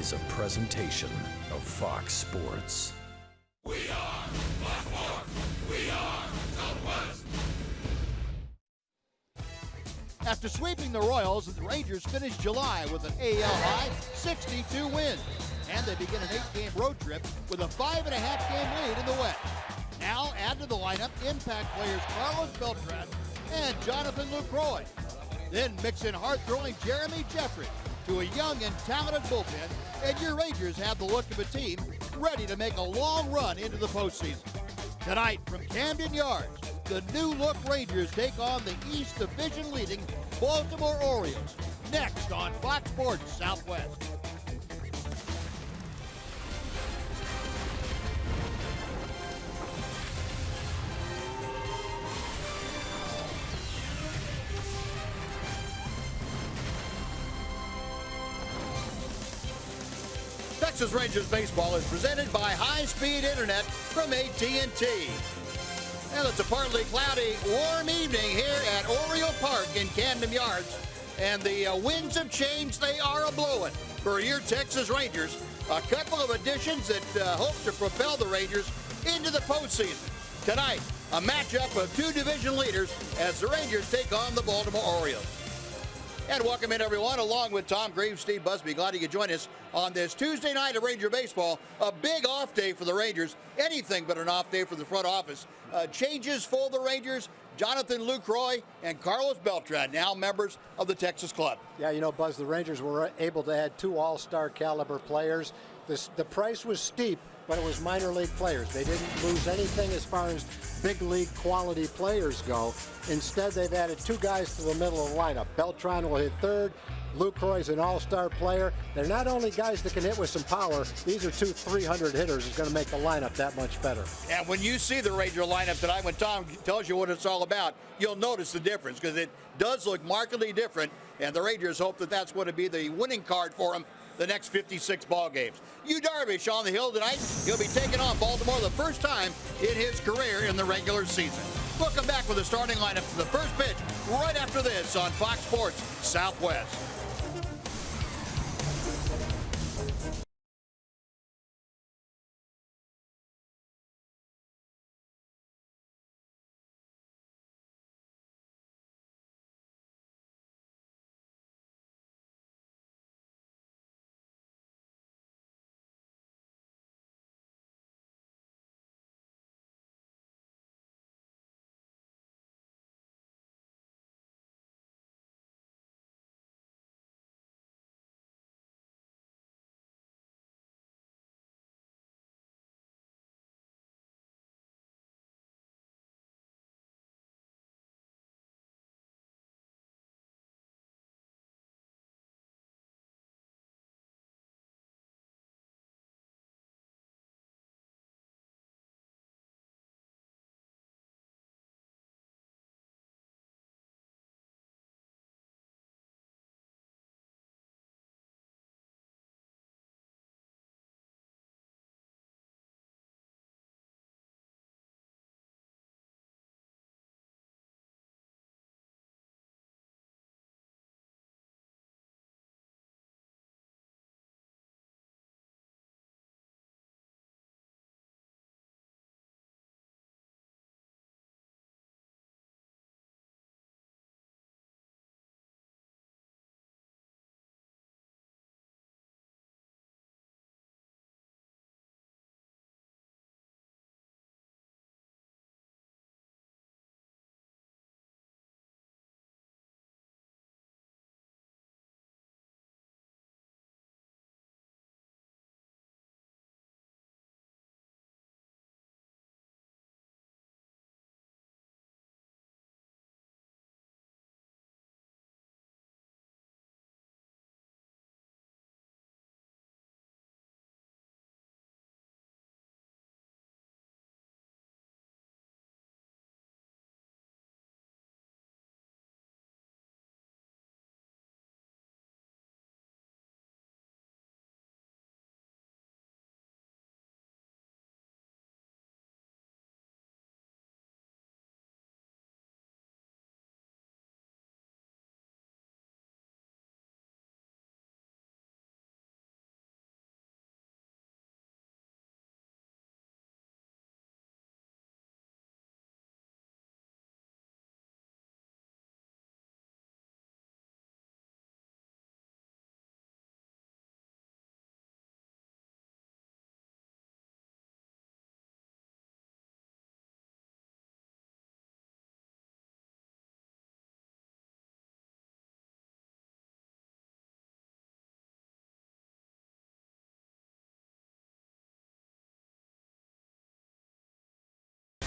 is a presentation of Fox Sports. We are Baltimore. We are Southwest. After sweeping the Royals, the Rangers finished July with an AL high 62 wins. And they begin an 8-game road trip with a 5.5-game lead in the West. Now add to the lineup impact players Carlos Beltran and Jonathan LUCROY. Then mix in hard-throwing Jeremy Jeffrey to a young and talented bullpen, and your Rangers have the look of a team ready to make a long run into the postseason. Tonight from Camden Yards, the new-look Rangers take on the East Division-leading Baltimore Orioles. Next on Fox Sports Southwest. Texas Rangers baseball is presented by high-speed internet from AT&T. And it's a partly cloudy, warm evening here at Oriole Park in Camden Yards. And the winds have changed. They are a-blowing for your Texas Rangers. A couple of additions that hope to propel the Rangers into the postseason. Tonight, a matchup of two division leaders as the Rangers take on the Baltimore Orioles. And welcome in, everyone, along with Tom Greaves, Steve Busby. Glad you could join us on this Tuesday night of Ranger baseball. A big off day for the Rangers. Anything but an off day for the front office. Changes for the Rangers. Jonathan LUCROY and Carlos Beltran, now members of the Texas club. Yeah, you know, Buzz, the Rangers were able to add two all-star caliber players. The price was steep, but it was minor league players. They didn't lose anything as far as big league quality players go. Instead, they've added two guys to the middle of the lineup. Beltran will hit third. LUCROY's an all-star player. They're not only guys that can hit with some power, these are two 300 hitters who's going to make the lineup that much better. And when you see the Ranger lineup tonight, when Tom tells you what it's all about, you'll notice the difference because it does look markedly different, and the Rangers hope that that's going to be the winning card for them the next 56 ball games. Yu Darvish on the hill tonight. He'll be taking on Baltimore the first time in his career in the regular season. We'll come back with the starting lineup for the first pitch right after this on Fox Sports Southwest.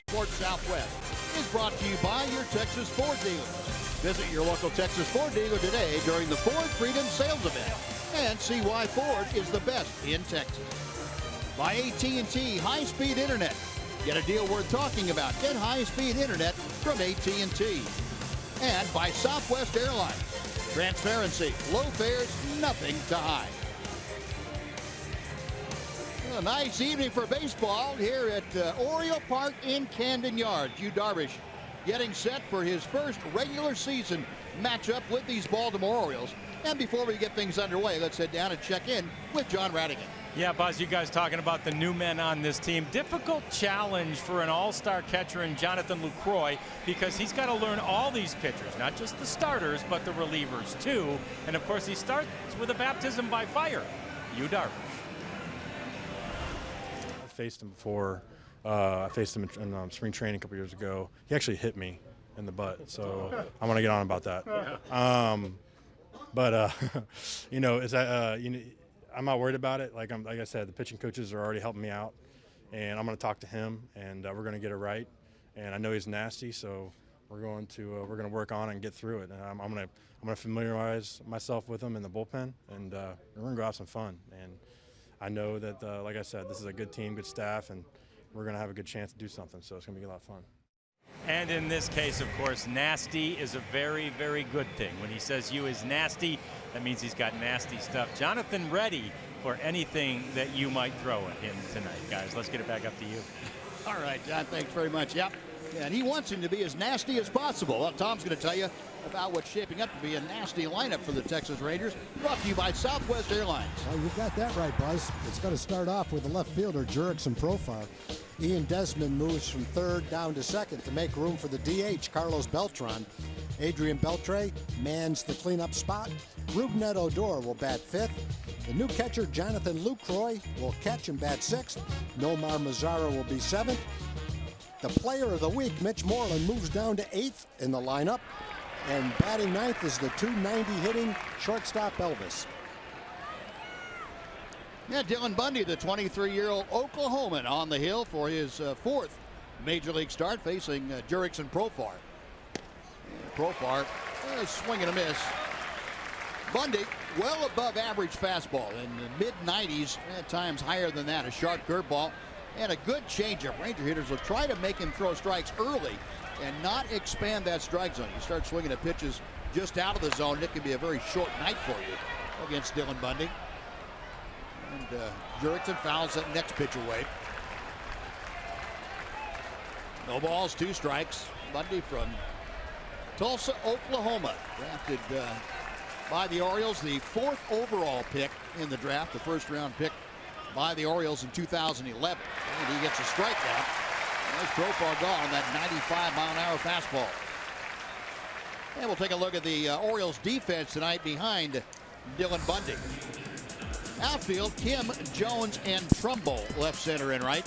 Sports Southwest is brought to you by your Texas Ford dealers. Visit your local Texas Ford dealer today during the Ford Freedom Sales Event and see why Ford is the best in Texas. By AT&T High-Speed Internet. Get a deal worth talking about. Get high-speed internet from AT&T. And by Southwest Airlines. Transparency, low fares, nothing to hide. A nice evening for baseball here at Oriole Park in Camden Yards. Yu Darvish getting set for his first regular season matchup with these Baltimore Orioles. And before we get things underway, let's head down and check in with John Radigan. Yeah, Buzz, you guys talking about the new men on this team. Difficult challenge for an all-star catcher in Jonathan LUCROY because he's got to learn all these pitchers, not just the starters, but the relievers too. And of course, he starts with a baptism by fire. Yu Darvish. I faced him before. I faced him in spring training a couple years ago. He actually hit me in the butt, so I want to get on about that. You know, is that you know, I'm not worried about it. Like I said, the pitching coaches are already helping me out, and I'm going to talk to him, and we're going to get it right. And I know he's nasty, so we're going to work on it and get through it. And I'm going to familiarize myself with him in the bullpen, and we're going to go have some fun. And I know that, like I said, this is a good team, good staff, and we're going to have a good chance to do something. So it's going to be a lot of fun. And in this case, of course, nasty is a very, very good thing. When he says you is nasty, that means he's got nasty stuff. Jonathan ready for anything that you might throw at him tonight. Guys, let's get it back up to you. All right, John, thanks very much. Yep. And he wants him to be as nasty as possible. Well, Tom's going to tell you about what's shaping up to be a nasty lineup for the Texas Rangers. Brought to you by Southwest Airlines. Well, you got that right, Buzz. It's going to start off with the left fielder, Jurickson Profar. Ian Desmond moves from third down to second to make room for the DH, Carlos Beltran. Adrian Beltre mans the cleanup spot. Rougned Odor will bat fifth. The new catcher, Jonathan LUCROY, will catch and bat sixth. Nomar Mazara will be seventh. The player of the week, Mitch Moreland, moves down to eighth in the lineup. And batting ninth is the .290 hitting shortstop Elvis. Yeah, Dylan Bundy, the 23-year-old Oklahoman, on the hill for his fourth major league start, facing Jurickson Profar. Profar swing and a miss. Bundy, well above average fastball in the mid-90s, at times higher than that. A sharp curveball and a good changeup. Ranger hitters will try to make him throw strikes early and not expand that strike zone. You start swinging at pitches just out of the zone, it can be a very short night for you against Dylan Bundy. And Jurickson fouls that next pitch away. No balls, 2 strikes. Bundy from Tulsa, Oklahoma, drafted by the Orioles, the 4th overall pick in the draft, the first-round pick by the Orioles in 2011. And he gets a strikeout. There's Profar gone on that 95-mile-an-hour fastball. And we'll take a look at the Orioles defense tonight behind Dylan Bundy. Outfield, Kim, Jones, and Trumbull left, center, and right.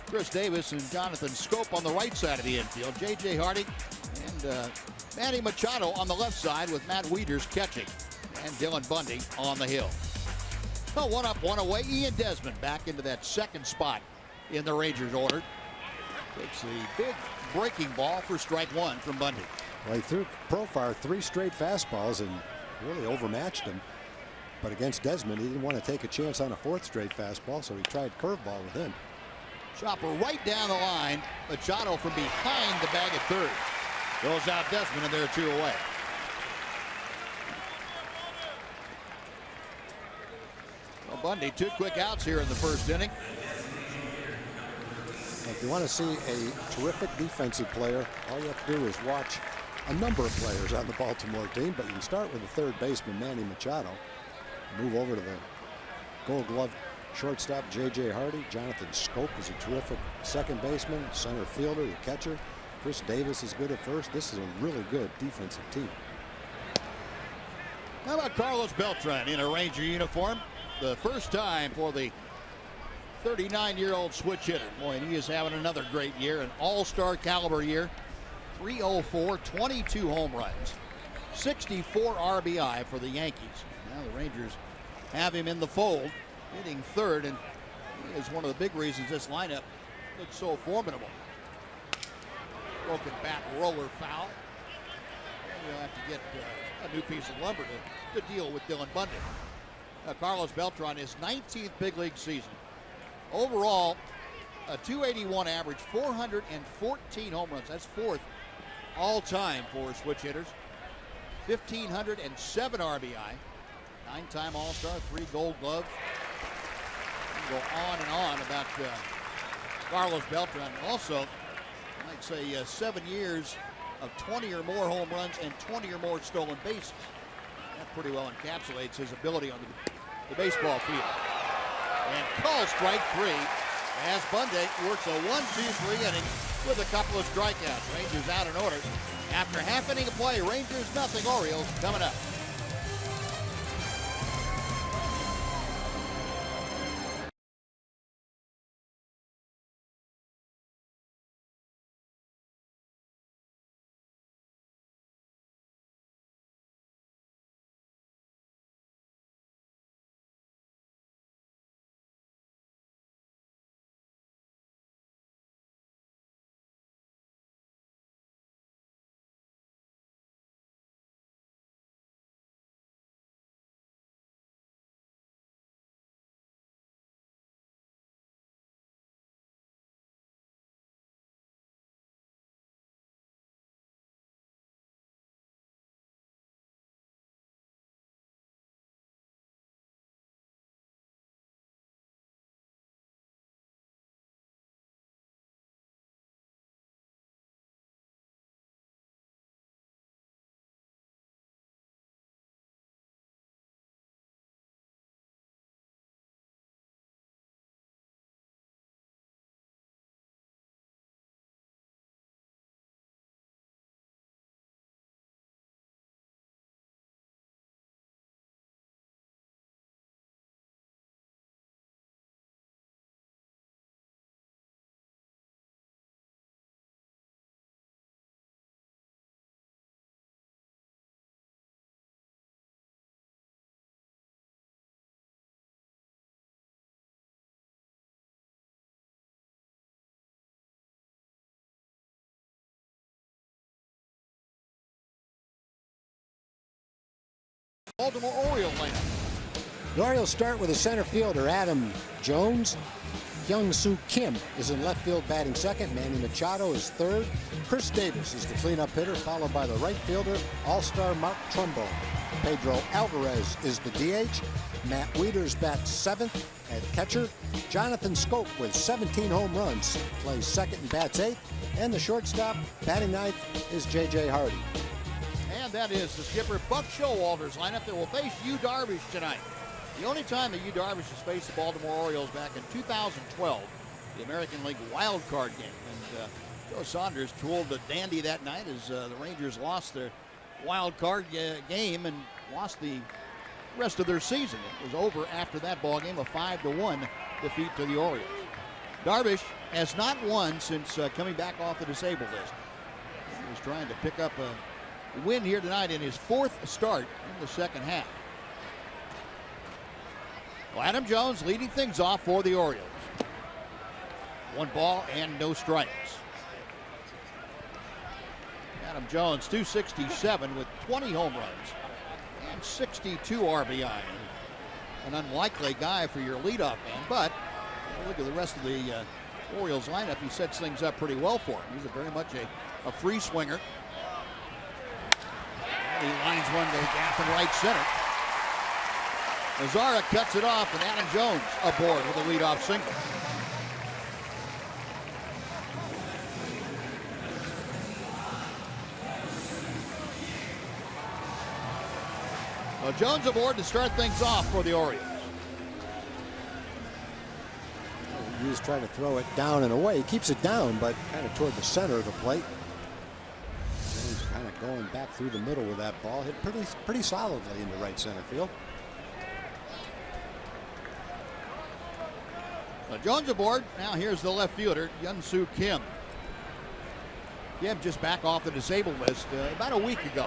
Chris Davis and Jonathan Scope on the right side of the infield. J.J. Hardy and Manny Machado on the left side with Matt Wieters catching. And Dylan Bundy on the hill. Well, 1 up, 1 away. Ian Desmond back into that second spot in the Rangers order. Takes the big breaking ball for strike 1 from Bundy. Well, he threw Profar 3 straight fastballs and really overmatched him. But against Desmond, he didn't want to take a chance on a 4th straight fastball, so he tried curveball with him. Chopper right down the line. Machado from behind the bag at third. Goes out Desmond, and they're 2 away. Well, Bundy, 2 quick outs here in the first inning. If you want to see a terrific defensive player, all you have to do is watch a number of players on the Baltimore team, but you can start with the third baseman, Manny Machado. Move over to the Gold Glove shortstop, J.J. Hardy. Jonathan Scope is a terrific second baseman, center fielder, the catcher. Chris Davis is good at first. This is a really good defensive team. How about Carlos Beltran in a Ranger uniform? The first time for the 39-year-old switch hitter. Boy, and he is having another great year, an all-star caliber year. 304, 22 home runs, 64 RBI for the Yankees. Now the Rangers have him in the fold, hitting third, and he is one of the big reasons this lineup looks so formidable. broken bat roller foul. We'll have to get a new piece of lumber to deal with Dylan Bundy. Carlos Beltran, his 19th big league season. Overall, a .281 average, 414 home runs. That's fourth all-time for switch hitters. 1,507 RBI. 9-time All-Star, 3 Gold Gloves. Go on and on about Carlos Beltran. Also, I might say 7 years of 20 or more home runs and 20 or more stolen bases. That pretty well encapsulates his ability on the baseball field. And calls strike 3 as Bundy works a 1-2-3 inning with a couple of strikeouts. Rangers out in order. After half inning of play, Rangers nothing, Orioles coming up. Baltimore Orioles lineup. The Orioles start with a center fielder, Adam Jones. Young-Soo Kim is in left field batting second. Manny Machado is third. Chris Davis is the cleanup hitter, followed by the right fielder, all-star Mark Trumbo. Pedro Alvarez is the DH. Matt Wieters bats seventh at catcher. Jonathan Scope with 17 home runs plays second and bats eighth. And the shortstop batting ninth is J.J. Hardy. And that is the skipper Buck Showalter's lineup that will face Yu Darvish tonight. The only time that Yu Darvish has faced the Baltimore Orioles back in 2012, the American League wild card game. And Joe Saunders tooled the dandy that night as the Rangers lost their wild card game and lost the rest of their season. It was over after that ball game, a 5-1 defeat to the Orioles. Darvish has not won since coming back off the disabled list. He was trying to pick up a win here tonight in his fourth start in the second half. Well, Adam Jones leading things off for the Orioles. 1 ball and no strikes. Adam Jones, 267 with 20 home runs and 62 RBI. An unlikely guy for your leadoff man, but look at the rest of the Orioles lineup. He sets things up pretty well for him. He's very much a free swinger. He lines one to the gap in right center. Mazara cuts it off, and Adam Jones aboard with a leadoff single. Well, Jones aboard to start things off for the Orioles. He's trying to throw it down and away. He keeps it down, but kind of toward the center of the plate. Jones kind of going back through the middle with that ball. Hit pretty solidly into right center field. Jones aboard. Now here's the left fielder, Young-Soo Kim. Kim just back off the disabled list about a week ago.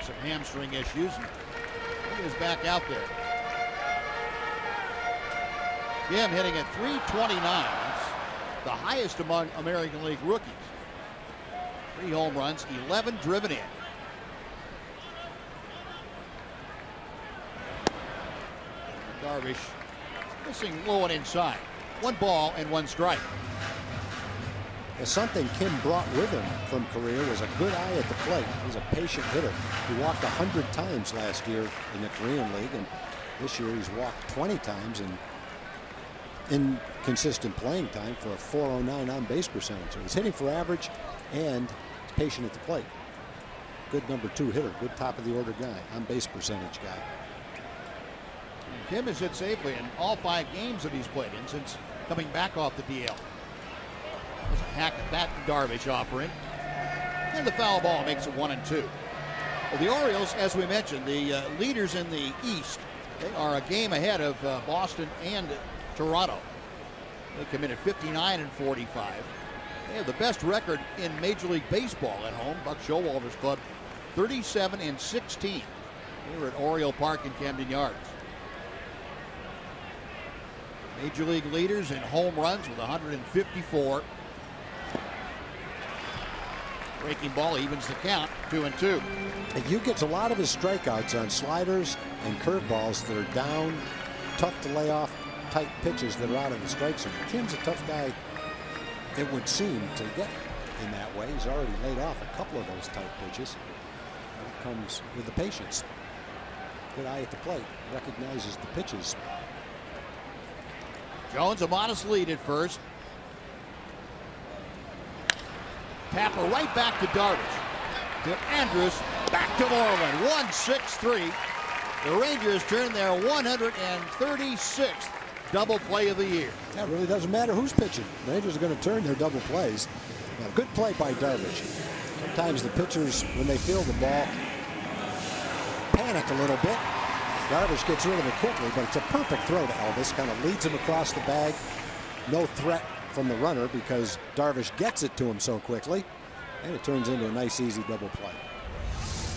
Some hamstring issues. And he is back out there. Kim hitting at 329. That's the highest among American League rookies. 3 home runs, 11 driven in. Darvish missing low and inside. 1 ball and 1 strike. Well, something Kim brought with him from Korea was a good eye at the plate. He's a patient hitter. He walked 100 times last year in the Korean League, and this year he's walked 20 times in inconsistent playing time for a .409 on base percentage. So he's hitting for average and patient at the plate. Good number 2 hitter, good top of the order guy, on base percentage guy. Kim has hit safely in all 5 games that he's played in since coming back off the DL. There's a hack at that Darvish offering. And the foul ball makes it 1-2. Well, the Orioles, as we mentioned, the leaders in the East, they are a game ahead of Boston and Toronto. They come in at 59-45. They have the best record in Major League Baseball at home. Buck Showalter's club, 37-16. They were at Oriole Park in Camden Yards. Major League leaders in home runs with 154. Breaking ball evens the count, 2-2. And you gets a lot of his strikeouts on sliders and curveballs that are down, tough to lay off, tight pitches that are out of the strike zone. Kim's a tough guy, it would seem, to get in that way. He's already laid off a couple of those tight pitches. It comes with the patience. Good eye at the plate, recognizes the pitches. Jones, a modest lead at first. Tampa right back to Darvish. To Andrus, back to Moreland. 1-6-3. The Rangers turn their 136th double play of the year. That really doesn't matter who's pitching. The Rangers are going to turn their double plays. Now, good play by Darvish. Sometimes the pitchers, when they feel the ball, panic a little bit. Darvish gets rid of it quickly, but it's a perfect throw to Elvis. Kind of leads him across the bag. No threat from the runner because Darvish gets it to him so quickly, and it turns into a nice, easy double play.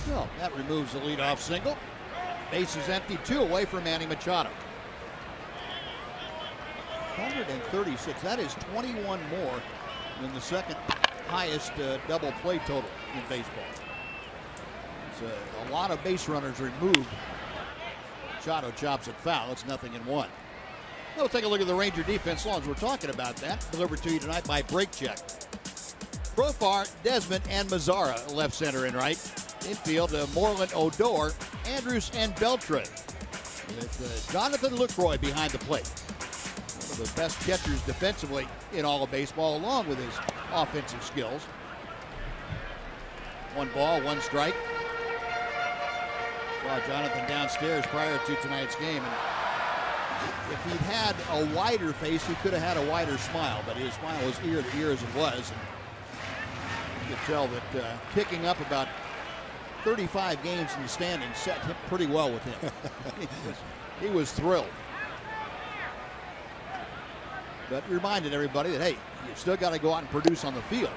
Well, that removes the leadoff single. Base is empty, 2 away from Manny Machado. 136. That is 21 more than the second highest double play total in baseball. It's a lot of base runners removed. Machado chops it foul. It's 0-1. We'll take a look at the Ranger defense as long as we're talking about that. Delivered to you tonight by Break Check. Profar, Desmond, and Mazzara left, center, and right. Infield, Moreland, Odor, Andrus, and Beltran. With Jonathan LUCROY behind the plate. One of the best catchers defensively in all of baseball, along with his offensive skills. 1 ball, 1 strike. Saw Jonathan downstairs prior to tonight's game. And if he'd had a wider face, he could have had a wider smile, but his smile was ear to ear as it was. And you could tell that picking up about 35 games in the standings set him pretty well with him. he was thrilled. But reminded everybody that, hey, you've still got to go out and produce on the field.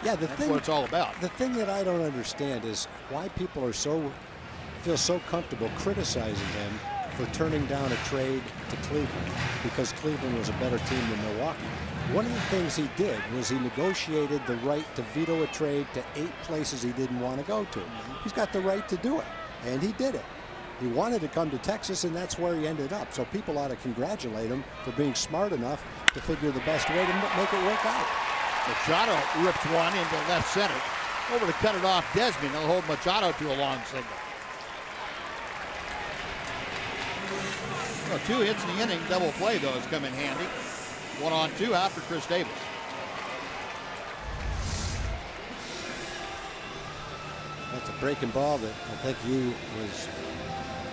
Yeah, that's what it's all about. The thing that I don't understand is why people are feel so comfortable criticizing him for turning down a trade to Cleveland because Cleveland was a better team than Milwaukee. One of the things he did was he negotiated the right to veto a trade to 8 places he didn't want to go to. He's got the right to do it, and he did it. He wanted to come to Texas, and that's where he ended up. So people ought to congratulate him for being smart enough to figure the best way to make it work out. Machado rips one into left center. Over to cut it off Desmond. He'll hold Machado to a long single. Well, 2 hits in the inning. Double play, though, has come in handy. 1-on-2 out for Chris Davis. That's a breaking ball that I think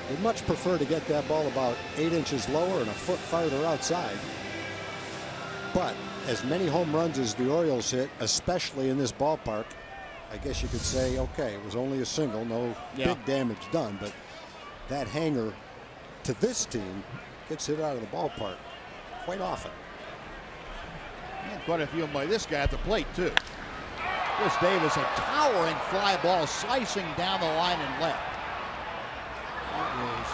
would much prefer to get that ball about 8 inches lower and a foot farther outside. But as many home runs as the Orioles hit, especially in this ballpark, I guess you could say, okay, it was only a single, no big damage done, but that hanger to this team gets hit out of the ballpark quite often. And quite a few by this guy at the plate, too. Chris Davis, a towering fly ball slicing down the line and left. It was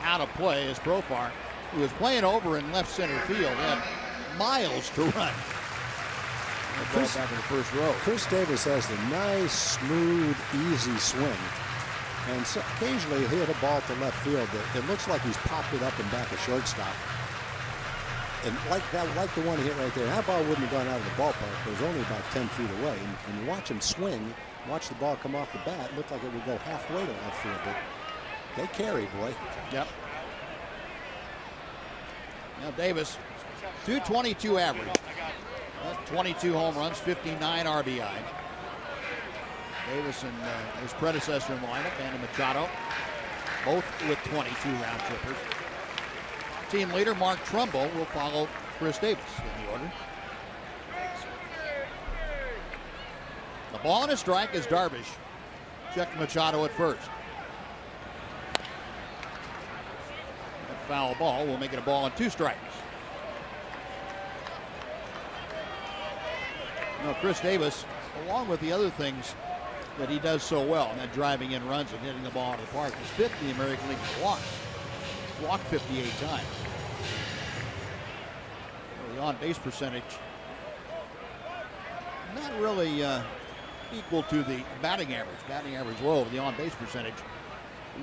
out of play as Profar, who was playing over in left center field, had miles to run. ball back in the first row. Chris Davis has the nice, smooth, easy swing. And so occasionally he'll hit a ball to left field that it looks like he's popped it up and back a shortstop. And like the one he hit right there, that ball wouldn't have gone out of the ballpark. It was only about 10 feet away. And when you watch him swing, watch the ball come off the bat, it looked like it would go halfway to left field. But they carry, boy. Yep. Now Davis, 222 average. 22 home runs, 59 RBI. Davis and his predecessor in the lineup, Manny Machado, both with 22 round trippers. Team leader Mark Trumbo will follow Chris Davis in the order. The ball and a strike as Darvish checked Machado at first. That foul ball will make it a ball and 2 strikes. You know, Chris Davis, along with the other things that he does so well, and that driving in runs and hitting the ball out of the park, is 5th in the American League in walks. Walked 58 times. The on-base percentage not really equal to the batting average. Batting average low, but the on-base percentage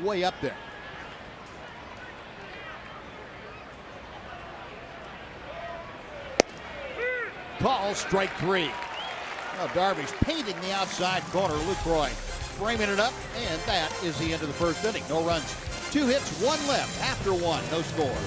way up there. Call strike 3. Now Darvish painting the outside corner. LUCROY framing it up, and that is the end of the first inning. No runs, 2 hits, 1 left. After 1, no score.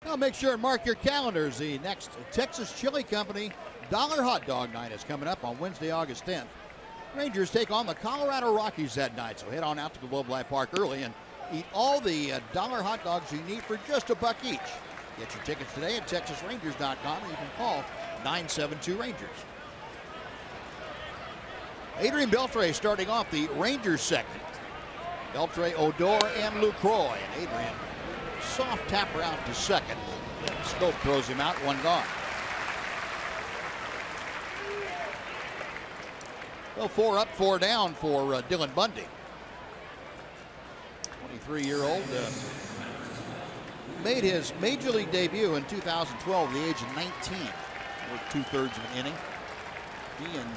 Now make sure and mark your calendars. The next Texas Chili Company Dollar Hot Dog Night is coming up on Wednesday, August 10th. Rangers take on the Colorado Rockies that night, so head on out to Globe Life Park early and eat all the dollar hot dogs you need for just $1 each. Get your tickets today at TexasRangers.com, or you can call 972-RANGERS. Adrian Beltre starting off the Rangers second. Beltre, Odor, and LUCROY. And Adrian, soft tapper out to second. Scope throws him out, 1 gone. Well, 4 up, 4 down for Dylan Bundy. 23-year-old made his major league debut in 2012 at the age of 19. Worked 2/3 of an inning. He and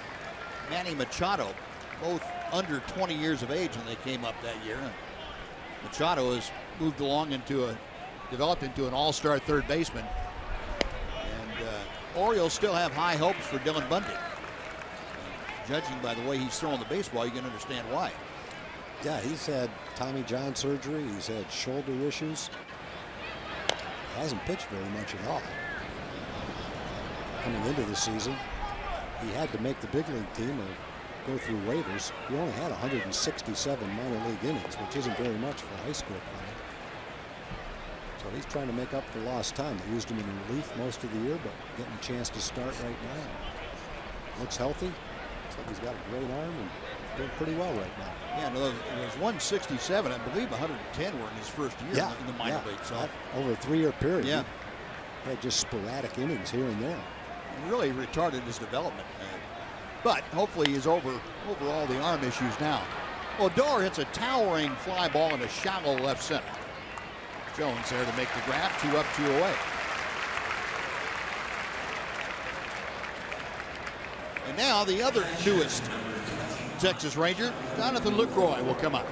Manny Machado, both under 20 years of age when they came up that year. And Machado has moved along developed into an all-star third baseman. And Orioles still have high hopes for Dylan Bundy. Judging by the way he's throwing the baseball, you can understand why. Yeah, he's had Tommy John surgery. He's had shoulder issues. Hasn't pitched very much at all. Coming into the season, he had to make the big league team or go through waivers. He only had 167 minor league innings, which isn't very much for a high school player. So he's trying to make up for lost time. They used him in relief most of the year, but getting a chance to start right now. Looks healthy. Looks like he's got a great arm and doing pretty well right now. Yeah, no, it was 167. I believe 110 were in his first year in the minor league. So over a 3-year period. Yeah. He had just sporadic innings here and there. It really retarded his development. But hopefully he's over all the arm issues now. Odor hits a towering fly ball in a shallow left center. Jones there to make the grab. 2 up, 2 away. And now the other newest Texas Ranger, Jonathan LUCROY, will come up.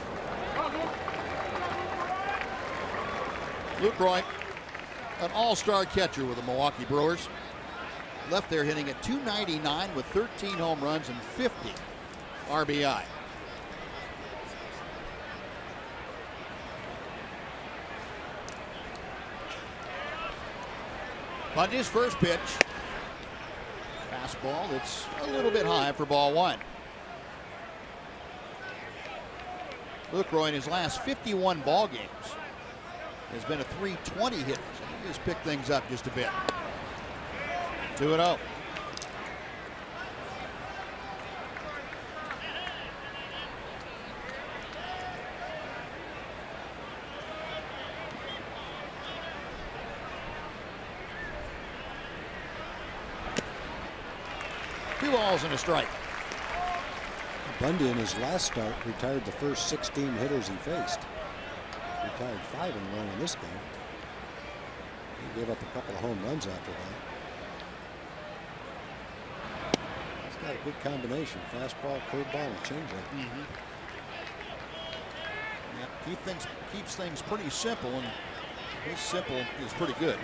LUCROY, an all-star catcher with the Milwaukee Brewers. Left there hitting at .299 with 13 home runs and 50 RBI. Bundy's first pitch. Fastball that's a little bit high for ball 1. LUCROY in his last 51 ball games has been a .320 hitter. So he has picked things up just a bit. 2-0. Two balls and a strike. Bundy in his last start retired the first 16 hitters he faced. Retired 5 in a row in this game. He gave up a couple of home runs after that. He's got a good combination: fastball, curveball, and changeup. Yeah, keeps things pretty simple, and his simple is pretty good.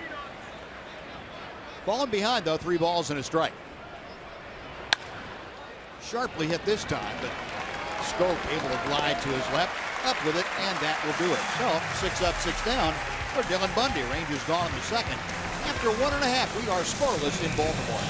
Falling behind though, 3 balls and a strike. Sharply hit this time, but Scope able to glide to his left, up with it, and that will do it. So 6 up, 6 down for Dylan Bundy. Rangers gone in the second. After 1.5, we are scoreless in Baltimore.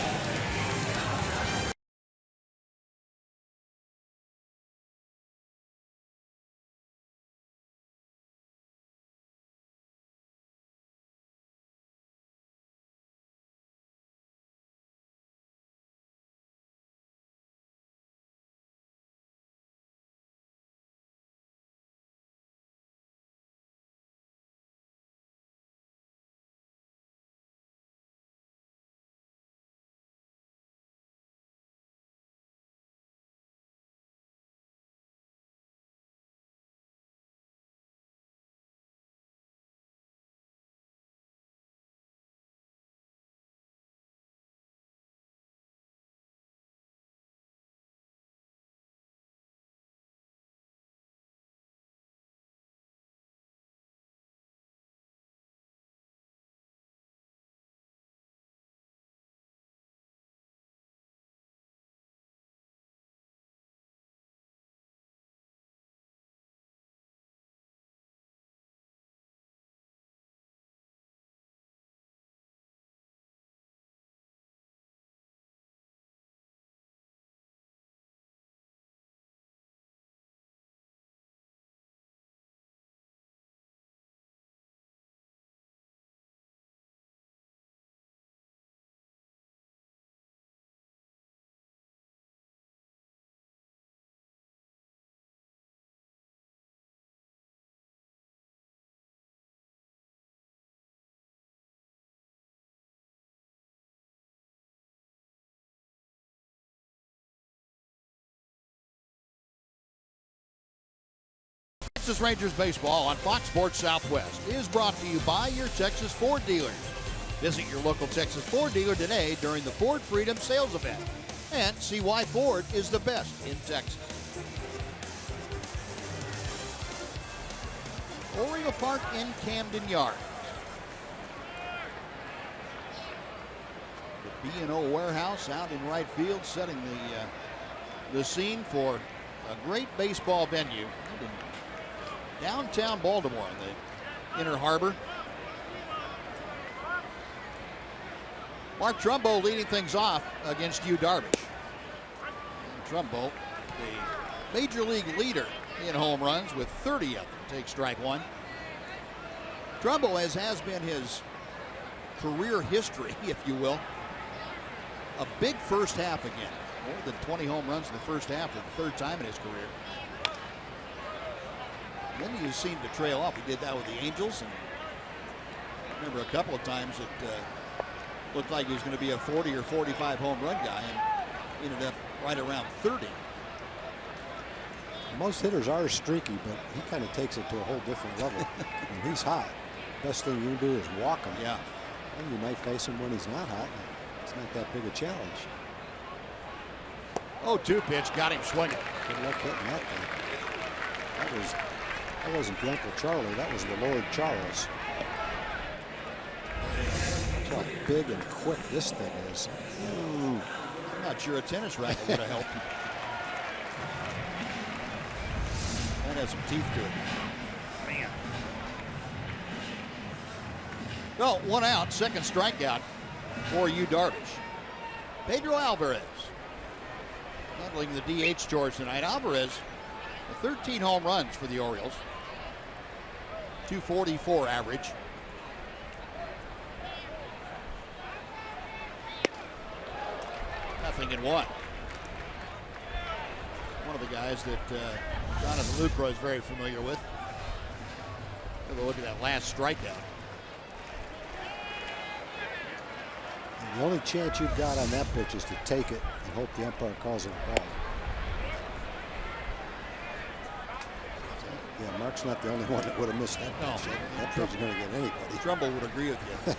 Texas Rangers baseball on Fox Sports Southwest is brought to you by your Texas Ford dealers. Visit your local Texas Ford dealer today during the Ford Freedom Sales Event and see why Ford is the best in Texas. Oriole Park in Camden Yards. The B&O Warehouse out in right field, setting the scene for a great baseball venue in downtown Baltimore, in the Inner Harbor. Mark Trumbo leading things off against Yu Darvish. And Trumbo, the major league leader in home runs with 30 of them. Take strike 1. Trumbo, as has been his career history, if you will, a big first half again. More than 20 home runs in the first half for the third time in his career. Then he seemed to trail off. He did that with the Angels, and I remember a couple of times it looked like he was going to be a 40 or 45 home run guy, and ended up right around 30. Most hitters are streaky, but he kind of takes it to a whole different level. When he's hot, best thing you can do is walk him. Yeah. And you might face him when he's not hot. It's not that big a challenge. 0-2 pitch, got him swinging. Good luck hitting that thing. That wasn't the Uncle Charlie, that was the Lord Charles. That's how big and quick this thing is. Ooh. I'm not sure a tennis racket would have helped. That has some teeth to it. Man. Well, 1 out, second strikeout for Yu Darvish. Pedro Alvarez handling the DH chores tonight. Alvarez, 13 home runs for the Orioles. 244 average. Nothing in one. One of the guys that Jonathan Lucroy is very familiar with. Have a look at that last strikeout. And the only chance you've got on that pitch is to take it and hope the umpire calls it a ball. Yeah, Mark's not the only one that would have missed that pitch. That pitch is going to get anybody. Trumbo would agree with you.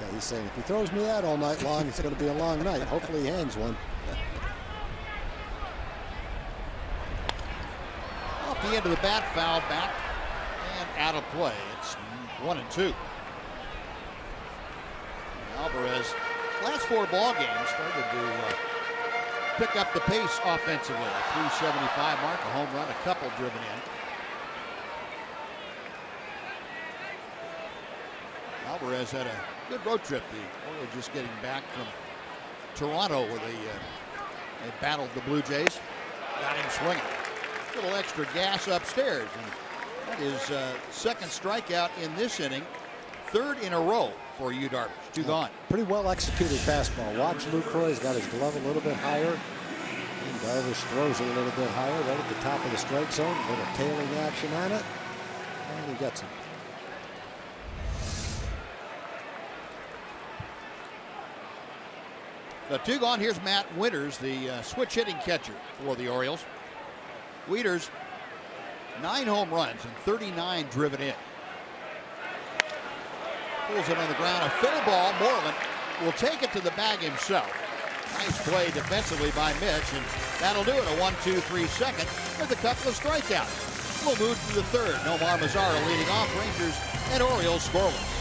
Yeah, he's saying if he throws me that all night long, it's going to be a long night. Hopefully he hangs one. Off the end of the bat, foul back and out of play. It's 1-2. Alvarez, last 4 ball games, started to pick up the pace offensively. A 375 mark, a home run, a couple driven in. Alvarez had a good road trip. The Orioles just getting back from Toronto where they battled the Blue Jays. Got him swinging. A little extra gas upstairs. And that is second strikeout in this inning. Third in a row for Yu Darvish. 2 gone. Pretty well executed fastball. Watch Lucroy. He's got his glove a little bit higher. And Darvish throws it a little bit higher, right at the top of the strike zone. A little tailing action on it. And he gets it. The 2 gone. Here's Matt Winters, the switch hitting catcher for the Orioles. Winters, 9 home runs and 39 driven in. Pulls it on the ground. A fair ball. Moreland will take it to the bag himself. Nice play defensively by Mitch, and that'll do it. A 1-2-3 second with a couple of strikeouts. We'll move to the third. Nomar Mazara leading off. Rangers and Orioles scoreless.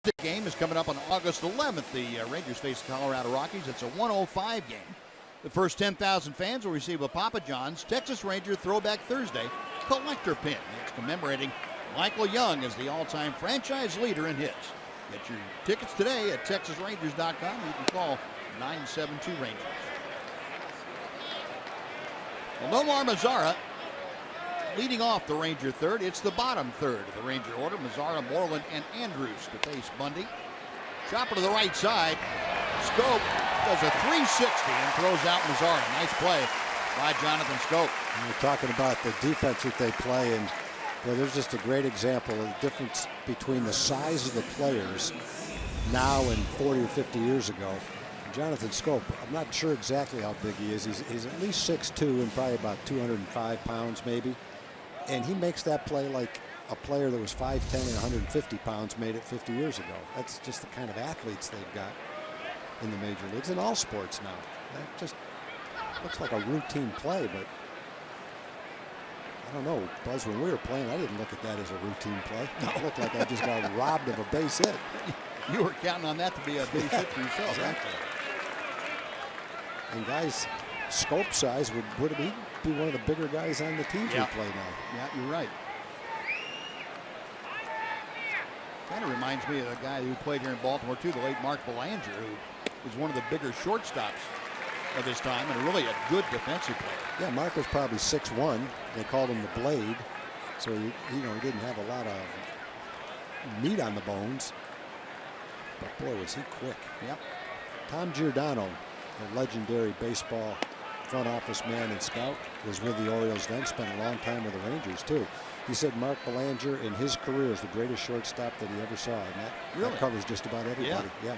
The game is coming up on August 11th. The Rangers face the Colorado Rockies. It's a 105 game. The first 10,000 fans will receive a Papa John's Texas Ranger Throwback Thursday collector pin. It's commemorating Michael Young as the all-time franchise leader in hits. Get your tickets today at TexasRangers.com. You can call 972 Rangers. Well, Nomar Mazara leading off the Ranger third. It's the bottom third of the Ranger order. Mazara, Moreland, and Andrus to face Bundy. Chopper to the right side. Scope does a 360 and throws out Mazara. Nice play by Jonathan Scope. We're talking about the defense that they play, and well, there's just a great example of the difference between the size of the players now and 40 or 50 years ago. Jonathan Scope, I'm not sure exactly how big he is. He's at least 6'2" and probably about 205 pounds maybe. And he makes that play like a player that was 5'10" and 150 pounds made it 50 years ago. That's just the kind of athletes they've got in the major leagues, in all sports now. That just looks like a routine play, but I don't know, Buzz, when we were playing, I didn't look at that as a routine play. It looked like I just got robbed of a base hit. You were counting on that to be a base hit for yourself. Exactly. And guys, Scope size would he be one of the bigger guys on the teams we play now. Yeah, you're right. Kind of reminds me of a guy who played here in Baltimore too, the late Mark Belanger, who was one of the bigger shortstops of his time and really a good defensive player. Yeah, Mark was probably 6'1". They called him the Blade, so he didn't have a lot of meat on the bones. But boy, was he quick. Yep. Tom Giordano, the legendary baseball front office man and scout, was with the Orioles then, spent a long time with the Rangers too. He said Mark Belanger in his career is the greatest shortstop that he ever saw, and that covers just about everybody. Yeah.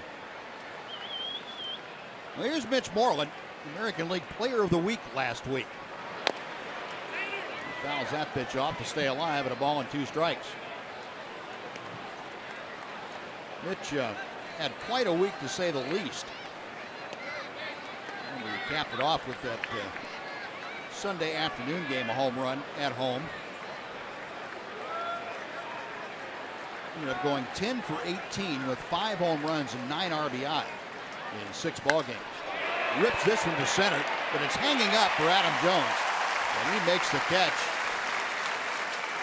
Well, here's Mitch Moreland, American League Player of the Week last week. He fouls that pitch off to stay alive at a ball and 2 strikes. Mitch had quite a week to say the least. And we capped it off with that Sunday afternoon game, a home run at home. Ended up going 10 for 18 with 5 home runs and 9 RBI in 6 ball games. Rips this one to center, but it's hanging up for Adam Jones, and he makes the catch.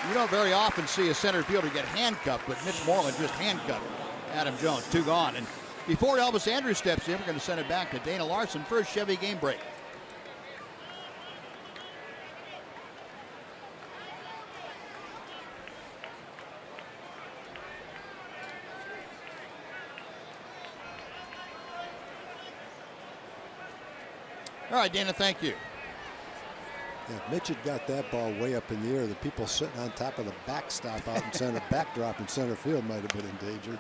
You don't very often see a center fielder get handcuffed, but Mitch Moreland just handcuffed Adam Jones. 2 gone. And before Elvis Andrus steps in, we're going to send it back to Dana Larson for a Chevy game break. All right, Dana, thank you. Yeah, if Mitch had got that ball way up in the air, the people sitting on top of the backstop out in center, backdrop in center field might have been endangered.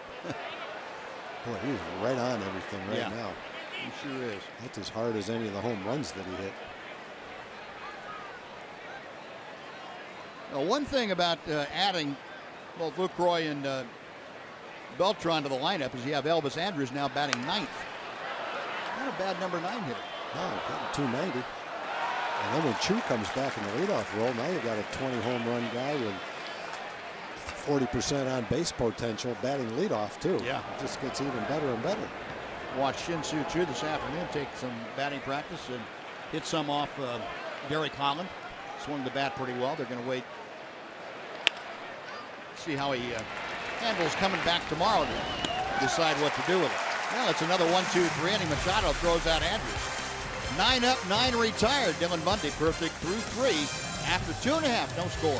Boy, he's right on everything right now. He sure is. That's as hard as any of the home runs that he hit. Well, one thing about adding both LUCROY and BELTRAN to the lineup is you have Elvis Andrus now batting 9th. Not a bad number 9 hitter. No, getting 290. And then when Chu comes back in the leadoff role, now you've got a 20 home run guy with 40% on base potential batting leadoff too. Yeah. It just gets even better and better. Watch Shin-Soo Choo this afternoon take some batting practice and hit some off Derek Holland. Swung the bat pretty well. They're going to wait, see how he handles coming back tomorrow to decide what to do with it. Well, it's another 1-2-3 inning. Machado throws out Andrus. 9 up, 9 retired. Dylan Bundy perfect through 3 after 2.5, no score.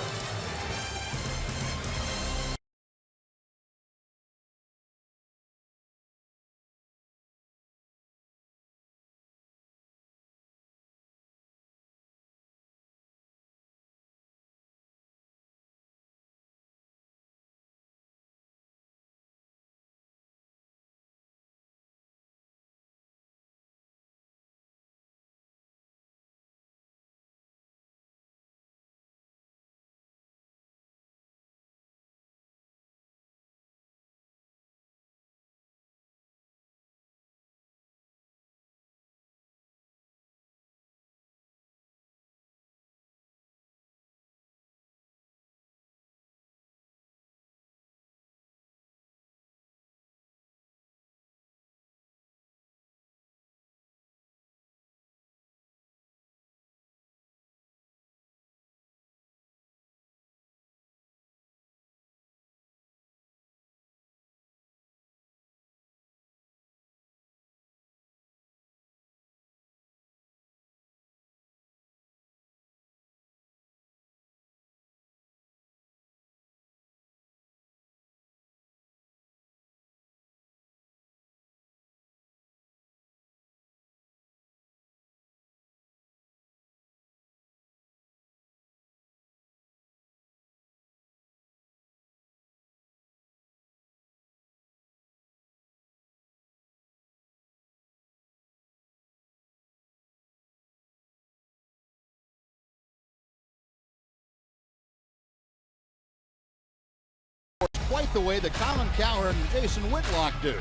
quite the way that Colin Cowherd and Jason Whitlock do.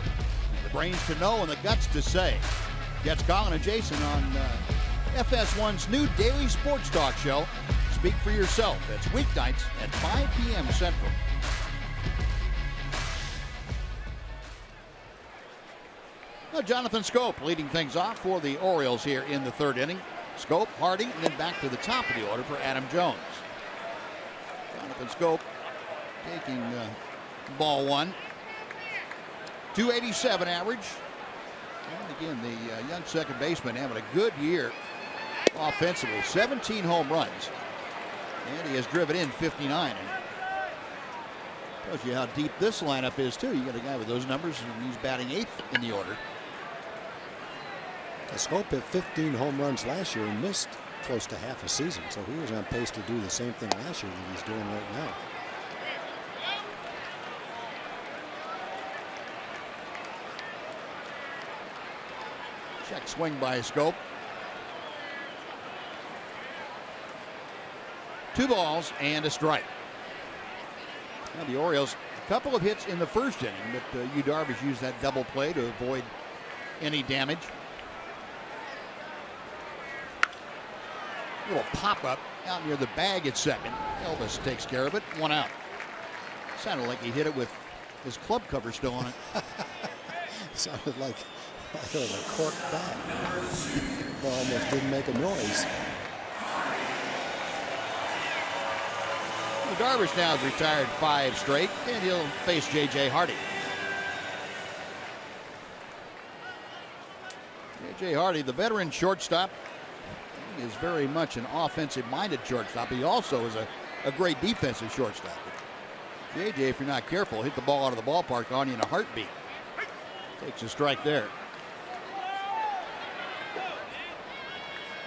The brains to know and the guts to say. Gets Colin and Jason on FS1's new daily sports talk show, Speak for Yourself. That's weeknights at 5 p.m. Central. Now Jonathan Schoop leading things off for the Orioles here in the third inning. Schoop, Hardy, and then back to the top of the order for Adam Jones. Jonathan Schoop taking ball one. 287 average. And again, the young second baseman having a good year offensively. 17 home runs. And he has driven in 59. And tells you how deep this lineup is, too. You got a guy with those numbers, and he's batting 8th in the order. Schoop hit 15 home runs last year and missed close to half a season, so he was on pace to do the same thing last year that he's doing right now. Check swing by Schoop. 2 balls and a strike. Now the Orioles, a couple of hits in the first inning, but Yu Darvish used that double play to avoid any damage. Little pop-up out near the bag at second. Elvis takes care of it. 1 out. Sounded like he hit it with his club cover still on it. Sounded like it was a cork bag. Well, almost didn't make a noise. Well, Darvish now has retired 5 straight, and he'll face J.J. Hardy. J.J. Hardy, the veteran shortstop, is very much an offensive-minded shortstop. He also is a great defensive shortstop. J.J., if you're not careful, hit the ball out of the ballpark on you in a heartbeat. Takes a strike there.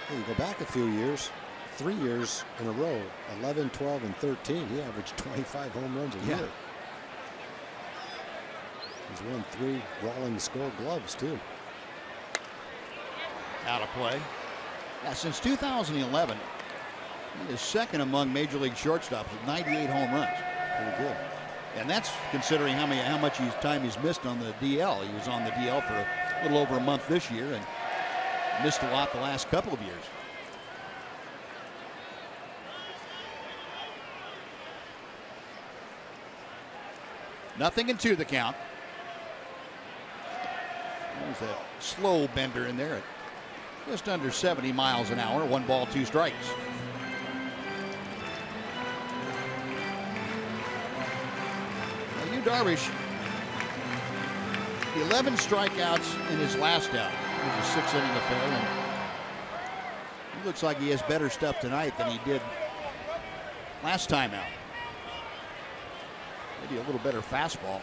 Hey, you go back a few years, 3 years in a row, 11, 12, and 13. He averaged 25 home runs a year. He's won 3 Rawlings Gold Gloves, too. Out of play. Yeah, since 2011, he is second among Major League shortstops with 98 home runs. Pretty good. And that's considering how much time he's missed on the DL. He was on the DL for a little over a month this year and missed a lot the last couple of years. Nothing in 2 the count. There's that slow bender in there. Just under 70 miles an hour. 1 ball, 2 strikes. Now, Yu Darvish, 11 strikeouts in his last out. It was a 6-inning affair. And he looks like he has better stuff tonight than he did last time out. Maybe a little better fastball.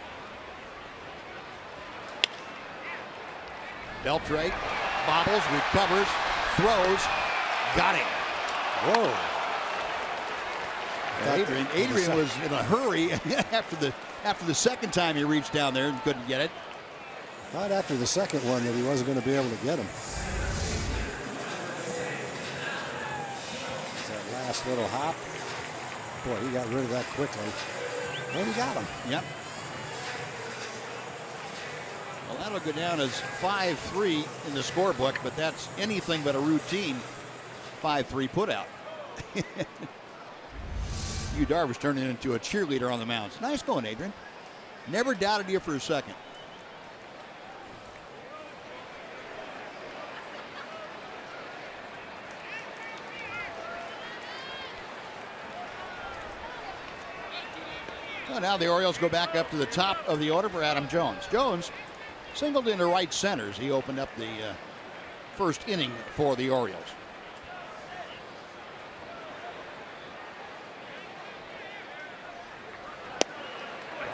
Beltre bobbles, recovers, throws, got him. Whoa. Adrian was in a hurry after the second time he reached down there and couldn't get it. Not after the second one that he wasn't going to be able to get him. That last little hop. Boy, he got rid of that quickly. And he got him. Yep. Well, that'll go down as 5-3 in the scorebook, but that's anything but a routine 5-3 putout. Yu Darvish turning into a cheerleader on the mound. Nice going, Adrian. Never doubted you for a second. So now the Orioles go back up to the top of the order for Adam Jones. Jones singled into right center as he opened up the first inning for the Orioles.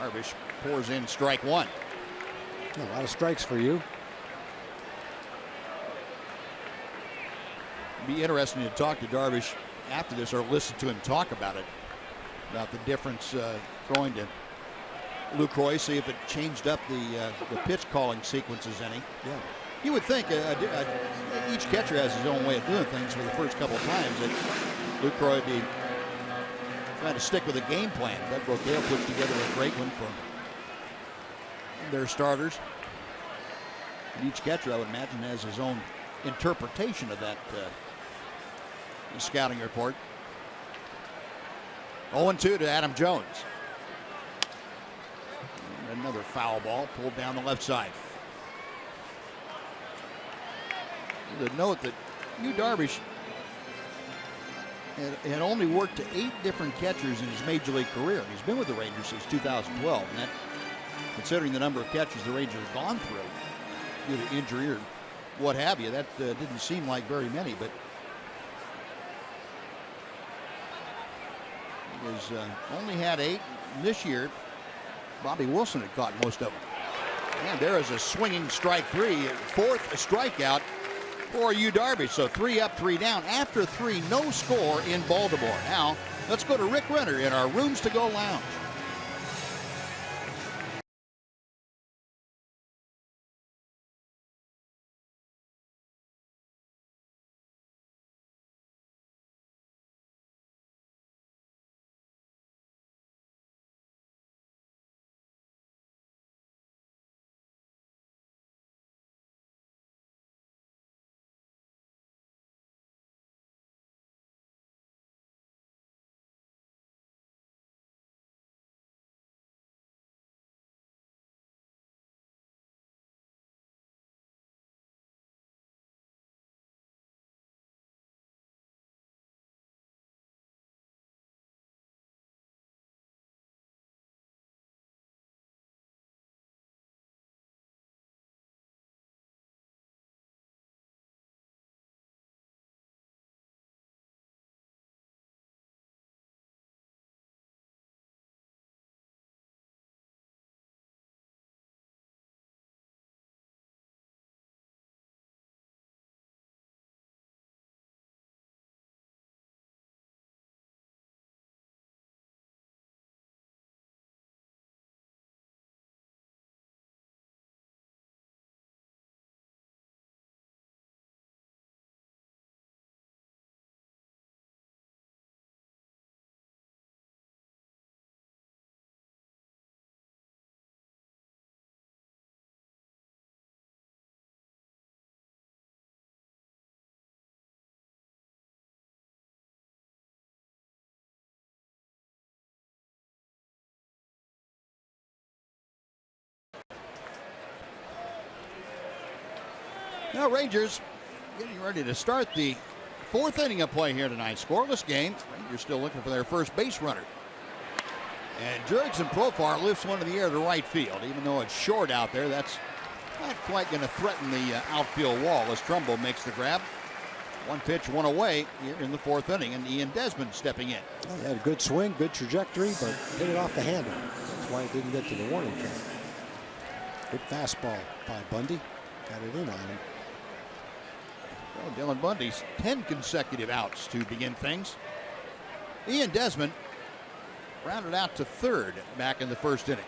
Darvish pours in strike 1. A lot of strikes for you. It'd be interesting to talk to Darvish after this or listen to him talk about it, about the difference throwing to LUCROY, see if it changed up the pitch calling sequences any. Yeah. You would think each catcher has his own way of doing things for the first couple of times that LUCROY would be trying to stick with a game plan. Bedbrook Dale puts together a great one for their starters. And each catcher, I would imagine, has his own interpretation of that scouting report. 0-2 to Adam Jones. And another foul ball pulled down the left side. To note that Yu Darvish had only worked to 8 different catchers in his major league career. He's been with the Rangers since 2012. And that, considering the number of catchers the Rangers have gone through due to injury or what have you, that didn't seem like very many. But he has only had 8 this year. Bobby Wilson had caught most of them. And there is a swinging strike 3, 4th strikeout for Yu Darvish. So 3 up, 3 down. After 3, no score in Baltimore. Now, let's go to Rick Renner in our Rooms to Go lounge. Now Rangers getting ready to start the 4th inning of play here tonight. Scoreless game. Rangers still looking for their first base runner. And Jurickson Profar lifts one in the air to right field. Even though it's short out there, that's not quite going to threaten the outfield wall as Trumbo makes the grab. 1 pitch, 1 away here in the 4th inning, and Ian Desmond stepping in. Well, he had a good swing, good trajectory, but hit it off the handle. That's why it didn't get to the warning track. Good fastball by Bundy. Got it in on him. Well, Dylan Bundy's 10 consecutive outs to begin things. Ian Desmond rounded out to 3rd back in the 1st inning.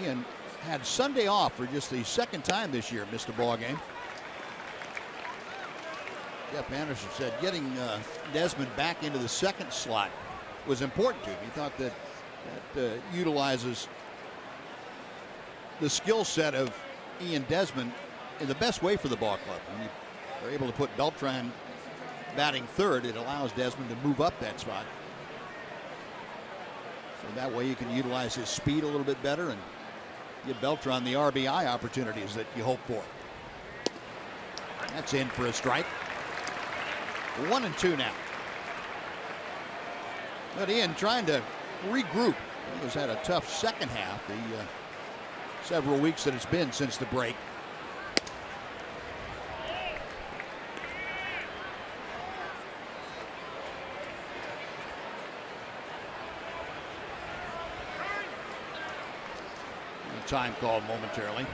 Ian had Sunday off for just the 2nd time this year, missed a ball game. Jeff Anderson said getting Desmond back into the 2nd slot was important to him. He thought that utilizes the skill set of Ian Desmond in the best way for the ball club. When you are able to put Beltran batting 3rd, it allows Desmond to move up that spot. So that way you can utilize his speed a little bit better and give Beltran the RBI opportunities that you hope for. That's in for a strike. 1-2 now. But Ian trying to regroup. He has had a tough 2nd half, the several weeks that it's been since the break. Time called momentarily.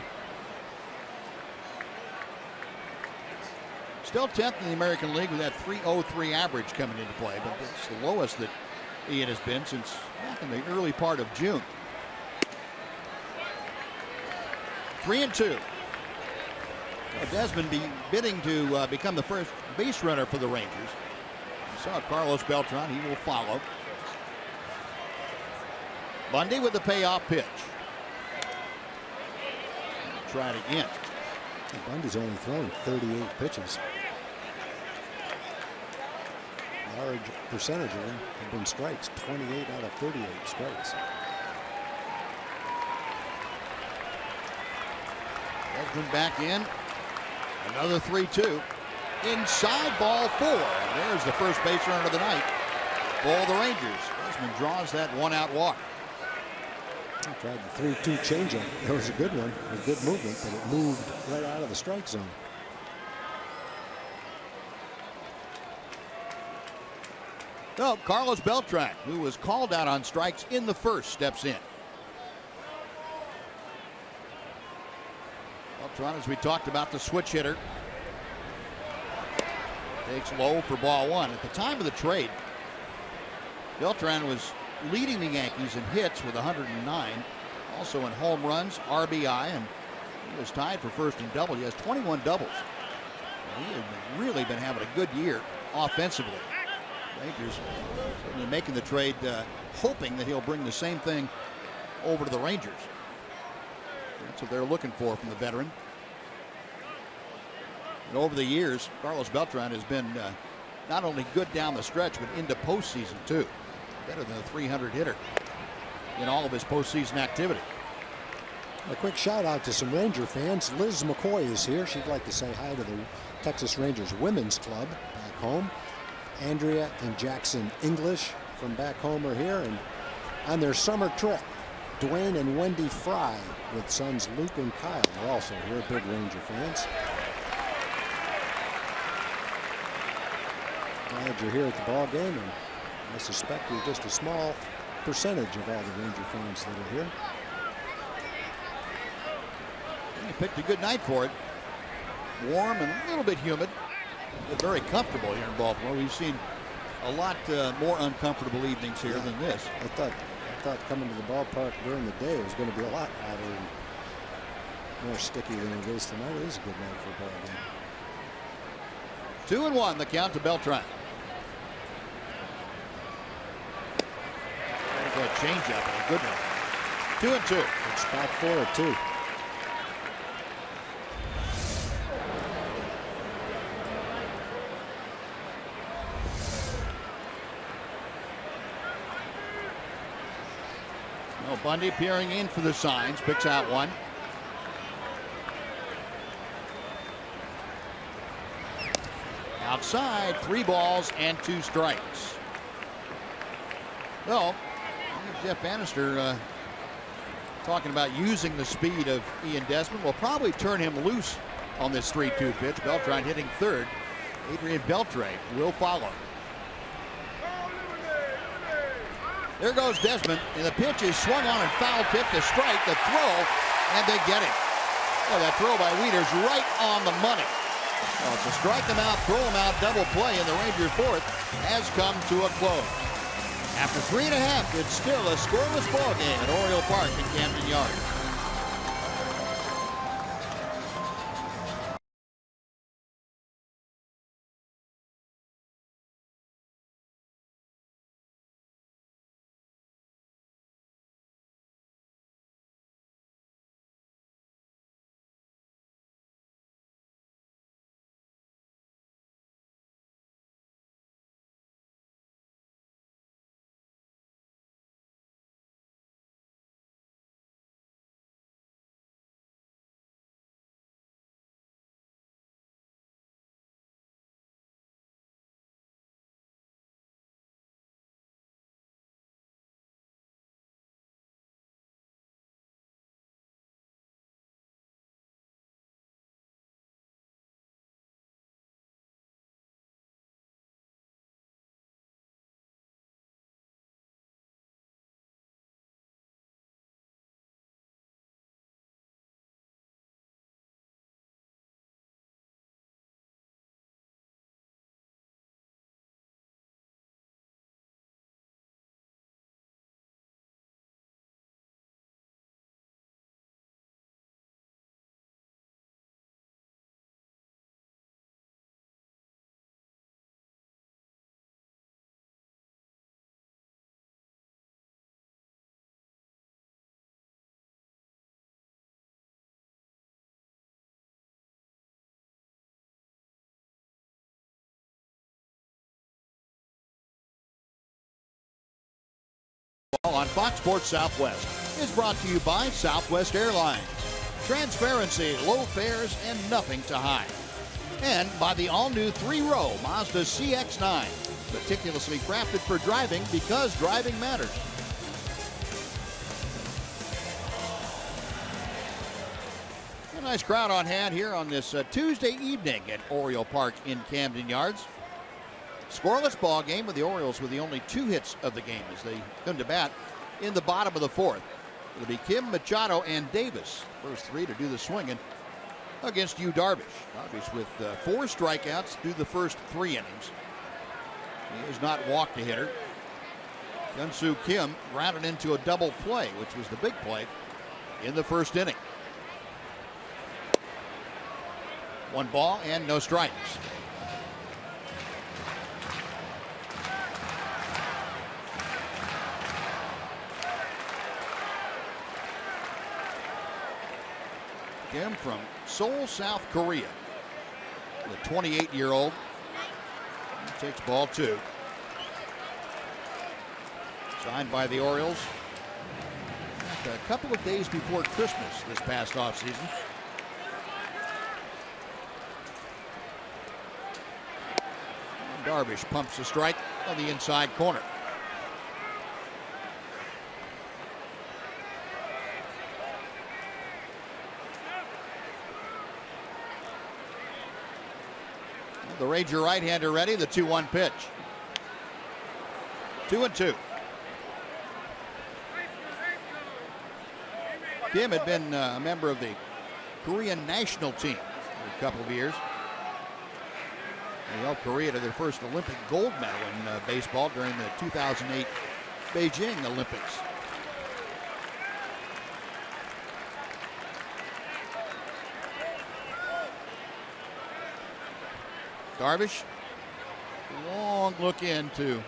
Still 10th in the American League with that .303 average coming into play, but it's the lowest that Ian has been since back in the early part of June. 3-2. Desmond bidding to become the first base runner for the Rangers. You saw Carlos Beltran, he will follow. Bundy with the payoff pitch. Try it again. Bundy's only thrown 38 pitches. Large percentage of them have been strikes. 28 out of 38 strikes. Desmond back in. Another 3-2. Inside, ball 4. And there's the first base runner of the night for the Rangers. Desmond draws that 1-out walk. He tried the 3-2 changeup. It was a good one. It was good movement, but it moved right out of the strike zone. No, Carlos Beltran, who was called out on strikes in the first, steps in. Beltran, as we talked about, the switch hitter. Takes low for ball 1. At the time of the trade, Beltran was leading the Yankees in hits with 109. Also in home runs, RBI, and he was tied for first in double. He has 21 doubles. He has really been having a good year offensively. Rangers certainly making the trade, hoping that he'll bring the same thing over to the Rangers. That's what they're looking for from the veteran. And over the years, Carlos Beltran has been not only good down the stretch, but into postseason too. Better than a 300 hitter in all of his postseason activity. A quick shout out to some Ranger fans. Liz McCoy is here. She'd like to say hi to the Texas Rangers Women's Club back home. Andrea and Jackson English from back home are here, and on their summer trip, Dwayne and Wendy Fry with sons Luke and Kyle are also here, big Ranger fans. Glad you're here at the ball game, and I suspect you're just a small percentage of all the Ranger fans that are here. He picked a good night for it. Warm and a little bit humid, but very comfortable here in Baltimore. We've seen a lot more uncomfortable evenings here than this. I thought coming to the ballpark during the day was going to be a lot hotter and more sticky than it is tonight. It is a good night for a ball game. 2-1 the count to Beltran. There's a changeup and a good one. 2-2. It's spot 4 or 2. Bundy peering in for the signs, picks out one. Outside, 3 balls and 2 strikes. Well, Jeff Bannister talking about using the speed of Ian Desmond will probably turn him loose on this 3-2 pitch. Beltran hitting third. Adrian Beltre will follow. There goes Desmond, and the pitch is swung on and foul tip to strike. The throw, and they get it. Oh, that throw by Wieters right on the money. Well, to strike them out, throw them out, double play, and the Rangers' fourth has come to a close. After 3.5, it's still a scoreless ball game at Oriole Park in Camden Yards. on Fox Sports Southwest is brought to you by Southwest Airlines. Transparency, low fares, and nothing to hide. And by the all-new 3-row Mazda CX-9, meticulously crafted for driving because driving matters. A nice crowd on hand here on this Tuesday evening at Oriole Park in Camden Yards. Scoreless ball game with the Orioles with the only 2 hits of the game as they come to bat in the bottom of the 4th. It'll be Kim, Machado, and Davis, first 3 to do the swinging against Yu Darvish. Darvish with 4 strikeouts through the first 3 innings. He has not walked a hitter. Hyun-Soo Kim grounded into a double play, which was the big play in the first inning. 1 ball and no strikes. Kim from Seoul, South Korea. The 28-year-old takes ball 2. Signed by the Orioles a couple of days before Christmas this past offseason. Darvish pumps a strike on the inside corner. The Ranger right-hander ready, the 2-1 pitch. 2-2. Kim had been a member of the Korean national team for a couple of years. They helped Korea to their first Olympic gold medal in baseball during the 2008 Beijing Olympics. Darvish, long look into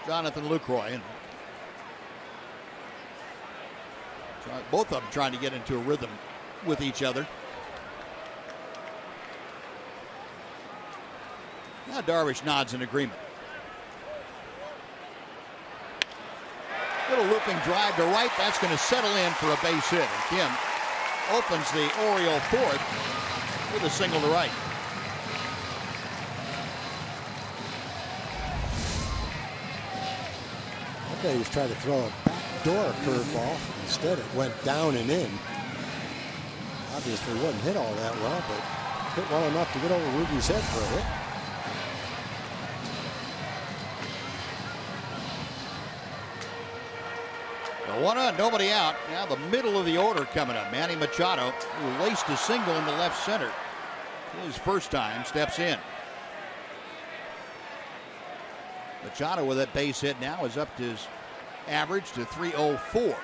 Jonathan Lucroy, and both of them trying to get into a rhythm with each other. Now Darvish nods in agreement. Little looping drive to right. That's going to settle in for a base hit. And Kim opens the Oriole 4th with a single to right. Okay, he was trying to throw a backdoor curveball. Instead, it went down and in. Obviously, wasn't hit all that well, but hit well enough to get over Ruby's head for a hit. The 1-0, nobody out. Now the middle of the order coming up. Manny Machado, who laced a single in the left center. His first time, steps in. Machado with that base hit now is up to his average to .304.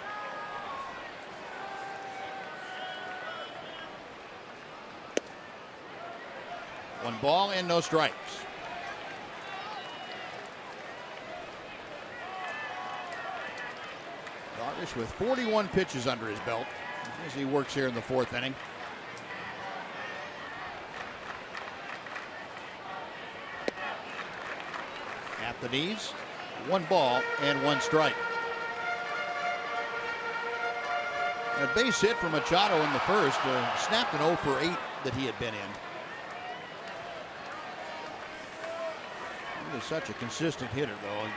One ball and no strikes. Darvish with 41 pitches under his belt as he works here in the 4th inning. At the knees, 1 ball and 1 strike. A base hit from Machado in the first, snapped an 0 for 8 that he had been in. He is such a consistent hitter, though.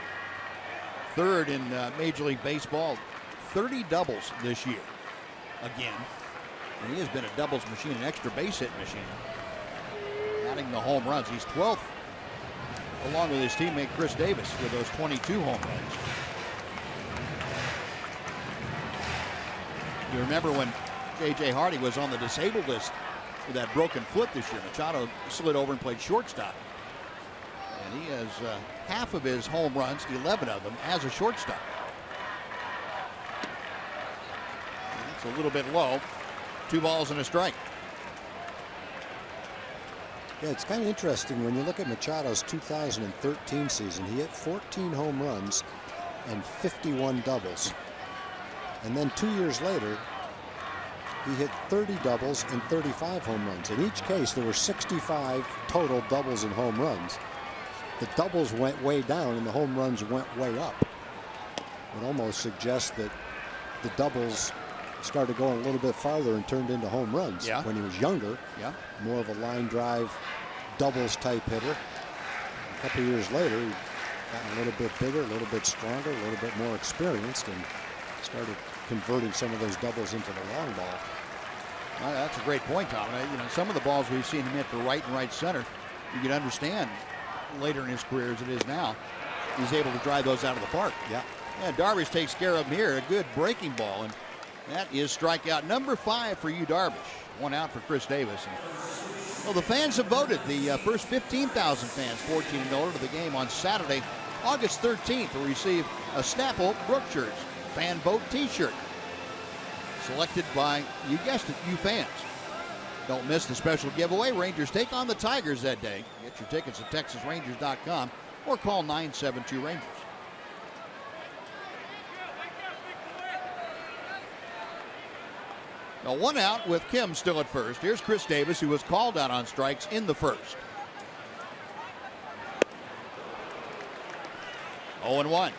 3rd in Major League Baseball, 30 doubles this year. Again, and he has been a doubles machine, an extra base hit machine. Adding the home runs, he's 12th. Along with his teammate Chris Davis with those 22 home runs. You remember when J.J. Hardy was on the disabled list with that broken foot this year. Machado slid over and played shortstop. And he has half of his home runs, 11 of them, as a shortstop. It's a little bit low. 2 balls and a strike. Yeah, it's kind of interesting when you look at Machado's 2013 season. He hit 14 home runs and 51 doubles. And then 2 years later, he hit 30 doubles and 35 home runs. In each case, there were 65 total doubles and home runs. The doubles went way down and the home runs went way up. would almost suggest that the doubles started going a little bit farther and turned into home runs. Yeah. When he was younger. Yeah. More of a line drive, doubles type hitter. A couple years later, he got a little bit bigger, a little bit stronger, a little bit more experienced, and started converting some of those doubles into the long ball. Well, that's a great point, Tom. You know, some of the balls we've seen him hit for right and right center, you can understand later in his career as it is now, he's able to drive those out of the park. Yeah. Yeah, Darvish takes care of him here. A good breaking ball, and that is strikeout number 5 for you, Darvish. 1 out for Chris Davis. And, well, the fans have voted. The first 15,000 fans, 14 and older, to the game on Saturday, August 13th, will receive a Snapple Brookshires fan vote T-shirt, selected by, you guessed it, you fans. Don't miss the special giveaway. Rangers take on the Tigers that day. Get your tickets at TexasRangers.com or call 972-RANGERS. Now 1 out with Kim still at first. Here's Chris Davis, who was called out on strikes in the first. 0-1.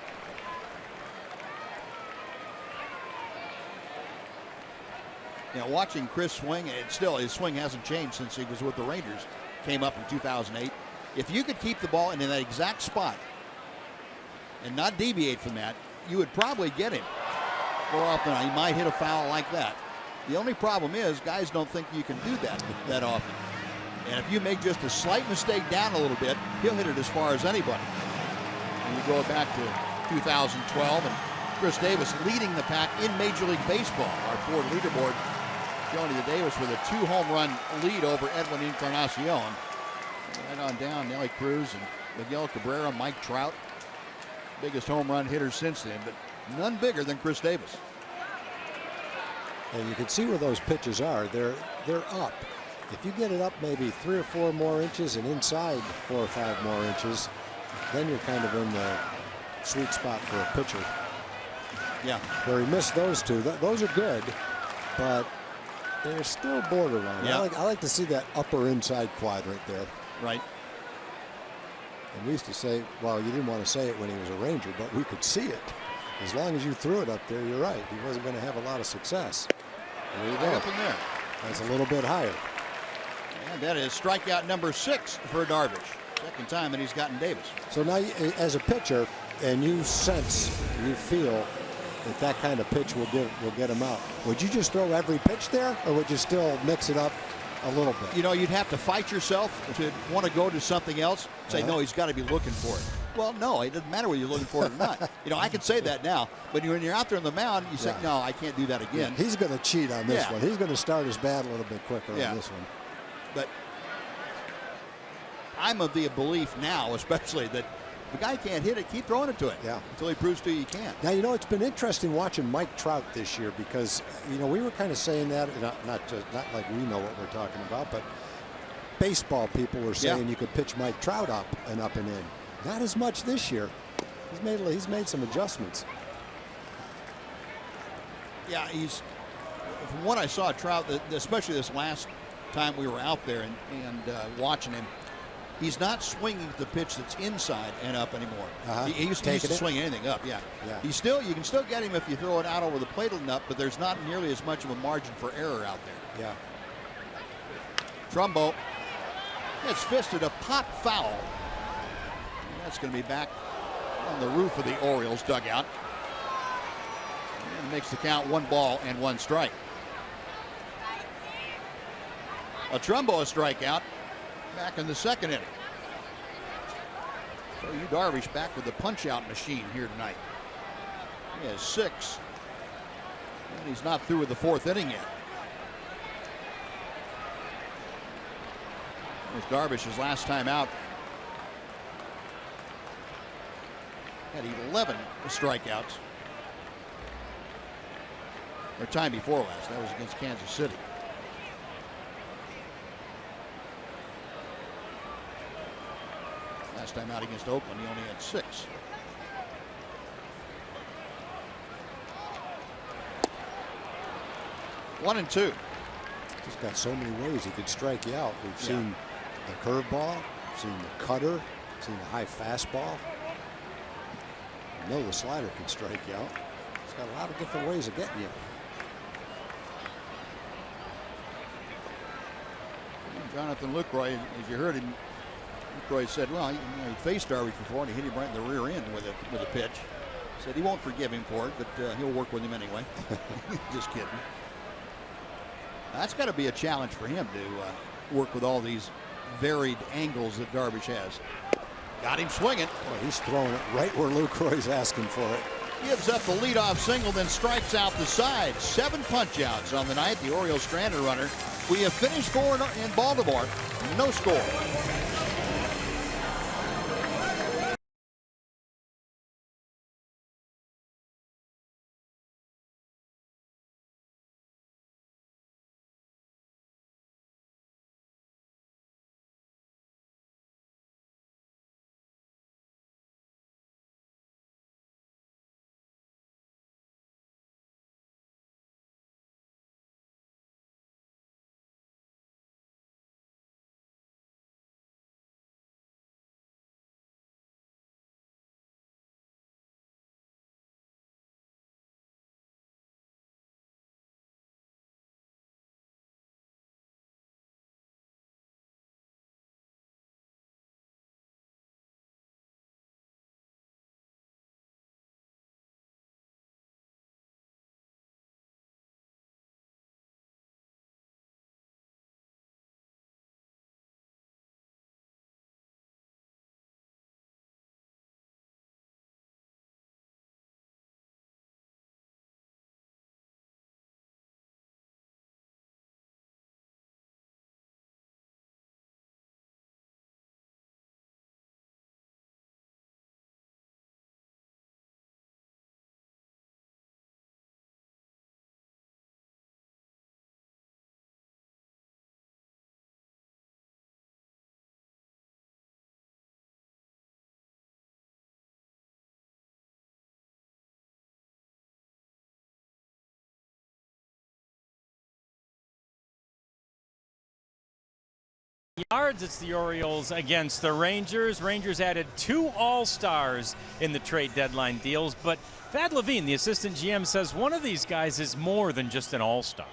You know, watching Chris swing, and still his swing hasn't changed since he was with the Rangers. Came up in 2008. If you could keep the ball in that exact spot and not deviate from that, you would probably get him more often. He might hit a foul like that. The only problem is guys don't think you can do that often. And if you make just a slight mistake down a little bit, he'll hit it as far as anybody. And you go back to 2012, and Chris Davis leading the pack in Major League Baseball. Our Ford leaderboard showing you Davis with a 2-home run lead over Edwin Encarnacion. Right on down, Nelly Cruz and Miguel Cabrera, Mike Trout. Biggest home run hitter since then, but none bigger than Chris Davis. And you can see where those pitches are. They're up. If you get it up maybe 3 or 4 more inches and inside 4 or 5 more inches, then you're kind of in the sweet spot for a pitcher. Yeah. Where he missed those 2. Those are good, but they're still borderline. Yeah. I like to see that upper inside quadrant there. Right. And we used to say, well, you didn't want to say it when he was a Ranger, but we could see it. As long as you threw it up there, you're right. He wasn't going to have a lot of success. There you go. Up in there. That's a little bit higher. And that is strikeout number 6 for Darvish. Second time that he's gotten Davis. So now, as a pitcher, and you sense, you feel that kind of pitch will get him out. Would you just throw every pitch there, or would you still mix it up a little bit? You know, you'd have to fight yourself to want to go to something else. Say, no, he's got to be looking for it. Well, no, it doesn't matter whether you're looking for it or not. You know, I can say that now, but when you're out there on the mound, you say, no, I can't do that again. Yeah, he's going to cheat on this one. He's going to start his bat a little bit quicker on this one. But I'm of the belief now, especially, that if the guy can't hit it, keep throwing it to him until he proves to you can. Now, you know, it's been interesting watching Mike Trout this year because, you know, we were kind of saying that, not like we know what we're talking about, but baseball people were saying you could pitch Mike Trout up and in. Not as much this year. He's made some adjustments. Yeah, from what I saw, Trout, especially this last time we were out there and watching him, he's not swinging the pitch that's inside and up anymore. He used to swing anything up. Yeah. You can still get him if you throw it out over the plate and up, but there's not nearly as much of a margin for error out there. Yeah. Trumbo gets fisted, a pop foul. That's going to be back on the roof of the Orioles dugout. And makes the count 1 ball and 1 strike. A Trumbo strikeout back in the second inning. So you Darvish back with the punch-out machine here tonight. He has 6. And he's not through with the 4th inning yet. There's Darvish's last time out. Had 11 strikeouts. Or time before last. That was against Kansas City. Last time out against Oakland, he only had 6. One and 2. He's got so many ways he could strike you out. We've seen the curveball, seen the cutter, seen the high fastball. You know the slider can strike you out. It's got a lot of different ways of getting you. Jonathan LUCROY, as you heard him, LUCROY said, well, he faced Darvish before and he hit him right in the rear end with a pitch. Said he won't forgive him for it, but he'll work with him anyway. Just kidding. That's got to be a challenge for him to work with all these varied angles that Darvish has. Got him swinging. Boy, he's throwing it right where LUCROY's asking for it. Gives up the leadoff single, then strikes out the side. 7 punch-outs on the night. The Orioles stranded runner. We have finished 4 in Baltimore. No score. Yards, it's the Orioles against the Rangers. Rangers added 2 All-Stars in the trade deadline deals, but Thad Levine, the assistant GM, says one of these guys is more than just an All-Star.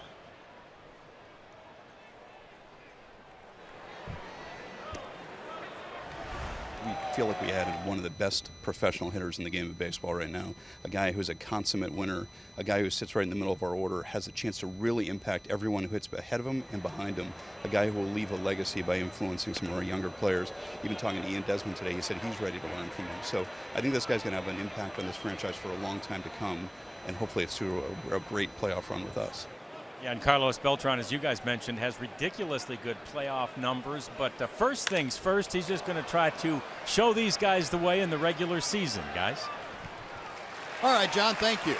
We feel like we added one of the best professional hitters in the game of baseball right now. A guy who's a consummate winner, a guy who sits right in the middle of our order, has a chance to really impact everyone who hits ahead of him and behind him. A guy who will leave a legacy by influencing some of our younger players. Even talking to Ian Desmond today, he said he's ready to learn from him. So I think this guy's going to have an impact on this franchise for a long time to come, and hopefully it's through a great playoff run with us. Yeah, and Carlos Beltran, as you guys mentioned, has ridiculously good playoff numbers. But first things first, he's just going to try to show these guys the way in the regular season, guys. All right, John, thank you.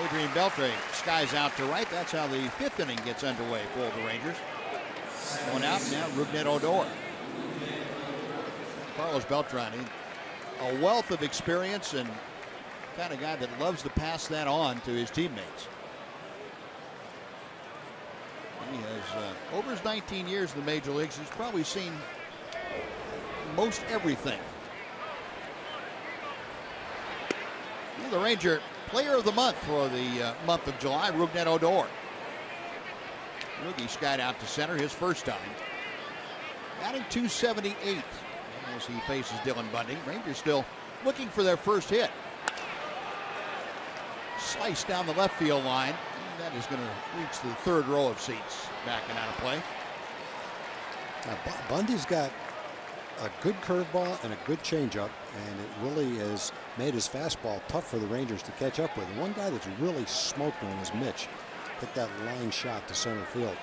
Adrian Beltre skies out to right. That's how the 5th inning gets underway for the Rangers. Going out now, Rougned Odor. Carlos Beltran, a wealth of experience and kind of guy that loves to pass that on to his teammates. He has, over his 19 years in the major leagues, he's probably seen most everything. The Ranger Player of the Month for the month of July, Rougned Odor. Rookie skied out to center his first time. Batting .278 as he faces Dylan Bundy. Rangers still looking for their first hit. Sliced down the left field line. That is going to reach the 3rd row of seats, backing out of play. Now, Bundy's got a good curveball and a good changeup, and it really has made his fastball tough for the Rangers to catch up with. And one guy that's really smoked one is Mitch. Hit that line shot to center field.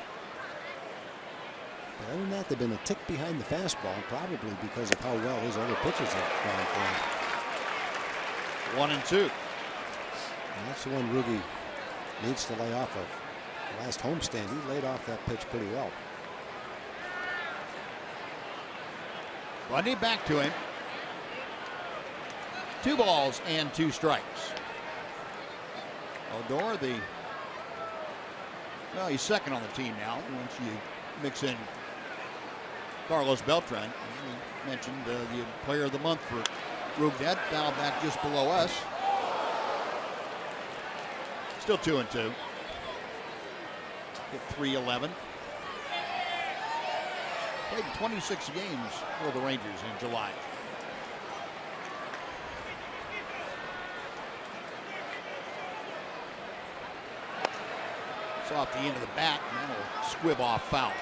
But other than that, they've been a tick behind the fastball, probably because of how well his other pitches have gone for him. 1-2. And that's the one Roogie needs to lay off of. The last homestand, he laid off that pitch pretty well. Bundy back to him. 2 balls and 2 strikes. Odor, well, he's second on the team now. Once you mix in Carlos Beltran, you mentioned the Player of the Month for Rugnet foul back just below us. Still 2-2. Hit .311. Played 26 games for the Rangers in July. It's off the end of the bat, and that'll squib off foul.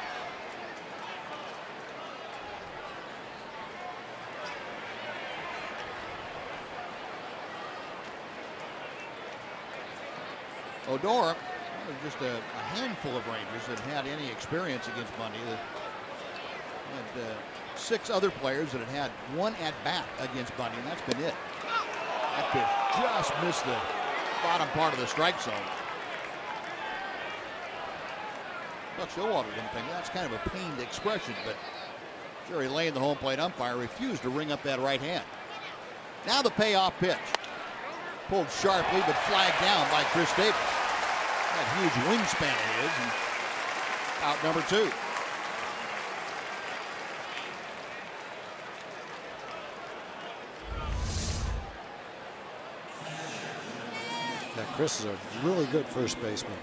Odor, just a handful of Rangers that had any experience against Bundy. And 6 other players that had one at bat against Bundy, and that's been it. That pitch just missed the bottom part of the strike zone. Buck Showalter didn't think that's kind of a pained expression, but Jerry Lane, the home plate umpire, refused to ring up that right hand. Now the payoff pitch. Pulled sharply, but flagged down by Chris Davis. That huge wingspan it is, and out number 2. Yeah, Chris is a really good first baseman.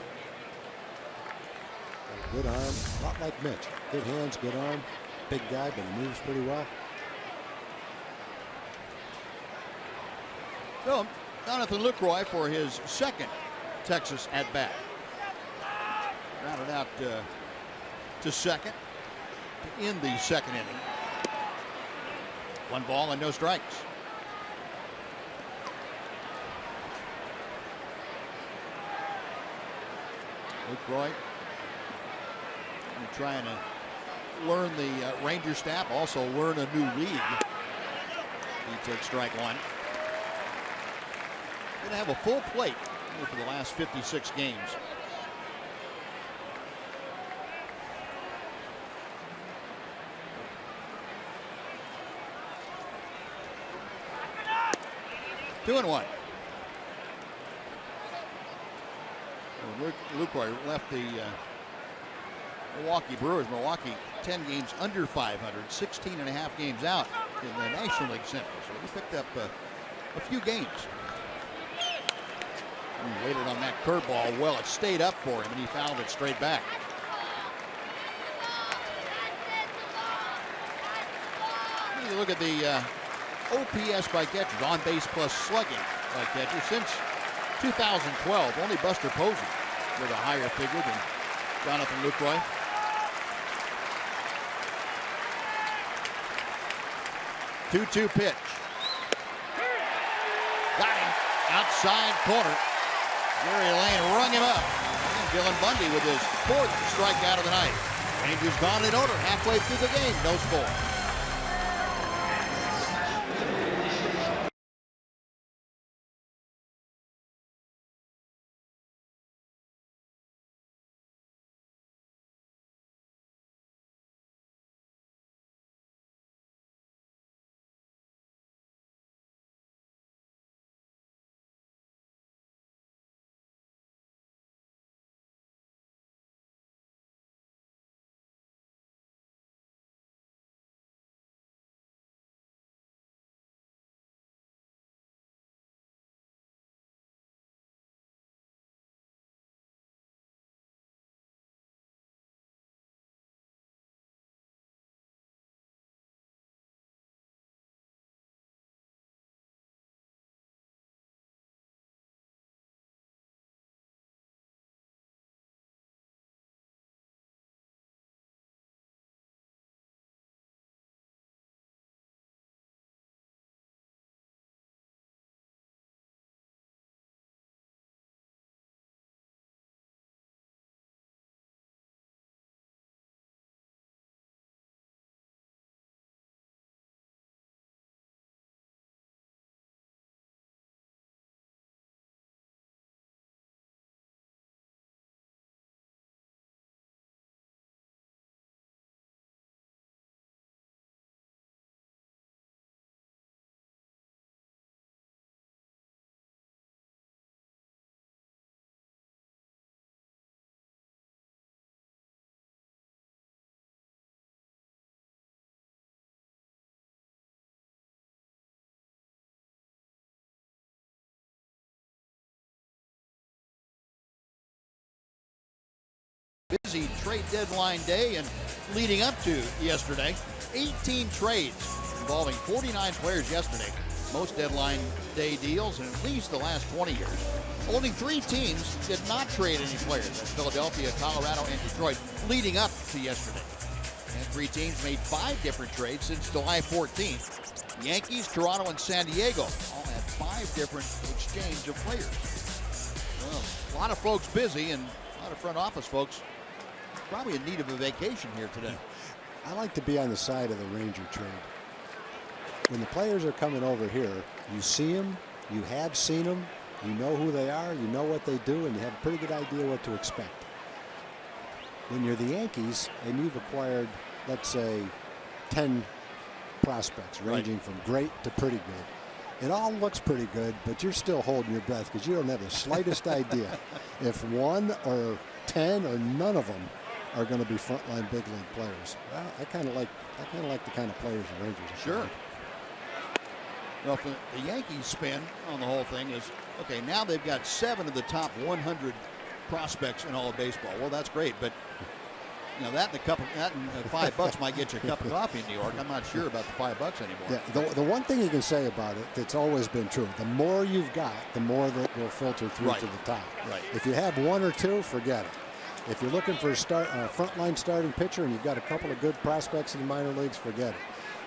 Good arm, a lot like Mitch. Good hands, good arm. Big guy, but he moves pretty well. So, Jonathan Lucroy for his second Texas at bat. Rounded out to second to end the second inning. 1 ball and no strikes. Lucroy trying to learn the Ranger staff, also learn a new league. He took strike 1. Going to have a full plate for the last 56 games. Two and 1. Lucroy left the Milwaukee Brewers. Milwaukee 10 games under 500, 16 and a half games out in the National League Central. So he picked up a few games. He waited on that curveball. Well, it stayed up for him, and he fouled it straight back. You look at the OPS by catchers, on base plus slugging by catchers. Since 2012, only Buster Posey with a higher figure than Jonathan Lucroy. Two-two pitch. Got him outside corner. Jerry Lane rung him up. And Dylan Bundy with his 4th strikeout of the night. Rangers gone in order halfway through the game. No score. busy trade deadline day and leading up to yesterday. 18 trades involving 49 players yesterday. Most deadline day deals in at least the last 20 years. Only 3 teams did not trade any players. That's Philadelphia, Colorado, and Detroit leading up to yesterday. And 3 teams made 5 different trades since July 14th. Yankees, Toronto, and San Diego all had 5 different exchange of players. Well, a lot of folks busy and a lot of front office folks probably in need of a vacation here today. I like to be on the side of the Ranger trade. When the players are coming over here, you see them, you have seen them, you know who they are, you know what they do, and you have a pretty good idea what to expect. When you're the Yankees and you've acquired, let's say, 10 prospects ranging from great to pretty good. It all looks pretty good, but you're still holding your breath because you don't have the slightest idea if 1 or 10 or none of them are going to be frontline big league players. Well, I kind of like the kind of players the Rangers are. Sure. Well, the Yankees spin on the whole thing is, okay, now they've got 7 of the top 100 prospects in all of baseball. Well, that's great, but you know that and $5 might get you a cup of coffee in New York. I'm not sure about the $5 anymore. Yeah, the one thing you can say about it that's always been true: the more you've got, the more that will filter through to the top. Right. If you have 1 or 2, forget it. If you're looking for a frontline starting pitcher and you've got a couple of good prospects in the minor leagues, forget it.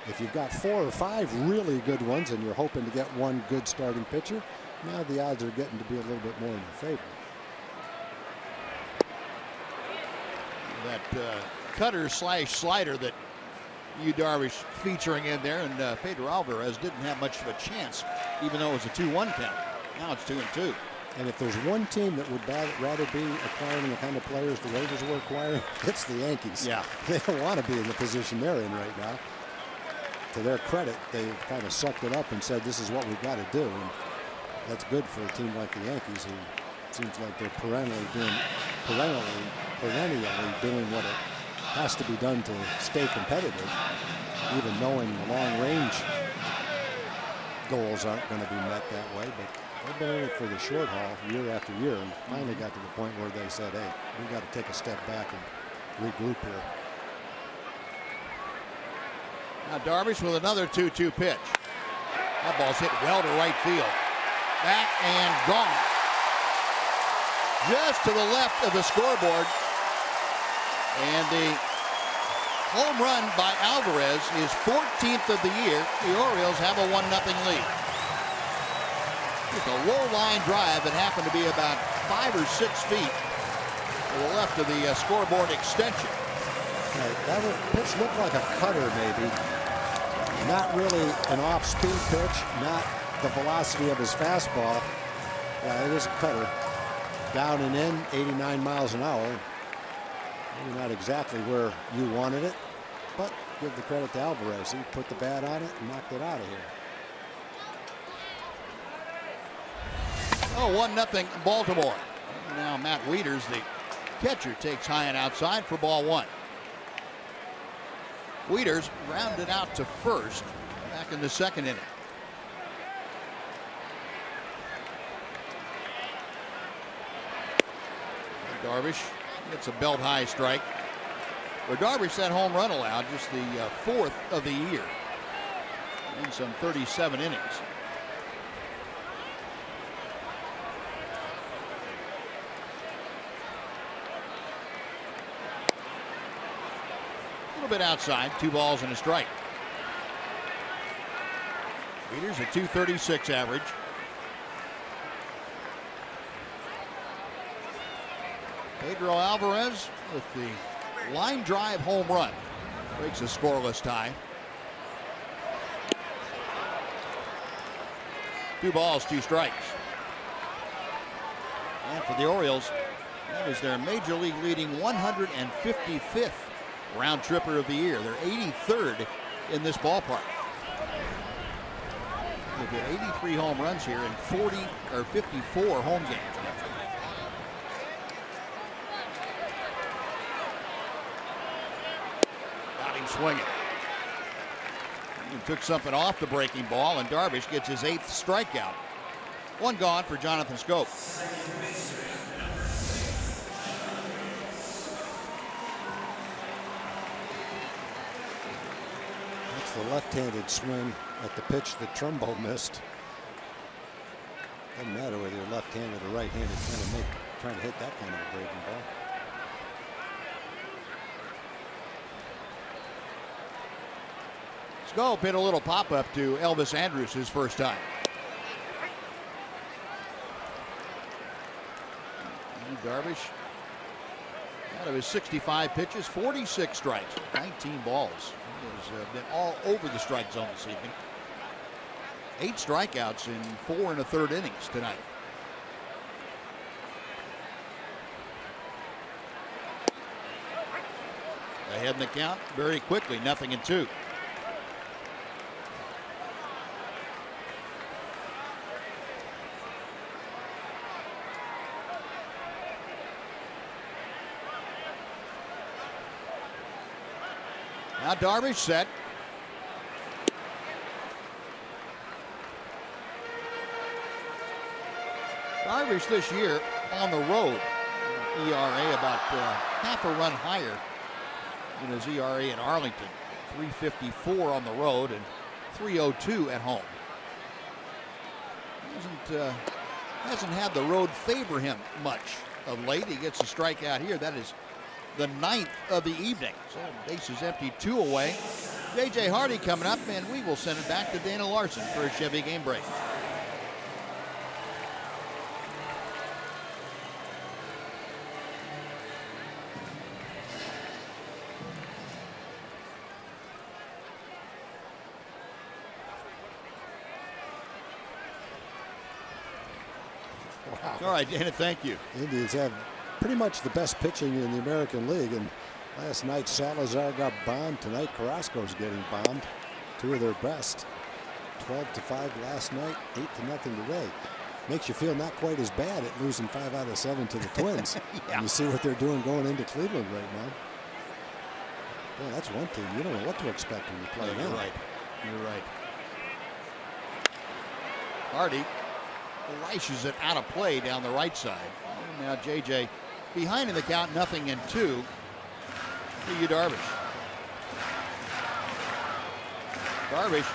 If you've got 4 or 5 really good ones and you're hoping to get 1 good starting pitcher, now the odds are getting to be a little bit more in your favor. That cutter / slider that Yu Darvish featuring in there, and Pedro Alvarez didn't have much of a chance, even though it was a 2-1 count. Now it's 2-2. And if there's one team that would rather be acquiring the kind of players the Rangers were acquiring, it's the Yankees. Yeah. They don't want to be in the position they're in right now. To their credit, they've kind of sucked it up and said, this is what we've got to do. And that's good for a team like the Yankees, who seems like they're perennially doing what it has to be done to stay competitive, even knowing the long-range goals aren't going to be met that way. But they've been in it for the short haul year after year, and finally got to the point where they said, hey, we got to take a step back and regroup here. Now Darvish with another 2-2 pitch. That ball's hit well to right field. Back and gone. Just to the left of the scoreboard. And the home run by Alvarez is 14th of the year. The Orioles have a 1-0 lead. Just a low line drive that happened to be about 5 or 6 feet to the left of the scoreboard extension. That pitch looked like a cutter, maybe. Not really an off-speed pitch, not the velocity of his fastball. Yeah, it is a cutter. Down and in, 89 miles an hour. Maybe not exactly where you wanted it, but give the credit to Alvarez. He put the bat on it and knocked it out of here. Oh, 1-0 Baltimore. Now Matt Wieters, the catcher, takes high and outside for ball 1. Wieters rounded out to first back in the 2nd inning. Darvish gets a belt high strike. For Darvish, that home run allowed just the 4th of the year in some 37 innings. A little bit outside, 2 balls and a strike. Wieters a .236 average. Pedro Alvarez with the line drive home run breaks a scoreless tie. 2 balls, 2 strikes. And for the Orioles, that is their major league leading 155th round tripper of the year. They're 83rd in this ballpark. They've got 83 home runs here in 54 home games. Swinging. He took something off the breaking ball, and Darvish gets his 8th strikeout. 1 gone for Jonathan Schoop. the left-handed swing at the pitch that Trumbo missed. Doesn't matter whether you're left-handed or right-handed, trying to hit that kind of a breaking ball. Scope hit a little pop-up to Elvis Andrus his first time. Darvish, out of his 65 pitches, 46 strikes, 19 balls. He has been all over the strike zone this evening. 8 strikeouts in 4 1/3 innings tonight. Ahead in the count very quickly, 0-2. Now Darvish set. Darvish this year on the road, ERA about half a run higher than his ERA in Arlington. 3.54 on the road and 3.02 at home. Hasn't had the road favor him much of late. He gets a strikeout here. That is the 9th of the evening. So bases empty, 2 away. J.J. Hardy coming up, and we will send it back to Dana Larson for a Chevy game break. Wow. All right, Dana, thank you. Indians have pretty much the best pitching in the American League, and last night Salazar got bombed. Tonight Carrasco's getting bombed. 2 of their best. 12-5 last night, 8-0 today. Makes you feel not quite as bad at losing 5 out of 7 to the Twins. Yeah. You see what they're doing going into Cleveland right now. Boy, that's one team. You don't know what to expect when you play them. You're right. You're right. Hardy lashes it out of play down the right side. And now J.J. behind in the count, 0-2 to Yu Darvish. Darvish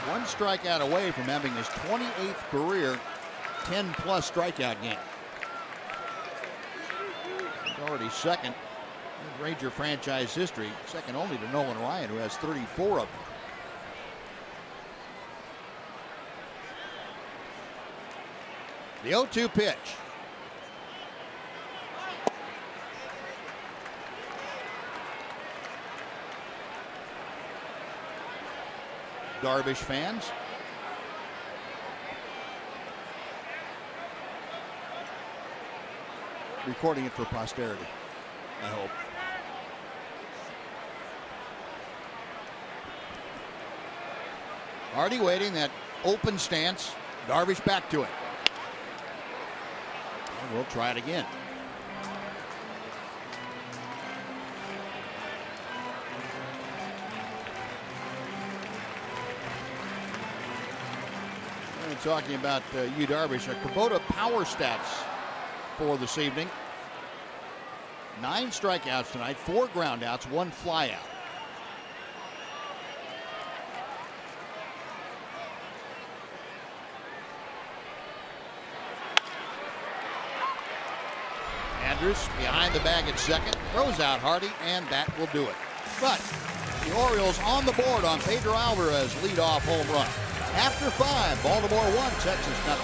1 strikeout away from having his 28th career 10-plus strikeout game. He's already second in Ranger franchise history, second only to Nolan Ryan, who has 34 of them. The 0-2 pitch. Darvish fans. Recording it for posterity, I hope. Hardy waiting, that open stance. Darvish back to it. And we'll try it again. We're talking about Yu Darvish. Our Kubota power stats for this evening. 9 strikeouts tonight, 4 groundouts, 1 flyout. Andrus behind the bag at second, throws out Hardy, and that will do it. But the Orioles on the board on Pedro Alvarez leadoff home run. After 5, Baltimore 1, Texas 0.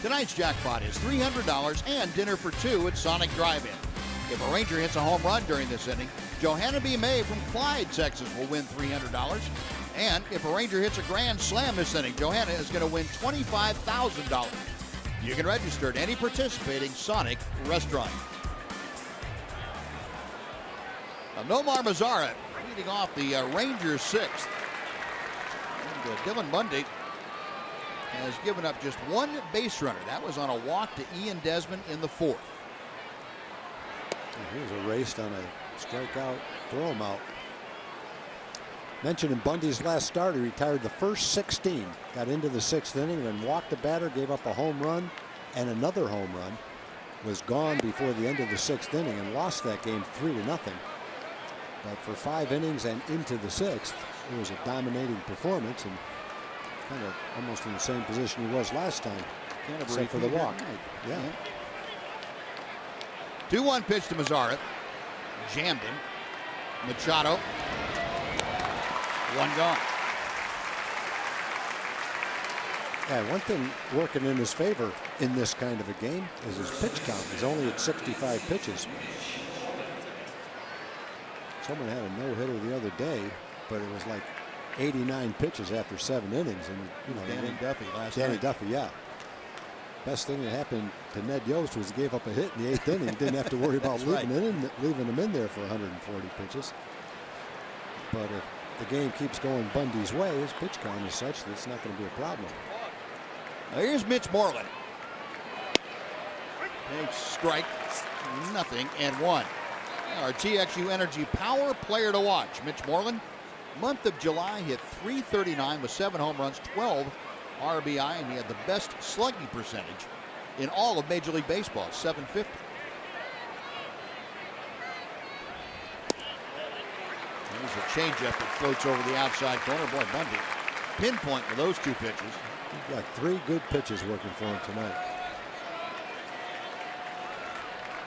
Tonight's jackpot is $300 and dinner for two at Sonic Drive-In. If a Ranger hits a home run during this inning, Johanna B. May from Clyde, Texas will win $300. And if a Ranger hits a grand slam this inning, Johanna is going to win $25,000. You can register at any participating Sonic restaurant. Now, Nomar Mazara leading off the Rangers' sixth. And, Dylan Bundy has given up just one base runner. That was on a walk to Ian Desmond in the fourth. He was erased on a strikeout, throw him out. Mentioned in Bundy's last start, he retired the first 16, got into the sixth inning, then walked the batter, gave up a home run and another home run. Was gone before the end of the sixth inning and lost that game 3-0. But for 5 innings and into the sixth, it was a dominating performance and kind of almost in the same position he was last time, except for the walk. Yeah. 2-1 pitch to Mazara. Jammed him. Machado. One gone. Yeah, one thing working in his favor in this kind of a game is his pitch count. He's only at 65 pitches. Someone had a no-hitter the other day, but it was like 89 pitches after 7 innings. And you know, Danny Duffy last Danny night. Duffy, yeah. Best thing that happened to Ned Yost was he gave up a hit in the 8th inning. Didn't have to worry about leaving him in there for 140 pitches. But if the game keeps going Bundy's way, his pitch count is such that it's not going to be a problem. Now here's Mitch Moreland. Big strike, nothing, and one. Our TXU Energy Power Player to watch, Mitch Moreland. Month of July hit .339 with 7 home runs, 12 RBI, and he had the best slugging percentage in all of Major League Baseball, .750. There's a changeup that floats over the outside corner. Boy, Bundy pinpoint with those 2 pitches. He's got 3 good pitches working for him tonight.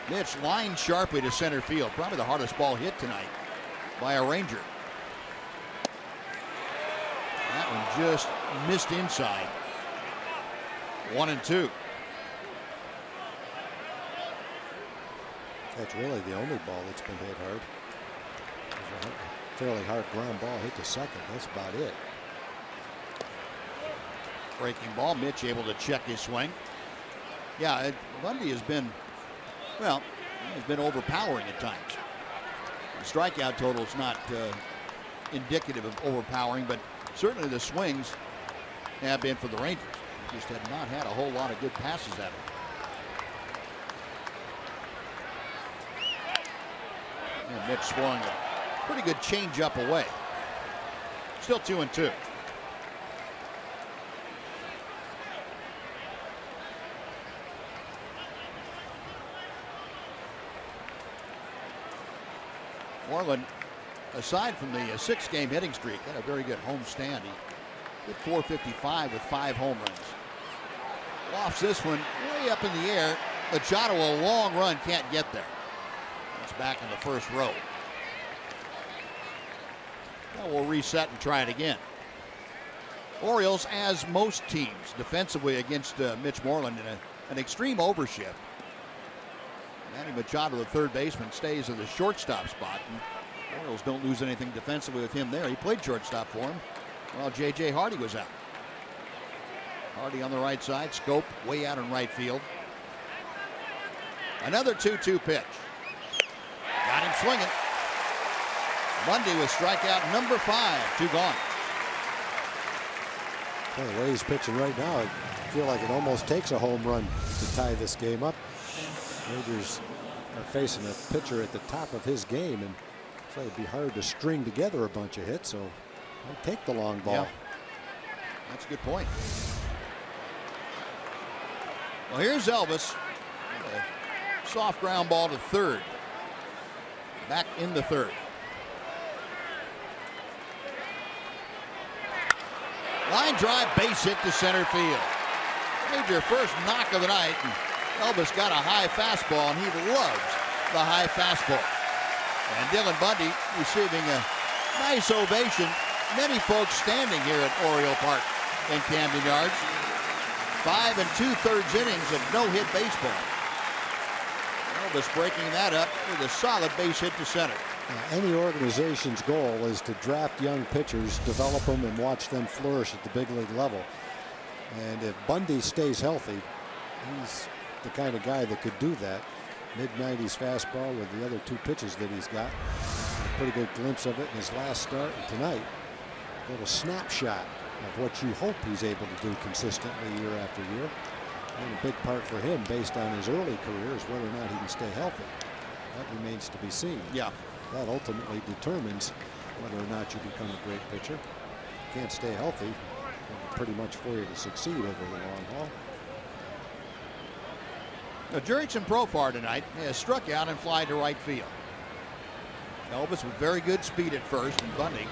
Mitch lined sharply to center field. Probably the hardest ball hit tonight by a Ranger. That one just missed inside. 1-2. That's really the only ball that's been hit hard. There's a fairly hard ground ball hit to second. That's about it. Breaking ball. Mitch able to check his swing. Yeah, Bundy has been, well, he's been overpowering at times. The strikeout total is not indicative of overpowering, but certainly the swings have been for the Rangers. Just have not had a whole lot of good passes at him. And Mitch swung a pretty good changeup away. Still 2-2. Moreland, aside from the 6-game hitting streak, had a very good home stand. He hit .455 with 5 home runs. Lofts this one way up in the air. Machado, a long run, can't get there. It's back in the first row. Now we'll reset and try it again. Orioles, as most teams, defensively against Mitch Moreland in an extreme overshift. Manny Machado, the third baseman, stays in the shortstop spot. And Orioles don't lose anything defensively with him there. He played shortstop for him while J.J. Hardy was out. Hardy on the right side. Scope way out in right field. Another 2-2 pitch. Got him swinging. Bundy with strikeout number 5. 2 gone. Well, the way he's pitching right now, I feel like it almost takes a home run to tie this game up. Rangers are facing a pitcher at the top of his game, and so it'd be hard to string together a bunch of hits. So I'll take the long ball. Yeah. That's a good point. Well, here's Elvis. A soft ground ball to third. Back in the third. Line drive, base hit to center field. Major first knock of the night. And Elvis got a high fastball, and he loves the high fastball. And Dylan Bundy receiving a nice ovation. Many folks standing here at Oriole Park in Camden Yards. 5 2/3 innings of no-hit baseball. Elvis breaking that up with a solid base hit to center. Any organization's goal is to draft young pitchers, develop them, and watch them flourish at the big league level. And if Bundy stays healthy, he's the kind of guy that could do that. Mid-90s fastball with the other 2 pitches that he's got. A pretty good glimpse of it in his last start. And tonight, a little snapshot of what you hope he's able to do consistently year after year. And a big part for him, based on his early career, is whether or not he can stay healthy. That remains to be seen. Yeah. That ultimately determines whether or not you become a great pitcher. You can't stay healthy, pretty much for you to succeed over the long haul. Now, Jurickson Profar tonight has struck out and fly to right field. Elvis with very good speed at first, and Bundy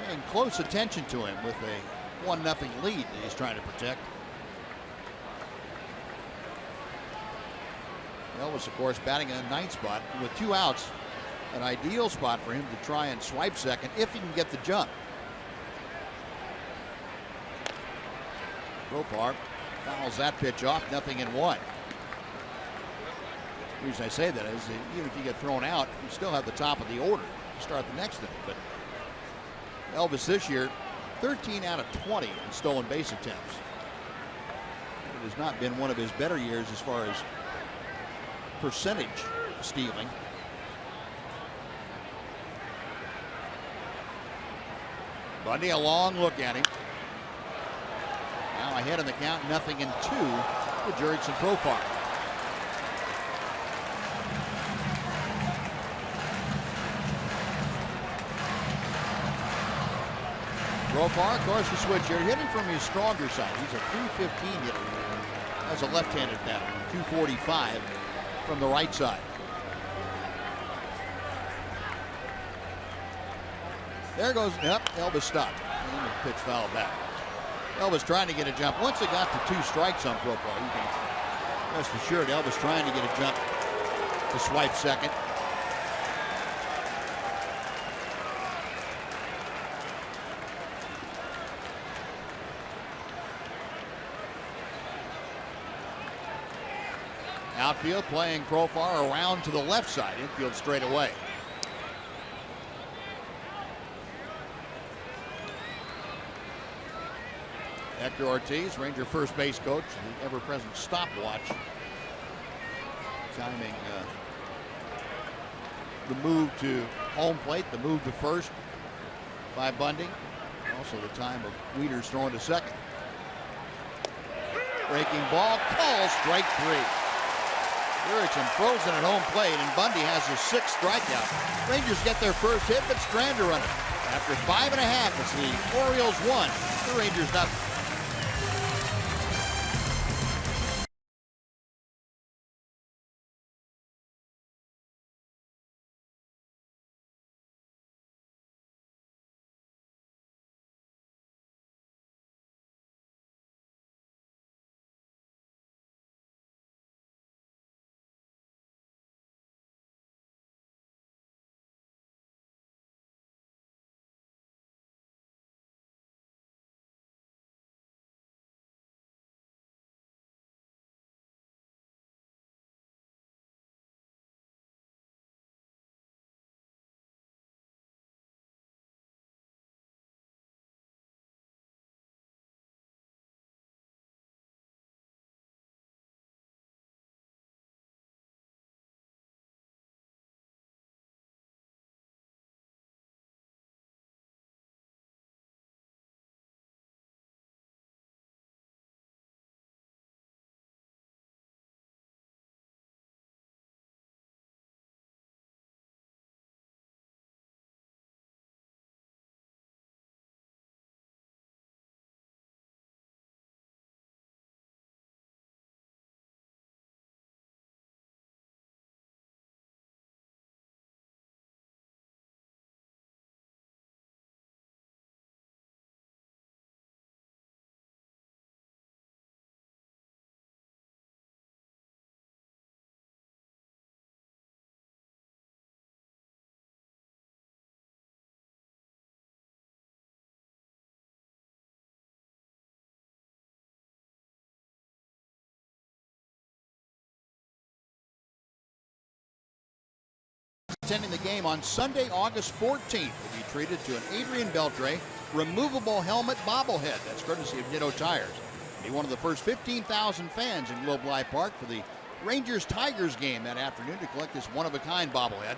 paying close attention to him with a 1-0 lead that he's trying to protect. Elvis, of course, batting in the 9th spot with 2 outs. An ideal spot for him to try and swipe second if he can get the jump. Profar fouls that pitch off, 0-1. The reason I say that is that even if you get thrown out, you still have the top of the order to start the next inning. But Elvis this year, 13 out of 20 in stolen base attempts. It has not been one of his better years as far as percentage stealing. Bundy, a long look at him. Now ahead in the count, 0-2 with Jurickson Profar. Profar, of course, the switch here, hitting from his stronger side. He's a 315 hitter as a left-handed batter, 245 from the right side. There goes, yep, Elvis stopped. And the pitch foul back. Elvis trying to get a jump. Once they got to 2 strikes on Profar, you can rest assured Elvis trying to get a jump to swipe second. Outfield playing Profar around to the left side. Infield straight away. Hector Ortiz, Ranger first base coach, the ever-present stopwatch, timing the move to home plate, the move to first by Bundy. Also the time of Wieters throwing to second. Breaking ball, call, strike 3. Jurickson frozen at home plate, and Bundy has his 6th strikeout. Rangers get their first hit, but strand a runner. After 5.5, it's the Orioles 1, the Rangers 0. attending the game on Sunday, August 14th will be treated to an Adrian Beltre removable helmet bobblehead. That's courtesy of Ditto Tires. Be one of the first 15,000 fans in Globe Life Park for the Rangers-Tigers game that afternoon to collect this one-of-a-kind bobblehead.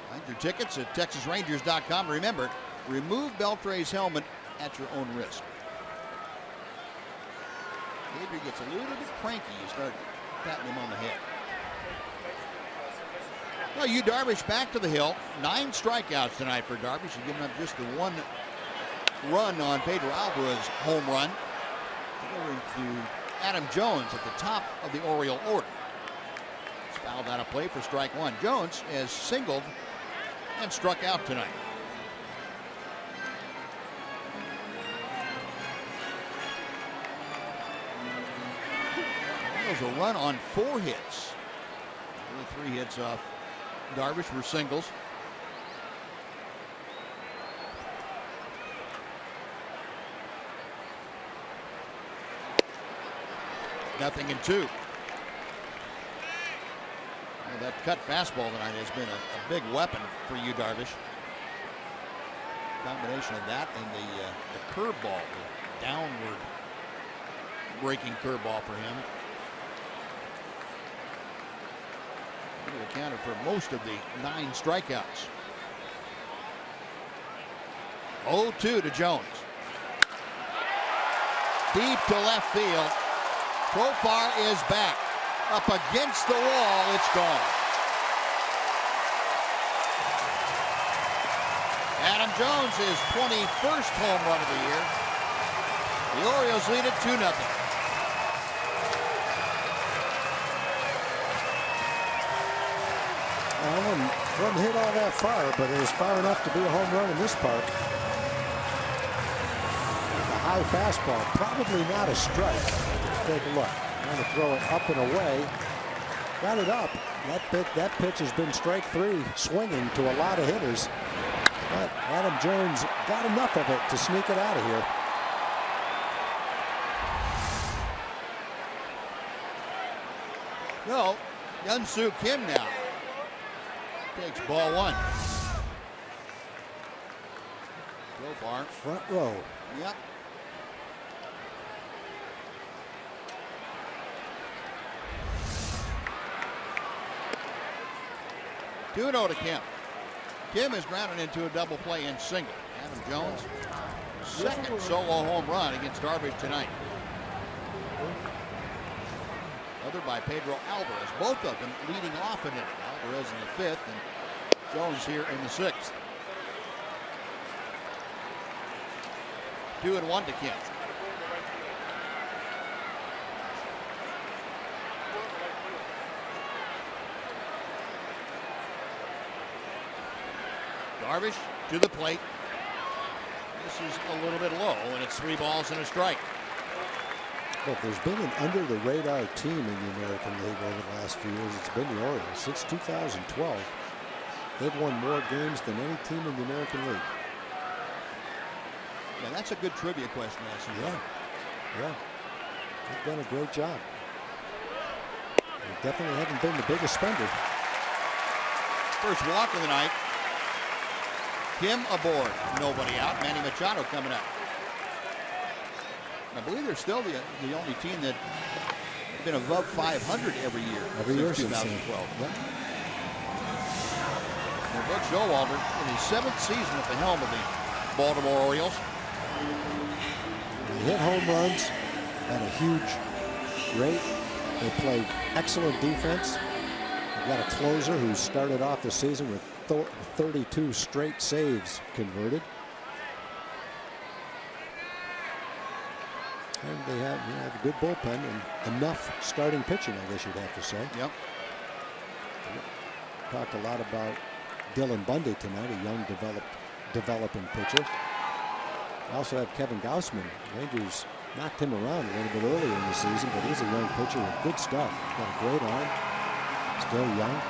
Find your tickets at TexasRangers.com. Remember, remove Beltre's helmet at your own risk. Adrian gets a little bit cranky. You start patting him on the head. Well, Yu Darvish back to the hill. 9 strikeouts tonight for Darvish. He's given up just the 1 run on Pedro Alvarez home run. Going to Adam Jones at the top of the Oriole order. He's fouled out of play for strike 1. Jones has singled and struck out tonight. There's a run on 4 hits. The 3 hits off Darvish were singles. Nothing in 2. Well, that cut fastball tonight has been a big weapon for Yu Darvish. Combination of that and the curveball, the downward breaking curveball for him. He accounted for most of the 9 strikeouts. 0-2 to Jones. Deep to left field. Profar is back. Up against the wall, it's gone. Adam Jones, his 21st home run of the year. The Orioles lead it 2-0. I wouldn't hit all that far, but it was far enough to be a home run in this park. A high fastball, probably not a strike. Take a look. Trying to throw it up and away. Got it up. That pitch has been strike 3, swinging to a lot of hitters. But Adam Jones got enough of it to sneak it out of here. No, Hyun-Soo Kim now takes ball 1. So far. Front row. Yep. Two and 0 to Kim. Kim is grounded into a double play and single. Adam Jones, second solo home run against Darvish tonight. Other by Pedro Alvarez. Both of them leading off in it. Alvarez in the 5th and Jones here in the 6th. 2-1 to Kim. Darvish to the plate. This is a little bit low, and it's 3 balls and a strike. Look, there's been an under-the-radar team in the American League over the last few years. It's been the Orioles. Since 2012, they've won more games than any team in the American League. Yeah, that's a good trivia question, Ashley. Yeah. They've done a great job. They definitely haven't been the biggest spender. First walk of the night. Kim aboard. Nobody out. Manny Machado coming up. I believe they're still the only team that has been above 500 every year. Every year since 2012. Yep. And Butch Showalter in his 7th season at the helm of the Baltimore Orioles. They hit home runs at a huge rate. They play excellent defense. They've got a closer who started off the season with 32 straight saves converted. And they have, have a good bullpen and enough starting pitching, I guess you'd have to say. Yep. Talked a lot about Dylan Bundy tonight, a young developing pitcher. Also have Kevin Gausman. Rangers knocked him around a little bit earlier in the season, but he's a young pitcher with good stuff. Got a great arm. Still young.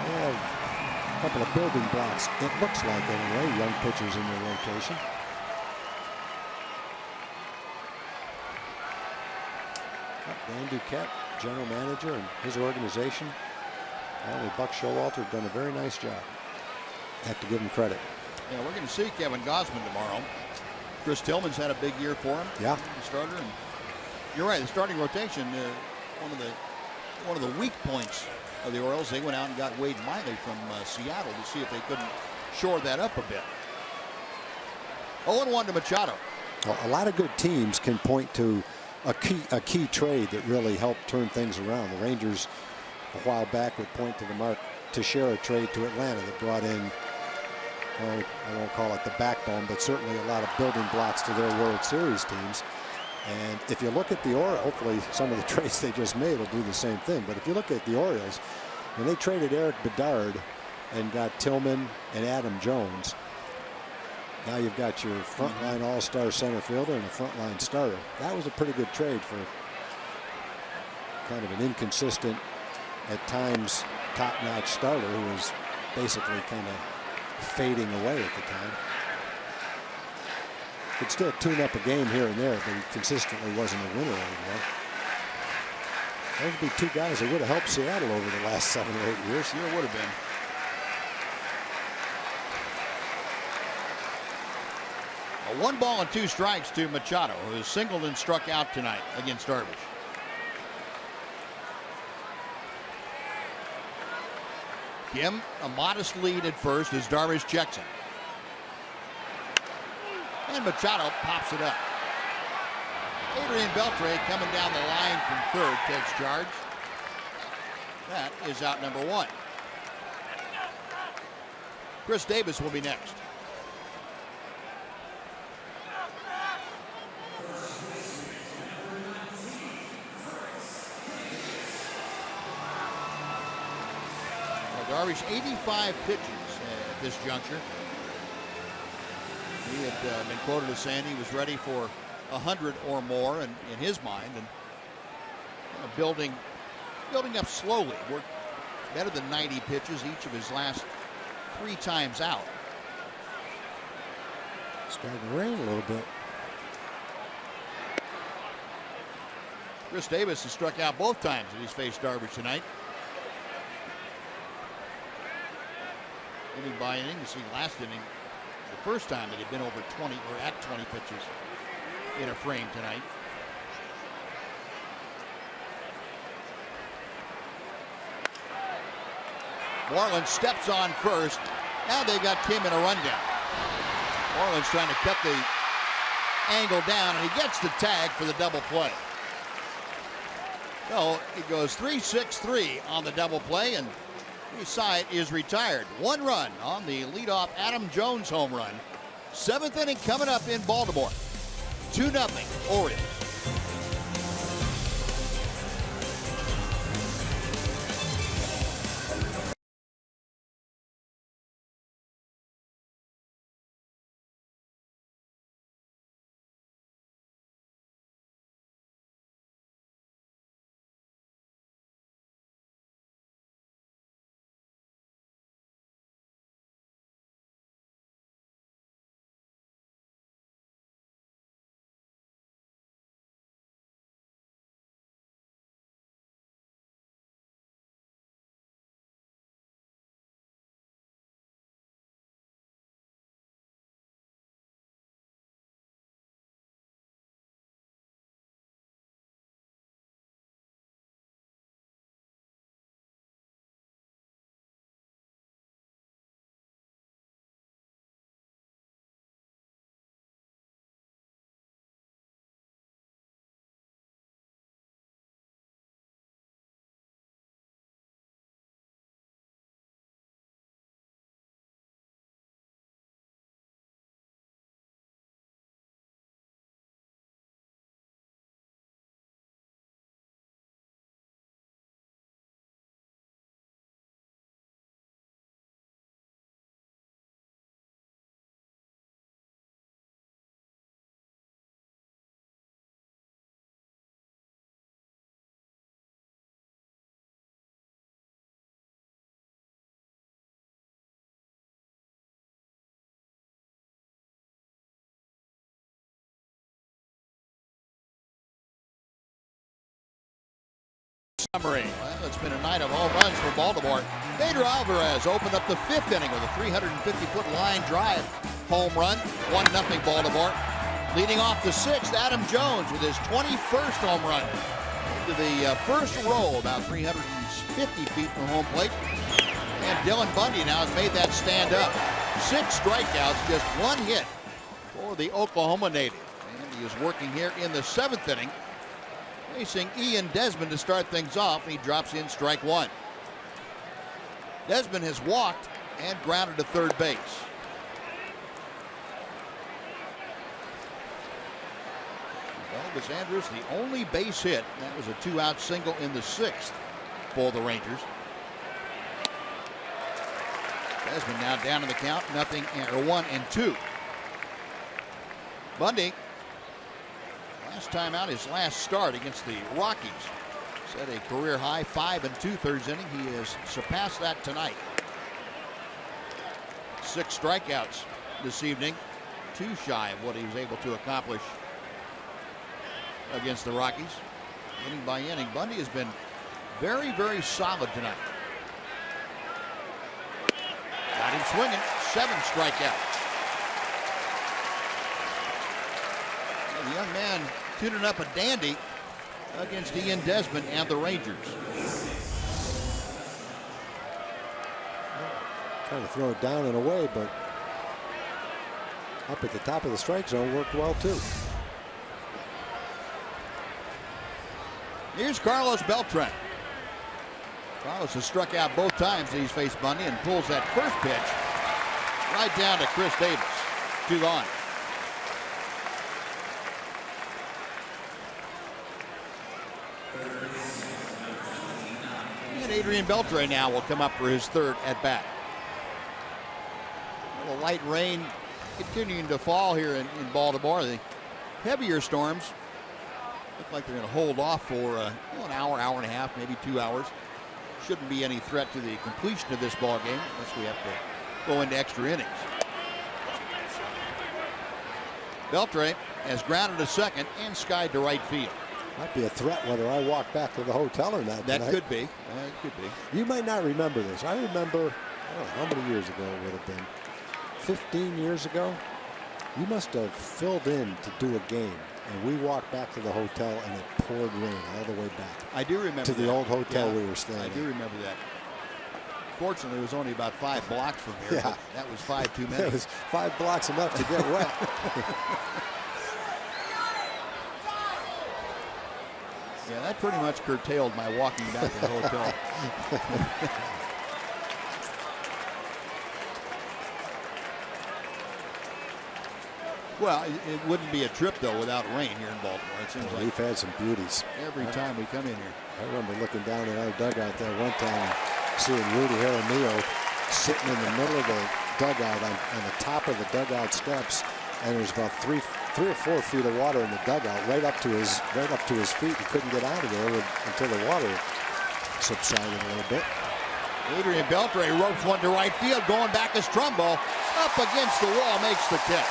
They have a couple of building blocks, it looks like anyway, young pitchers in their rotation. Dan Duquette, general manager, and his organization Well, Buck Showalter done a very nice job. Have to give him credit. Yeah, we're going to see Kevin Gausman tomorrow. Chris Tillman's had a big year for him. Yeah. The starter. And you're right. The starting rotation, one of the weak points of the Orioles. They went out and got Wade Miley from Seattle to see if they couldn't shore that up a bit. 0-1 to Machado. Well, a lot of good teams can point to a key trade that really helped turn things around. The Rangers a while back would point to the Mark Teixeira trade to Atlanta that brought in, well, I won't call it the backbone, but certainly a lot of building blocks to their World Series teams. And if you look at the Orioles, hopefully some of the trades they just made will do the same thing. But if you look at the Orioles, when they traded Eric Bedard and got Tillman and Adam Jones, now you've got your frontline all-star center fielder and a frontline starter. That was a pretty good trade for kind of an inconsistent, at times top-notch starter who was basically kind of fading away at the time. Could still tune up a game here and there, but he consistently wasn't a winner anymore. Those would be two guys that would have helped Seattle over the last 7 or 8 years. Sure would have been. A 1 ball and 2 strikes to Machado, who is singled and struck out tonight against Darvish. Kim, a modest lead at first as Darvish checks him. And Machado pops it up. Adrian Beltre coming down the line from third takes charge. That is out number 1. Chris Davis will be next. Darvish 85 pitches at this juncture. He had been quoted as saying he was ready for 100 or more in his mind, and building up slowly. Worked better than 90 pitches each of his last 3 times out. Starting to rain a little bit. Chris Davis has struck out both times that he's faced Darvish tonight. Inning by inning. You see last inning, the first time that he'd been over 20 or at 20 pitches in a frame tonight. Moreland steps on first. Now they got Kim in a rundown. Moreland's trying to cut the angle down, and he gets the tag for the double play. So it goes 3-6-3 on the double play, and Side is retired. 1 run on the leadoff Adam Jones home run. 7th inning coming up in Baltimore. 2-0 Orioles. Well, it's been a night of home runs for Baltimore. Pedro Alvarez opened up the 5th inning with a 350-foot line drive home run. 1-0 Baltimore. Leading off the 6th, Adam Jones with his 21st home run. Into the first row, about 350 feet from home plate. And Dylan Bundy now has made that stand up. 6 strikeouts, just 1 hit for the Oklahoma native. And he is working here in the 7th inning, facing Ian Desmond to start things off, and he drops in strike 1. Desmond has walked and grounded to third base. Elvis Andrus, the only base hit. That was a 2-out single in the 6th for the Rangers. Desmond now down in the count, 1-2. Bundy, last time out, his last start against the Rockies, set a career high 5 2/3 inning. He has surpassed that tonight. 6 strikeouts this evening, 2 shy of what he was able to accomplish against the Rockies. Inning by inning, Bundy has been very, very solid tonight. Got him swinging, 7 strikeouts. And the young man tuning up a dandy against Ian Desmond and the Rangers. Trying to throw it down and away, but up at the top of the strike zone worked well too. Here's Carlos Beltran. Carlos has struck out both times he's faced Bundy and pulls that first pitch right down to Chris Davis. 2 gone. And Adrian Beltre now will come up for his 3rd at bat. A little light rain continuing to fall here in Baltimore. The heavier storms look like they're going to hold off for an hour, hour and a half, maybe 2 hours. Shouldn't be any threat to the completion of this ball game unless we have to go into extra innings. Beltre has grounded to second and skied to right field. Might be a threat whether I walk back to the hotel or not tonight. That could be. That could be. You might not remember this. I remember, I don't know how many years ago it would have been. 15 years ago. You must have filled in to do a game. And we walked back to the hotel and it poured rain all the way back. I do remember to that. the old hotel we were staying I do remember that. Fortunately, it was only about 5 blocks from here. Yeah. But that was 5 too many. It was 5 blocks enough to get wet. Yeah, that pretty much curtailed my walking back to the hotel. Well, it wouldn't be a trip, though, without rain here in Baltimore. It seems like we've had some beauties. Every time we come in here. I remember looking down at our dugout there one time and seeing Rudy Jaramillo sitting in the middle of the dugout on the top of the dugout steps, and there's about 3 or 4 feet of water in the dugout right up to his feet. He couldn't get out of there until the water subsided a little bit. Adrian Beltre ropes one to right field, going back as Trumbo up against the wall, makes the catch.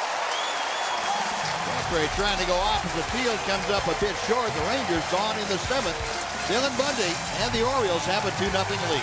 Beltre trying to go opposite field, comes up a bit short. The Rangers gone in the 7th. Dylan Bundy and the Orioles have a 2-0 lead.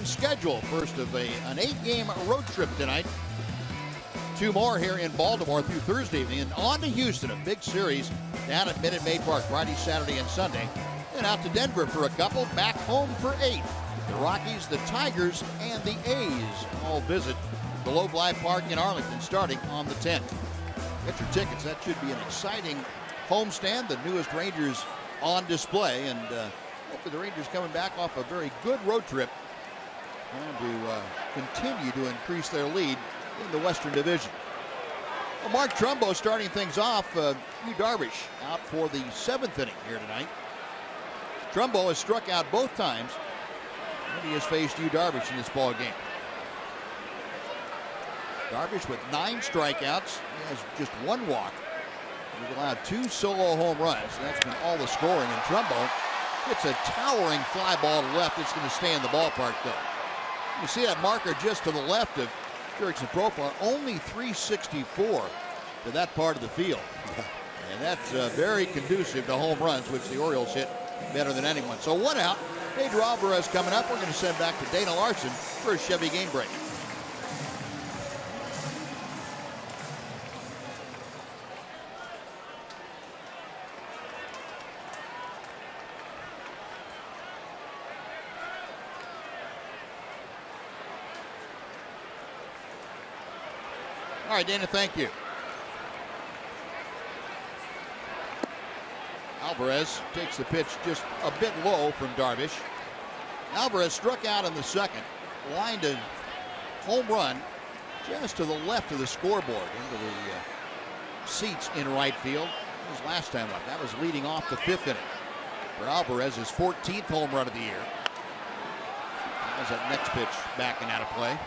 schedule. First of an 8-game road trip tonight. 2 more here in Baltimore through Thursday evening, and on to Houston, a big series down at Minute Maid Park Friday, Saturday, and Sunday. Then out to Denver for a couple, back home for 8. The Rockies, the Tigers, and the A's all visit the Globe Life Park in Arlington starting on the 10th. Get your tickets. That should be an exciting homestand. The newest Rangers on display, and hopefully the Rangers coming back off a very good road trip and to continue to increase their lead in the Western Division. Well, Mark Trumbo starting things off. Yu Darvish out for the 7th inning here tonight. Trumbo has struck out both times, and he has faced Yu Darvish in this ball game. Darvish with 9 strikeouts. He has just 1 walk. He's allowed 2 solo home runs. That's been all the scoring. And Trumbo hits a towering fly ball to left. It's going to stay in the ballpark, though. You see that marker just to the left of Jurickson profile, only 364 to that part of the field. And that's very conducive to home runs, which the Orioles hit better than anyone. So 1 out. Pedro Alvarez coming up. We're going to send back to Dana Larson for a Chevy game break. All right, Dana, thank you. Alvarez takes the pitch just a bit low from Darvish. Alvarez struck out in the 2nd, lined a home run just to the left of the scoreboard into the seats in right field. His last time up. That was leading off the 5th inning. For Alvarez, his 14th home run of the year. How's that next pitch backing out of play?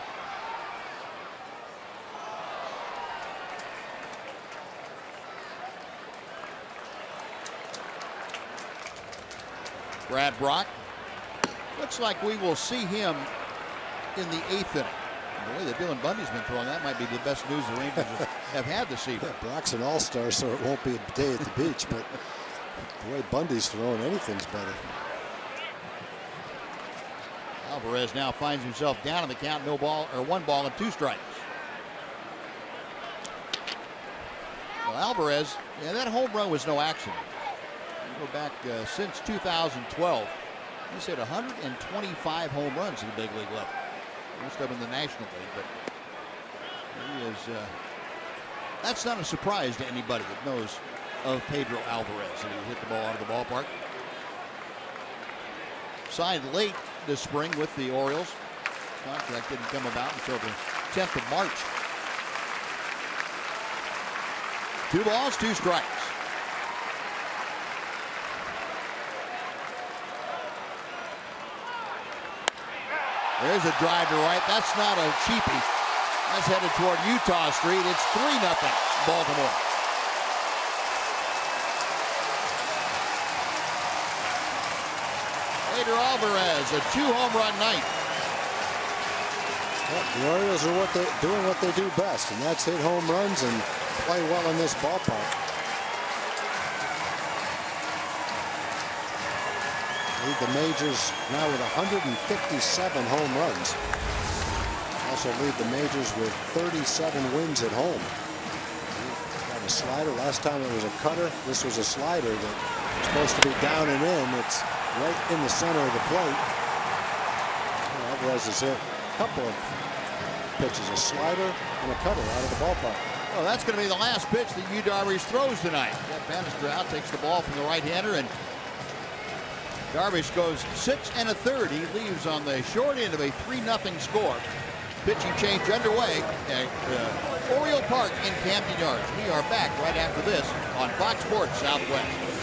Brad Brock. Looks like we will see him in the 8th inning. And the way that Dylan Bundy's been throwing, that might be the best news the Rangers have had this evening. Yeah, Brock's an all-star, so it won't be a day at the beach, but the way Bundy's throwing, anything's better. Alvarez now finds himself down in the count, 1 ball and 2 strikes. Well, Alvarez, yeah, that home run was no accident. Go back since 2012. He's hit 125 home runs in the big league level. Most of them in the National League, but he is. That's not a surprise to anybody that knows of Pedro Alvarez. And he hit the ball out of the ballpark. Signed late this spring with the Orioles. Contract didn't come about until the 10th of March. 2 balls, 2 strikes. There's a drive to right. That's not a cheapie. That's headed toward Utah Street. It's 3-0 Baltimore. Pedro Alvarez, a 2-home run night. Well, the Orioles are doing what they do best, and that's hit home runs and play well in this ballpark. Lead the majors now with 157 home runs. Also lead the majors with 37 wins at home. Got a slider. Last time it was a cutter. This was a slider that was supposed to be down and in. It's right in the center of the plate. Alvarez has hit a couple of pitches, a slider and a cutter out of the ballpark. Well, that's going to be the last pitch that Yu Darvish throws tonight. Jeff Bannister out, takes the ball from the right-hander, and Darvish goes 6 1/3. He leaves on the short end of a 3-0 score. Pitching change underway at Oriole Park in Camden Yards. We are back right after this on Fox Sports Southwest.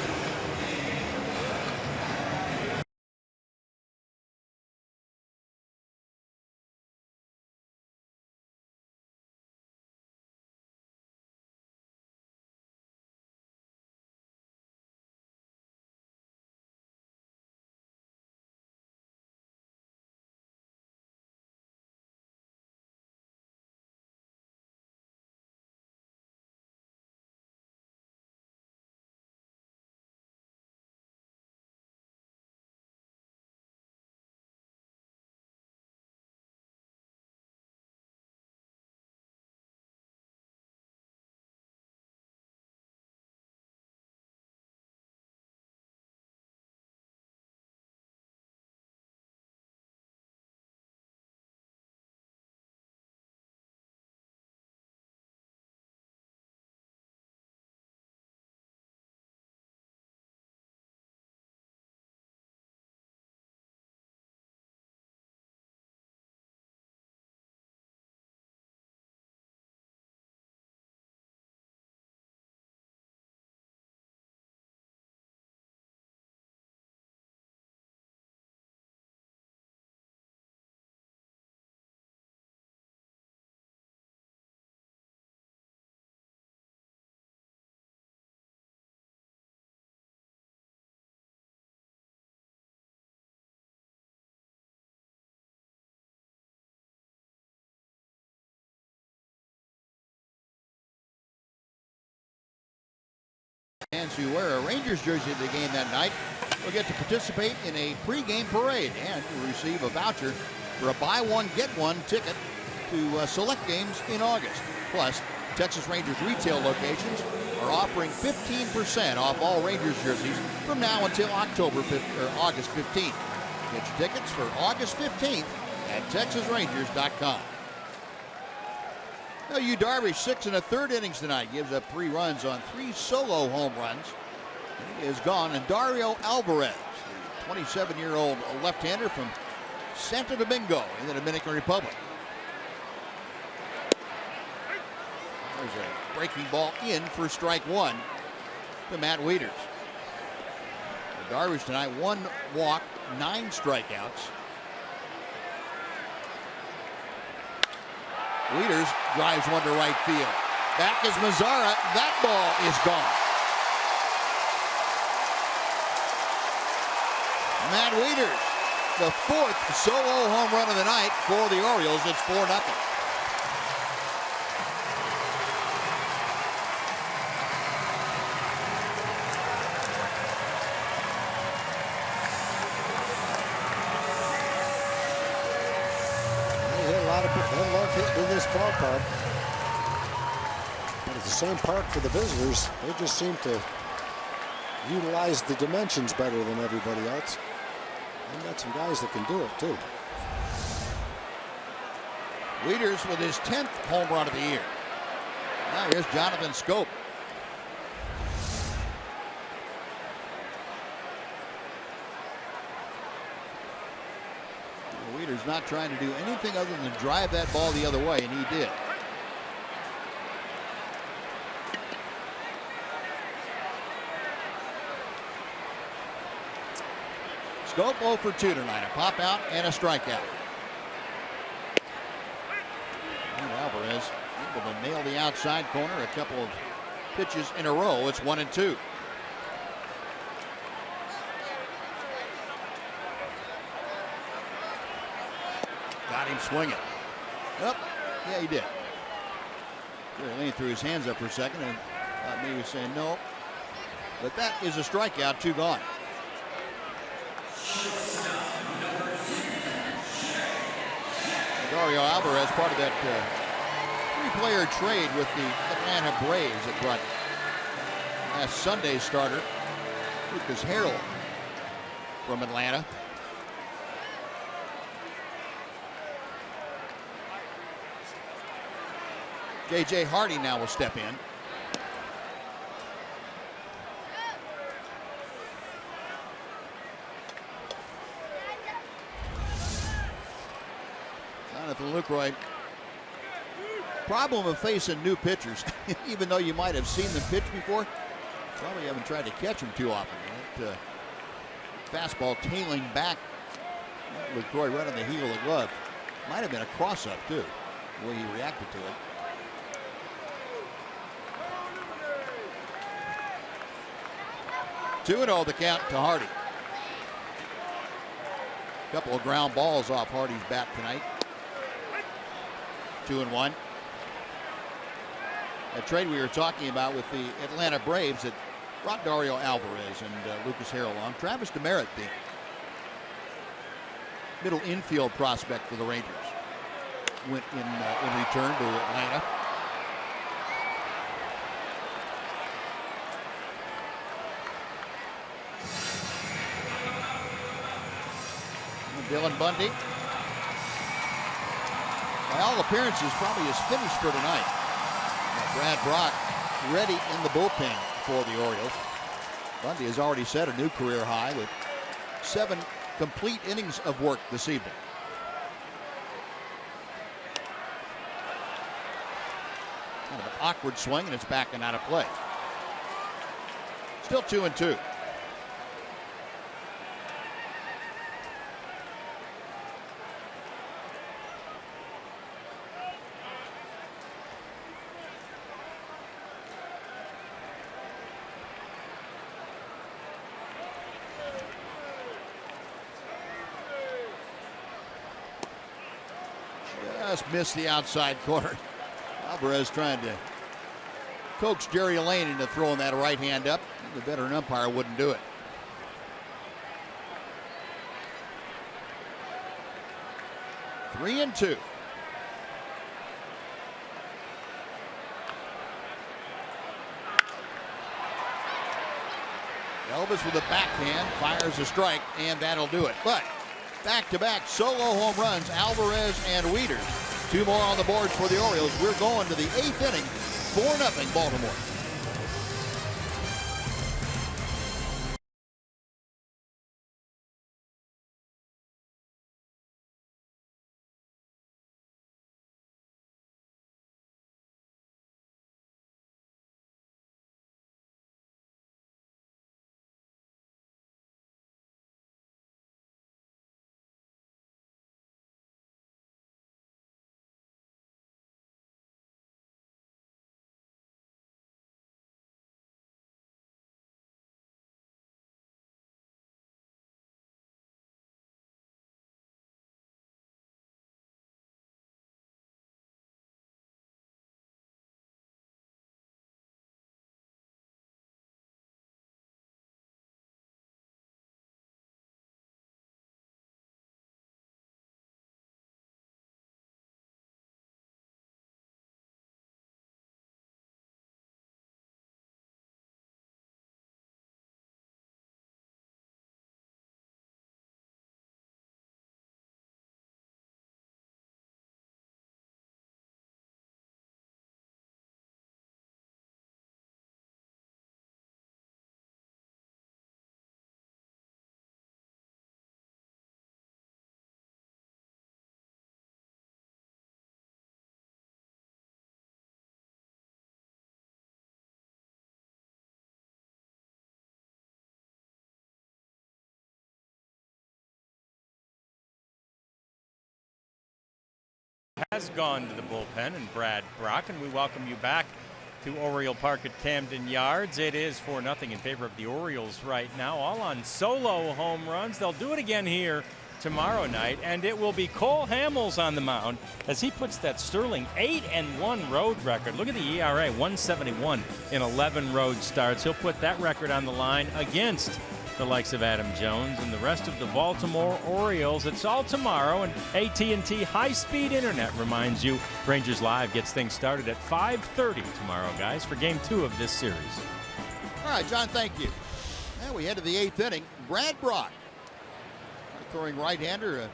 Fans who wear a Rangers jersey at the game that night will get to participate in a pregame parade and will receive a voucher for a buy one, get one ticket to select games in August. Plus, Texas Rangers retail locations are offering 15% off all Rangers jerseys from now until August 15th. Get your tickets for August 15th at TexasRangers.com. Now, Yu Darvish, 6 1/3 innings tonight, gives up 3 runs on 3 solo home runs. He is gone. And Dario Alvarez, the 27-year-old left-hander from Santo Domingo in the Dominican Republic. There's a breaking ball in for strike 1 to Matt Wieters. Darvish tonight, 1 walk, 9 strikeouts. Wieters drives one to right field. Back is Mazara. That ball is gone. Matt Wieters, the 4th solo home run of the night for the Orioles. It's 4-0. In this ballpark, but it's the same park for the visitors. They just seem to utilize the dimensions better than everybody else. And got some guys that can do it too. Wieters with his 10th home run of the year. Now here's Jonathan Scope. Wieters not trying to do anything other than drive that ball the other way, and he did. Scope 0 for 2 tonight. A pop out and a strikeout. And Alvarez able to nail the outside corner a couple of pitches in a row. It's 1-2. Got him swinging. Up. Yeah, he did. Leaned threw his hands up for a second and thought maybe he was saying no. But that is a strikeout, 2 gone. Dario Alvarez, part of that 3-player trade with the Atlanta Braves that brought last Sunday's starter, Lucas Harrell, from Atlanta. J.J. Hardy now will step in. Jonathan Lucroy. Problem of facing new pitchers, even though you might have seen them pitch before, probably haven't tried to catch them too often. That, fastball tailing back. Lucroy right on the heel of the glove. Might have been a cross-up too, the way he reacted to it. 2-0 the count to Hardy. A couple of ground balls off Hardy's bat tonight. 2-1. A trade we were talking about with the Atlanta Braves that brought Dario Alvarez and Lucas Harrell on. Travis Demerit, the middle infield prospect for the Rangers, went in return to Atlanta. Dylan Bundy, by all appearances, probably is finished for tonight. Brad Brock ready in the bullpen for the Orioles. Bundy has already set a new career high with 7 complete innings of work this evening. Kind of an awkward swing, and it's back and out of play. Still 2-2. Just missed the outside corner. Alvarez trying to coaxed Jerry Lane into throwing that right hand up. The veteran umpire wouldn't do it. Three and two. Elvis with a backhand fires a strike, and that'll do it. But back-to-back solo home runs, Alvarez and Wieters. Two more on the boards for the Orioles. We're going to the 8th inning, 4-0 Baltimore. Has gone to the bullpen, and Brad Brock, and we welcome you back to Oriole Park at Camden Yards. It is 4-0 in favor of the Orioles right now, all on solo home runs. They'll do it again here tomorrow night, and it will be Cole Hamels on the mound as he puts that sterling 8-1 road record. Look at the ERA, 171 in 11 road starts. He'll put that record on the line against the likes of Adam Jones and the rest of the Baltimore Orioles. It's all tomorrow, and AT&T high-speed internet reminds you Rangers Live gets things started at 5:30 tomorrow, guys, for Game 2 of this series. All right, John, thank you. Now we head to the 8th inning. Brad Brock, throwing right-hander, a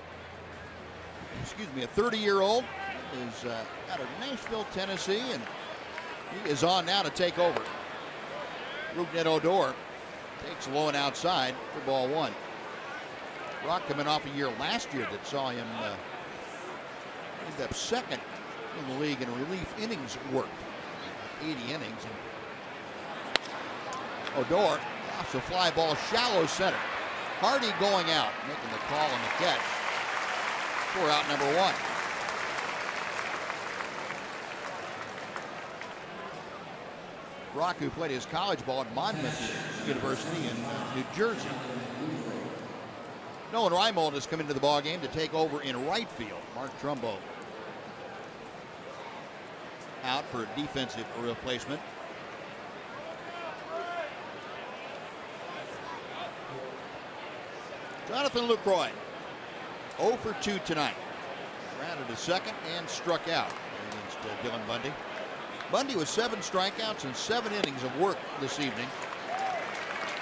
30-year-old, is out of Nashville, Tennessee, and he is on now to take over. Rougned Odor takes low and outside for ball one. Brock coming off a year last year that saw him end up second in the league in relief innings worked. 80 innings. And Odor offs a fly ball shallow center. Hardy going out, making the call on the catch for out number one. Brock, who played his college ball at Monmouth University in New Jersey. Nolan Reimold has come into the ballgame to take over in right field. Mark Trumbo out for a defensive replacement. Jonathan Lucroy, 0 for 2 tonight. Grounded to second and struck out against Dylan Bundy. Bundy with 7 strikeouts and 7 innings of work this evening.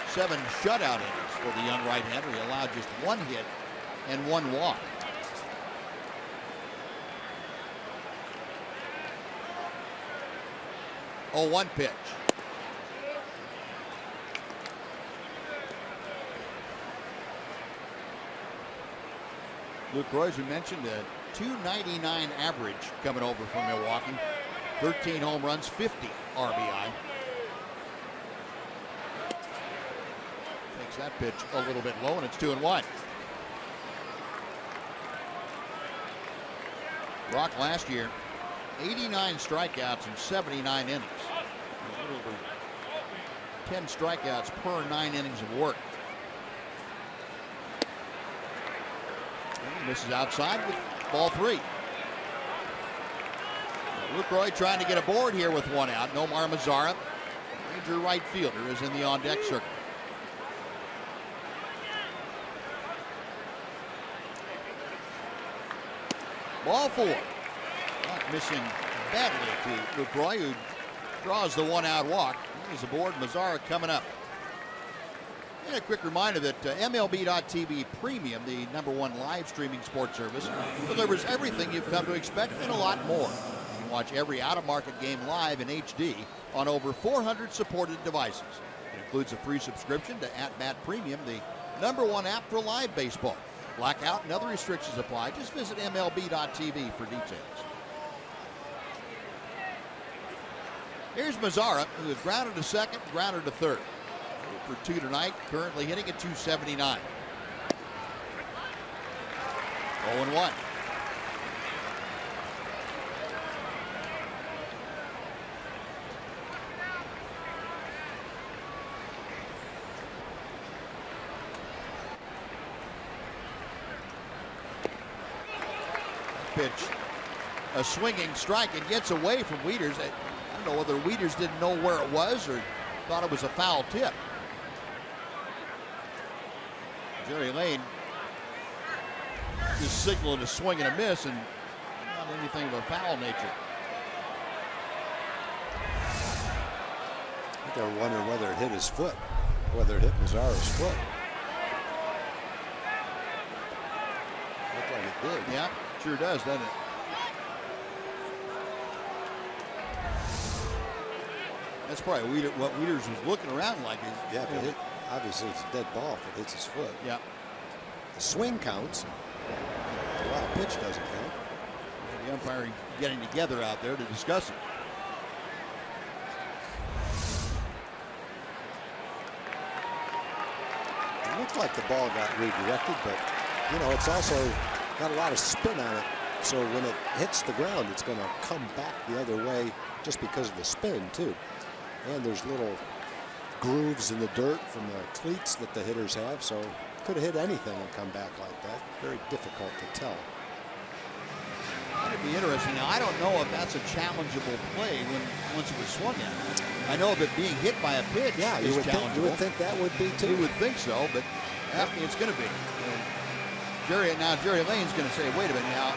7 shutout innings for the young right-hander. He allowed just 1 hit and 1 walk. Oh, 1 pitch. Lucroy, as we mentioned, a .299 average coming over from Milwaukee. 13 home runs, 50 RBI. Takes that pitch a little bit low, and it's 2-1. Brock last year, 89 strikeouts and 79 innings. A little over 10 strikeouts per 9 innings of work. And he misses outside with ball 3. LUCROY trying to get aboard here with one out. Nomar Mazara, major right fielder, is in the on-deck circle. Ball 4. Not missing badly to LUCROY, who draws the one-out walk. He's aboard. Mazara coming up. And a quick reminder that MLB.TV Premium, the #1 live streaming sports service, delivers everything you've come to expect and a lot more. You can watch every out-of-market game live in HD on over 400 supported devices. It includes a free subscription to At Bat Premium, the #1 app for live baseball. Blackout and other restrictions apply. Just visit MLB.TV for details. Here's Mazara, who is grounded to second, grounded to third. For 2 tonight, currently hitting at .279. 0-1. Pitch, a swinging strike, and gets away from Wieters. I don't know whether Wieters didn't know where it was or thought it was a foul tip. Jerry Lane just signaling a swing and a miss, and not anything of a foul nature. I think they're wondering whether it hit his foot, whether it hit Mazara's foot. Looked like it did. Yeah, sure does, doesn't it? That's probably what Wieters was looking around like. Yeah, but obviously it's a dead ball if it hits his foot. Yeah. The swing counts. The wild pitch doesn't count. The umpire getting together out there to discuss it. It looked like the ball got redirected, but you know, it's also got a lot of spin on it. So when it hits the ground, it's going to come back the other way just because of the spin too. And there's little grooves in the dirt from the cleats that the hitters have, so could have hit anything and come back like that. Very difficult to tell. That'd be interesting. Now, I don't know if that's a challengeable play once it was swung at. I know of it being hit by a pitch. Yeah, you would think that would be too. You would think so, but it's going to be. Jerry Lane's going to say, wait a minute now,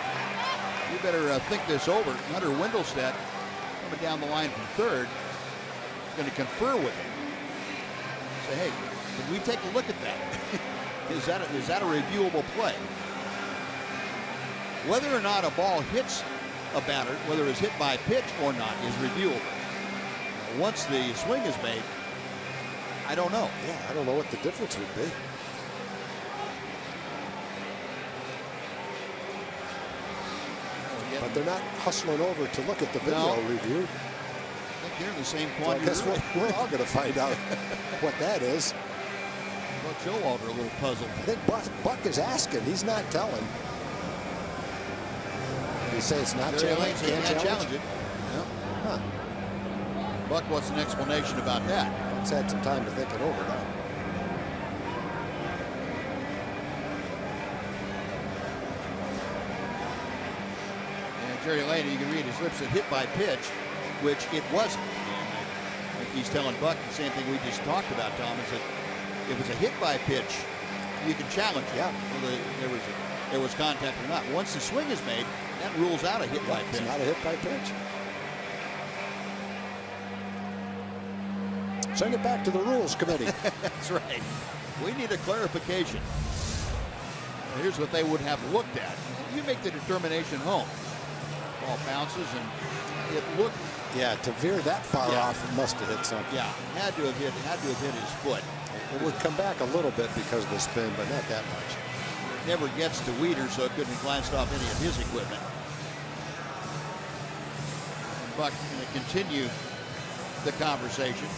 you better think this over. Hunter Wendelstedt coming down the line from third, going to confer with him. Say, hey, can we take a look at that? Is that a reviewable play? Whether or not a ball hits a batter, whether it's hit by pitch or not, is reviewable. Once the swing is made, I don't know. Yeah, I don't know what the difference would be. But they're not hustling over to look at the video review. I think they're in the same quandary. So I guess we're all going to find out what that is. Well, Joe Walter a little puzzled. I think Buck is asking. He's not telling. You say it's not challenged? Can't challenge it. Yeah. Huh. Buck wants an explanation about that. Buck's had some time to think it over now. Jerry Lane, you can read his lips, said hit by pitch, which it wasn't. I think he's telling Buck the same thing we just talked about, Tom, is that if it's a hit by pitch, you can challenge it. Yeah. Whether there was contact or not. Once the swing is made, that rules out a hit by pitch. It's not a hit by pitch. Send it back to the Rules Committee. That's right. We need a clarification. Well, here's what they would have looked at. You make the determination home. Ball bounces and it looked. Yeah, to veer that far off, it must have hit something. Yeah, had to have hit his foot. It would come back a little bit because of the spin, but not that much. It never gets to Wieters, so it couldn't have glanced off any of his equipment. And Buck going to continue the conversation.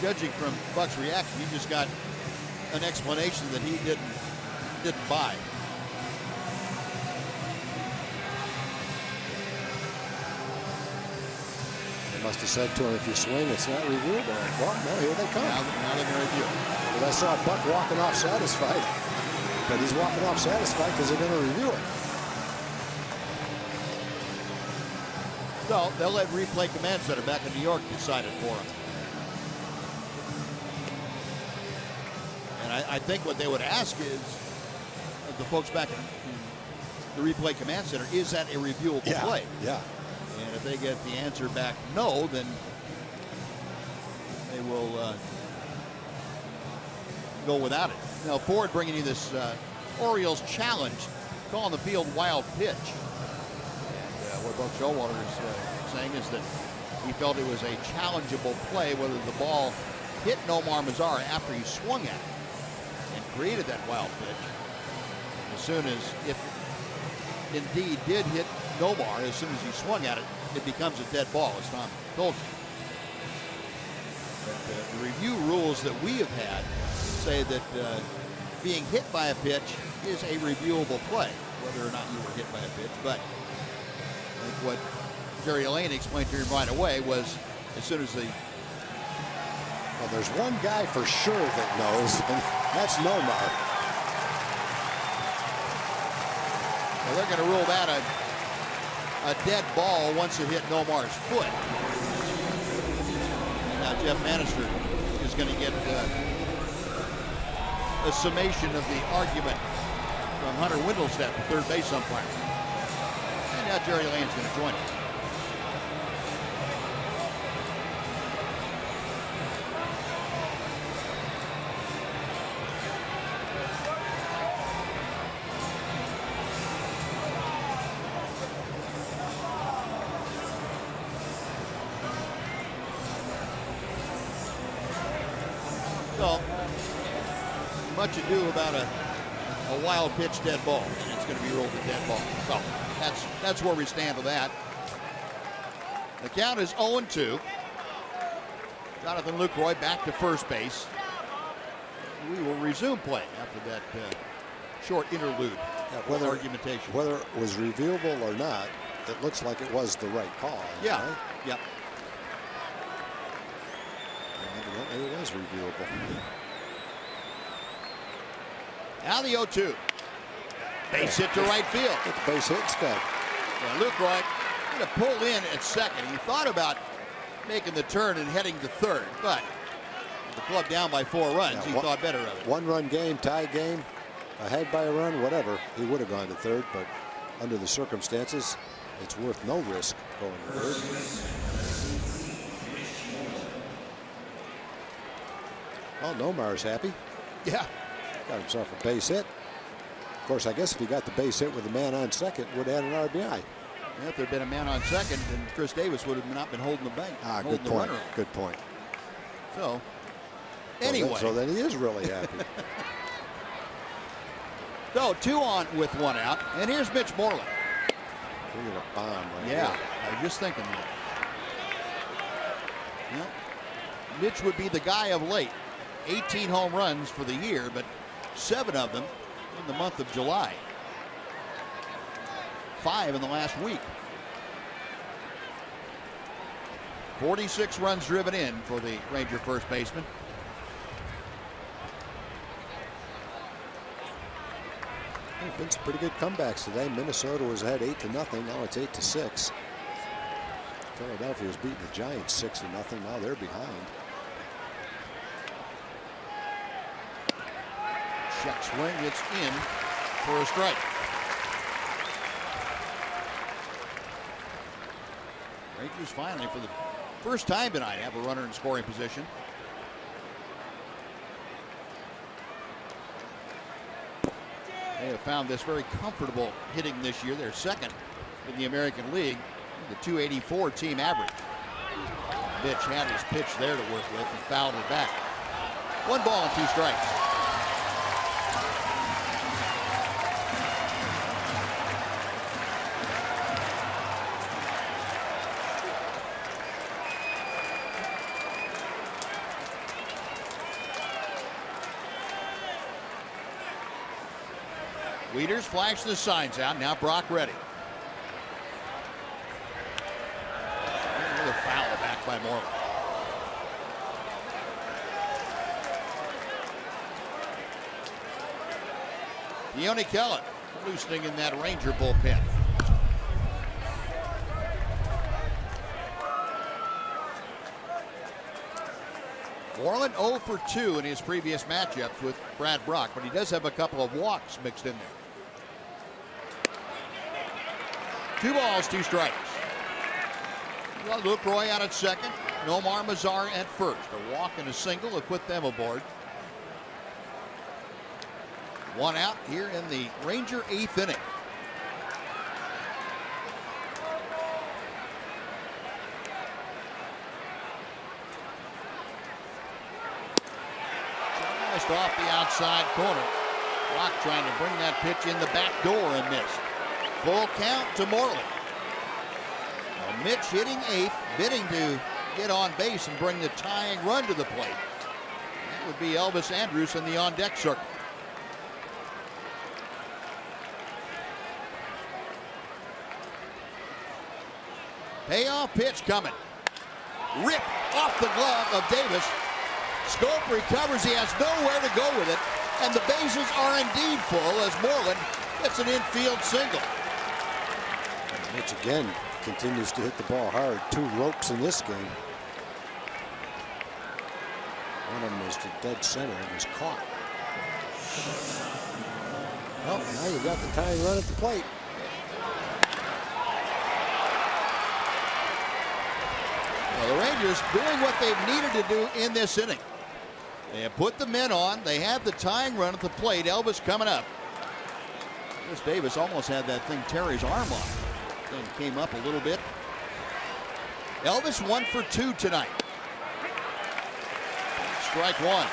Judging from Buck's reaction, he just got an explanation that he didn't buy. Must have said to him, if you swing, it's not reviewable. Well, no, here they come. Now they're going to review it. But I saw Buck walking off satisfied. But he's walking off satisfied because they're going to review it. So they'll let replay command center back in New York decide it for him. And I think what they would ask is, the folks back in the replay command center, is that a reviewable play? Yeah. And if they get the answer back no, then they will go without it. Now Ford bringing you this Orioles challenge, calling the field wild pitch. And what Buck Showalter is saying is that he felt it was a challengeable play, whether the ball hit Nomar Mazara after he swung at it and created that wild pitch. As soon as, if indeed did hit Nomar, as soon as he swung at it, it becomes a dead ball, as Tom told you. But the review rules that we have had say that being hit by a pitch is a reviewable play, whether or not you were hit by a pitch. But I think what Jerry Elaine explained to him right away was, as soon as the... Well, there's one guy for sure that knows, and that's Nomar. Well, they're going to rule that a dead ball once it hit Nomar's foot. Now Jeff Manister is going to get a summation of the argument from Hunter Windelstedt, the third base umpire. And now Jerry Lane's going to join us. So, much ado about a wild pitch dead ball, and it's going to be ruled a dead ball. So that's where we stand with that. The count is 0-2. Jonathan Lucroy back to first base. We will resume play after that short interlude. Whether argumentation, whether it was reviewable or not, it looks like it was the right call. Yeah. Right? Yeah. Evidently it was reviewable. Now the 0-2. Base hit to right field. Get the base hit instead. Well, Lucroy going to pull in at second. He thought about making the turn and heading to third, but with the club down by 4 runs, he thought better of it. 1-run game, tie game, ahead by a run, whatever. He would have gone to third, but under the circumstances, it's worth no risk going to third. Well, Nomar's happy. Yeah. Got himself a base hit. Of course, I guess if he got the base hit with a man on second, would have had an RBI. Yeah, if there had been a man on second, then Chris Davis would have not been holding the bank. Good point. Good point. So, anyway. So then he is really happy. So, 2 on with 1 out. And here's Mitch Moreland. Bringing a bomb right Yeah, here. I was just thinking that. Yeah. Mitch would be the guy of late. 18 home runs for the year, but 7 of them in the month of July. 5 in the last week. 46 runs driven in for the Ranger first baseman. There's been some pretty good comebacks today. Minnesota was ahead 8-0. Now it's 8-6. Philadelphia was beating the Giants 6-0. Now they're behind. Check swing, it's in for a strike. Rangers finally, for the first time tonight, have a runner in scoring position. They have found this very comfortable hitting this year. They're second in the American League, the .284 team average. Mitch had his pitch there to work with and fouled it back. 1 ball and 2 strikes. Leaders flash the signs out. Now Brock ready. Another foul back by Moreland. Keone Kellen loosening in that Ranger bullpen. Moreland 0 for 2 in his previous matchups with Brad Brock, but he does have a couple of walks mixed in there. 2 balls, 2 strikes. LUCROY out at second. Nomar Mazar at first. A walk and a single will put them aboard. 1 out here in the Ranger 8th inning. Just off the outside corner. Rock trying to bring that pitch in the back door and missed. Full count to Moreland. Now Mitch hitting 8th, bidding to get on base and bring the tying run to the plate. That would be Elvis Andrus in the on-deck circle. Payoff pitch coming. Ripped off the glove of Davis. Schoop recovers. He has nowhere to go with it. And the bases are indeed full as Moreland gets an infield single. Mitch again continues to hit the ball hard. 2 ropes in this game. One of them is to dead center and was caught. Well, now you got the tying run at the plate. Well, the Rangers doing what they've needed to do in this inning. They have put the men on. They have the tying run at the plate. Elvis coming up. Chris Davis almost had that thing tear his arm off. Then came up a little bit. Elvis 1 for 2 tonight. Strike 1.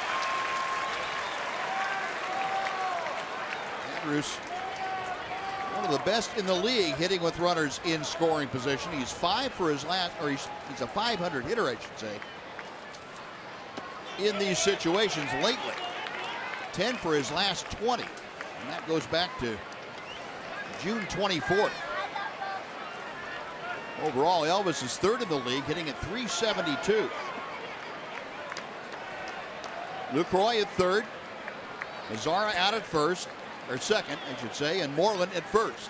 Andrus, one of the best in the league hitting with runners in scoring position. He's 5 for his last, or he's a 500 hitter, I should say, in these situations lately. 10 for his last 20. And that goes back to June 24th. Overall, Elvis is 3rd in the league, hitting at .372. LUCROY at 3rd. Mazara out at first, or second, I should say, and Moreland at first.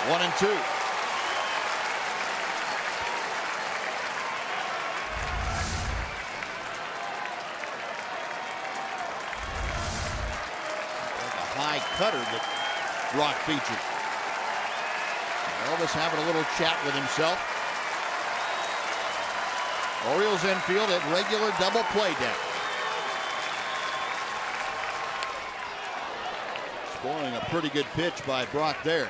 1 and 2. Like a high cutter that Rock featured. Elvis having a little chat with himself. Orioles infield at regular double play down. Spoiling a pretty good pitch by Brock there.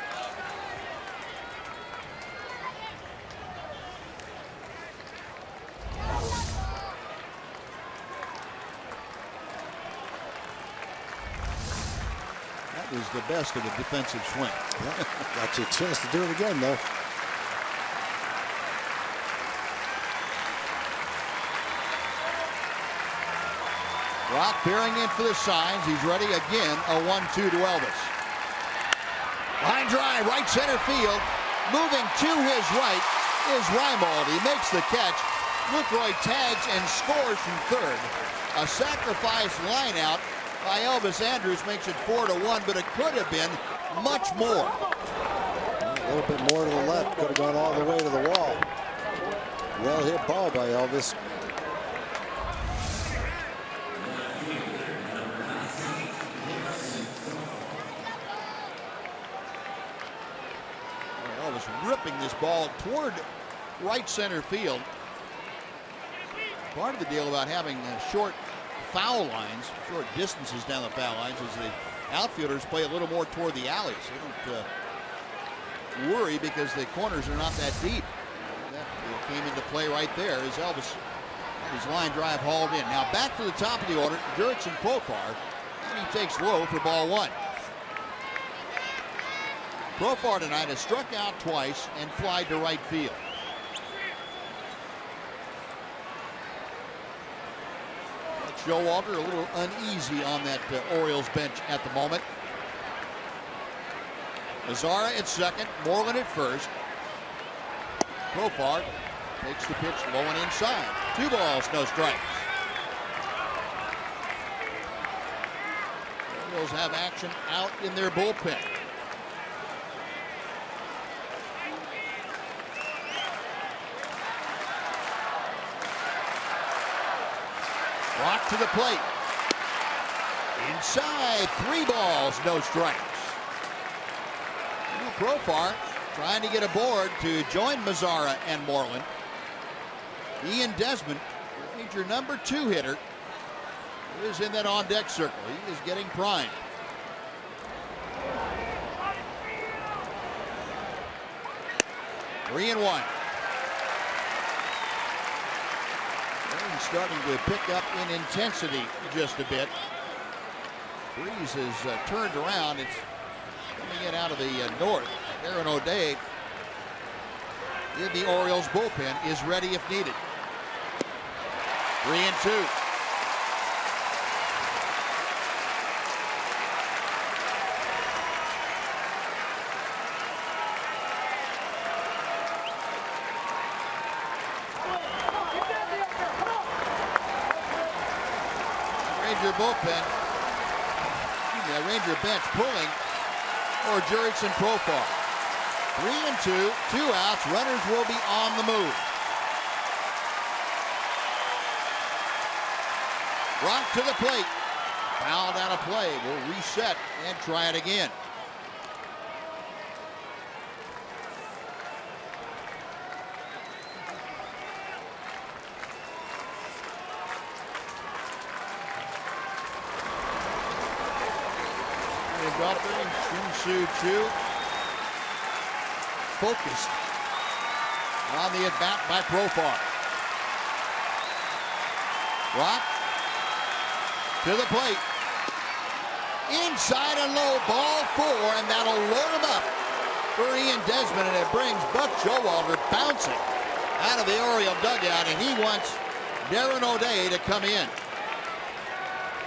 That was the best of a defensive swing. Yeah, got you a chance to do it again, though. Rock bearing in for the signs. He's ready again. A 1-2 to Elvis. Line drive, right center field. Moving to his right is Reimold. He makes the catch. LUCROY tags and scores from 3rd. A sacrifice line out by Elvis Andrus makes it 4-1, but it could have been much more. A little bit more to the left. Could have gone all the way to the wall. Well hit ball by Elvis. Ripping this ball toward right center field. Part of the deal about having short foul lines, short distances down the foul lines, is the outfielders play a little more toward the alleys. They don't worry because the corners are not that deep. That came into play right there as Elvis had his line drive hauled in. Now back to the top of the order, Jurickson Profar, and he takes low for ball 1. Profar tonight has struck out twice and flied to right field. Showalter a little uneasy on that Orioles bench at the moment. Mazara at second, Moreland at first. Profar takes the pitch low and inside. 2 balls, no strikes. The Orioles have action out in their bullpen. Rock to the plate. Inside, 3 balls, no strikes. Profar trying to get aboard to join Mazara and Moreland. Ian Desmond, Ranger number 2 hitter, is in that on-deck circle. He is getting primed. Three and 1. He's starting to pick up in intensity just a bit. Breeze has turned around. It's coming in out of the north. Aaron O'Day in the Orioles bullpen is ready if needed. 3 and 2. Ranger bullpen, Ranger bench pulling or Jurickson Profar. 3 and 2, 2 outs. Runners will be on the move. Rock to the plate. Fouled out of play. Will reset and try it again. Shin-Soo Choo focused on the at-bat by Profar. Rock to the plate. Inside and low, ball 4, and that'll load him up for Ian Desmond, and it brings Buck Showalter bouncing out of the Oriole dugout, and he wants Darren O'Day to come in.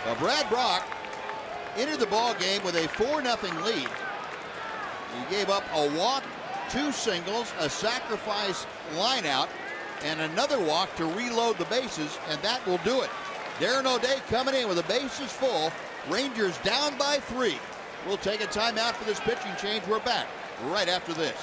Well, Brad Brock entered the ball game with a 4-0 lead. He gave up a walk, 2 singles, a sacrifice lineout, and another walk to reload the bases, and that will do it. Darren O'Day coming in with the bases full. Rangers down by 3. We'll take a timeout for this pitching change. We're back right after this.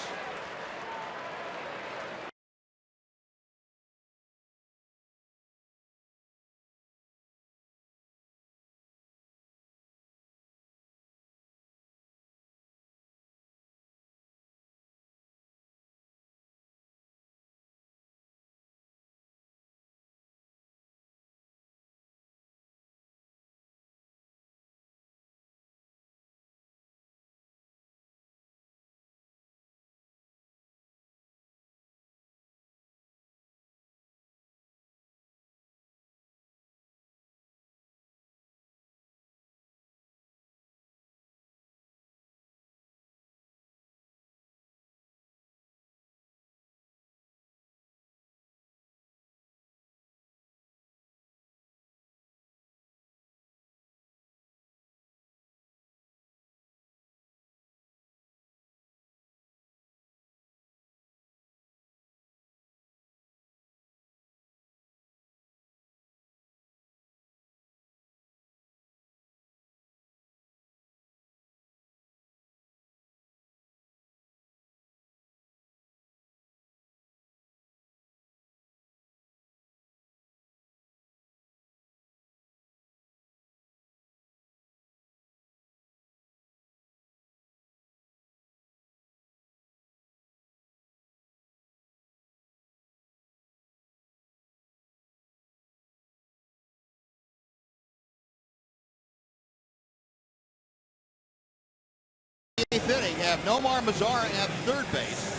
Eighth inning, have Nomar Mazara at third base.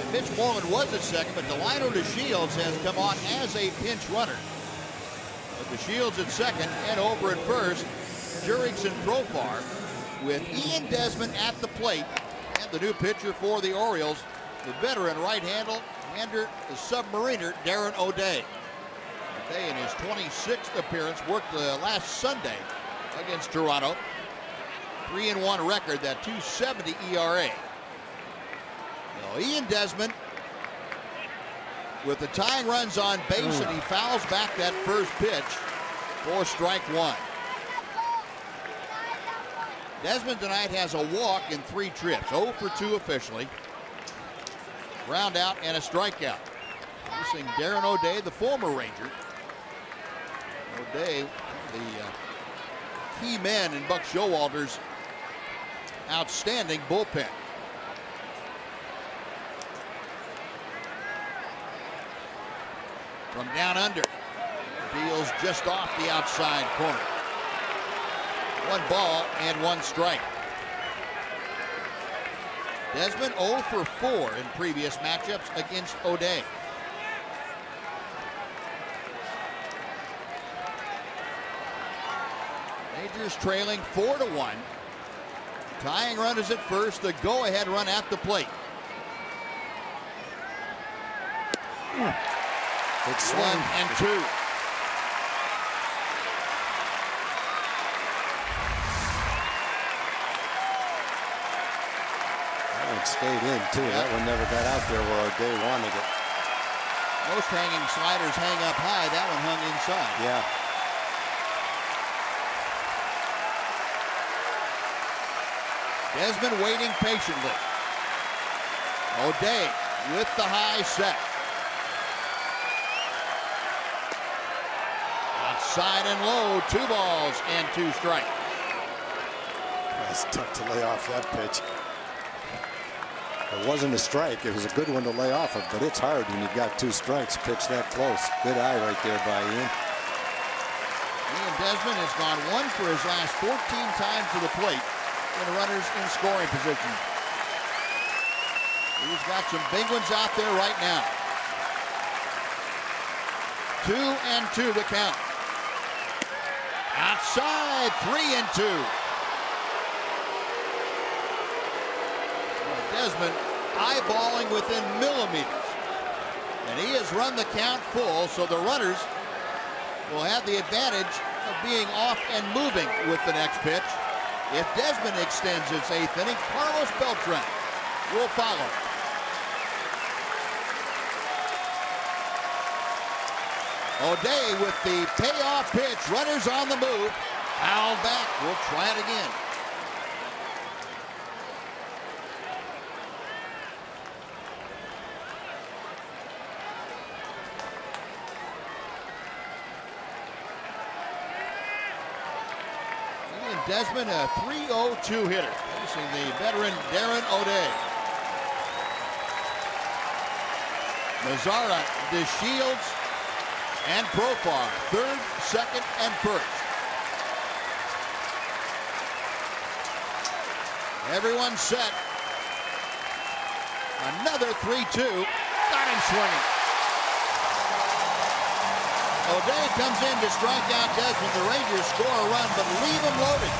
And Mitch Moreland was at second, but Delino DeShields has come on as a pinch runner. But DeShields at second, and over at first, Jurickson Profar with Ian Desmond at the plate, and the new pitcher for the Orioles, the veteran right-hander, the submariner, Darren O'Day. O'Day in his 26th appearance worked last Sunday against Toronto. 3-1 record, that 2.70 ERA. Now, Ian Desmond with the tying runs on base, and he fouls back that first pitch for strike one. Desmond tonight has a walk in 3 trips, 0 for 2 officially. Ground out and a strikeout. Facing Darren O'Day, the former Ranger. O'Day, the key man in Buck Showalter's outstanding bullpen. From down under, deals just off the outside corner. 1 ball and 1 strike. Desmond 0 for 4 in previous matchups against O'Day. Majors trailing 4-1. Tying run is at first, the go-ahead run at the plate. Good swing. 1 and 2. That one stayed in too. That one never got out there where O'Day wanted it. Most hanging sliders hang up high. That one hung inside. Yeah. Desmond waiting patiently. O'Day with the high set. Outside and low, 2 balls and 2 strikes. That's tough to lay off that pitch. It wasn't a strike. It was a good one to lay off of, but it's hard when you've got 2 strikes. Pitch that close. Good eye right there by Ian. Ian Desmond has gone 1 for his last 14 times to the plate when the runners in scoring position. He's got some big ones out there right now. 2 and 2 the count. Outside, 3 and 2. Desmond eyeballing within millimeters. And he has run the count full, so the runners will have the advantage of being off and moving with the next pitch. If Desmond extends his 8th inning, Carlos Beltran will follow. O'Day with the payoff pitch. Runners on the move. Foul back. We'll try it again. Desmond, a 3-0-2 hitter, facing the veteran Darren O'Day. Mazzara, DeShields, and Profar, 3rd, 2nd, and 1st. Everyone set. Another 3-2. Got him swinging. O'Day comes in to strike out Desmond. The Rangers score a run, but leave him loaded.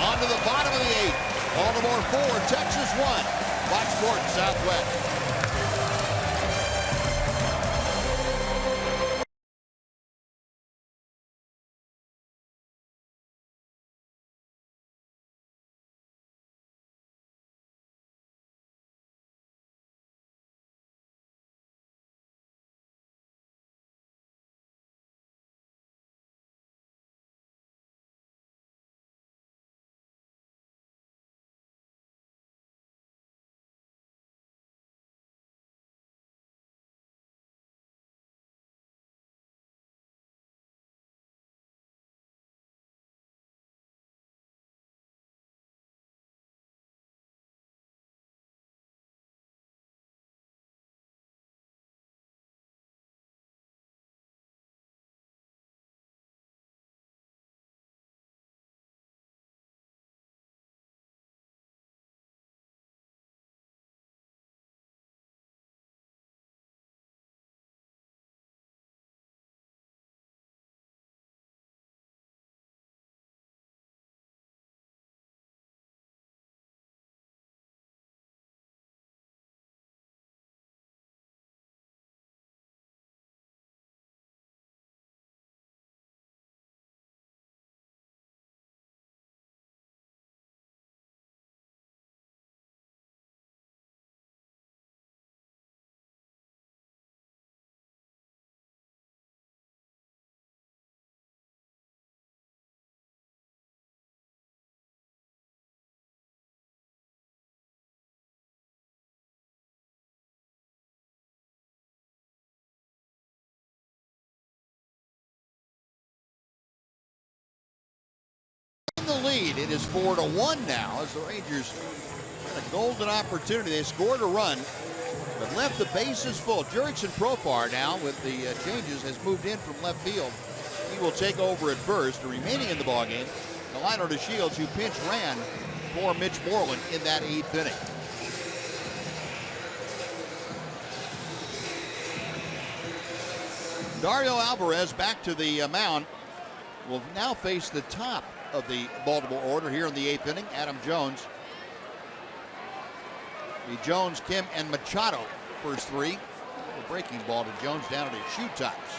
On to the bottom of the 8th. Baltimore 4, Texas 1. Fox Sports Southwest. It is 4-1 now as the Rangers had a golden opportunity. They scored a run, but left the bases full. Jurickson Profar now with the changes has moved in from left field. He will take over at first. Remaining in the ballgame, Delino DeShields, who pinch ran for Mitch Moreland in that 8th inning. Dario Alvarez back to the mound. Will now face the top of the Baltimore order here in the 8th inning. Adam Jones. The Jones, Kim, and Machado first three. A breaking ball to Jones down at his shoe tops.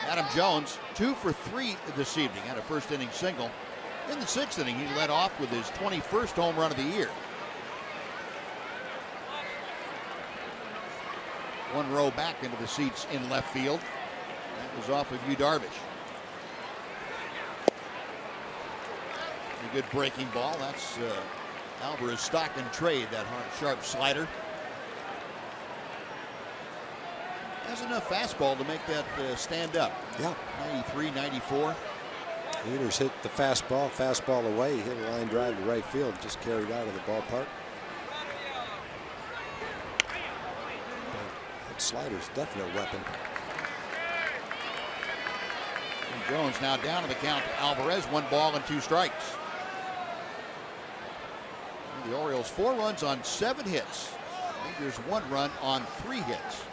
Adam Jones 2 for 3 this evening. Had a first inning single. In the 6th inning, he led off with his 21st home run of the year. One row back into the seats in left field. That was off of Yu Darvish. A good breaking ball. That's Alvarez stock and trade, that hard, sharp slider. Has enough fastball to make that stand up. Yeah. 93, 94. Leaders hit the fastball away. He hit a line drive to right field, just carried out of the ballpark. That slider's definite weapon. And Jones now down to the count to Alvarez. 1 ball and 2 strikes. The Orioles 4 runs on 7 hits. Rangers 1 run on 3 hits.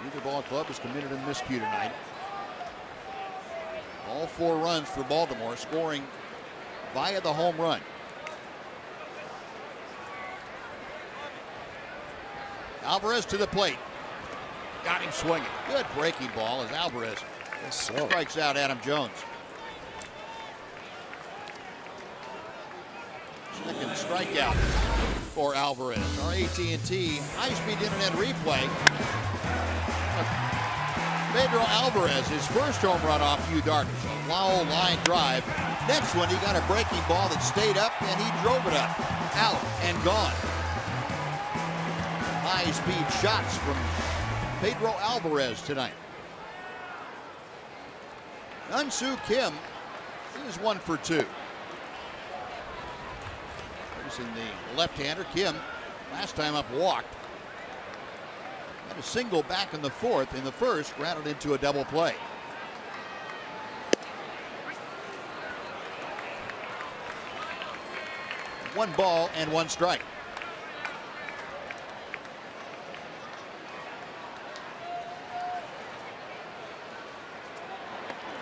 Neither ball club has committed a miscue tonight. All 4 runs for Baltimore, scoring via the home run. Alvarez to the plate. Got him swinging. Good breaking ball as Alvarez strikes out Adam Jones. Second strikeout for Alvarez. Our AT&T high-speed internet replay. Pedro Alvarez, his first home run off Yu Darvish. A low line drive. Next one, he got a breaking ball that stayed up, and he drove it up. Out and gone. High-speed shots from Pedro Alvarez tonight. Hyun-Soo Kim is 1 for 2. Facing the left-hander, Kim, last time up walked. Had a single back in the 4th. In the 1st, rounded into a double play. One ball and 1 strike.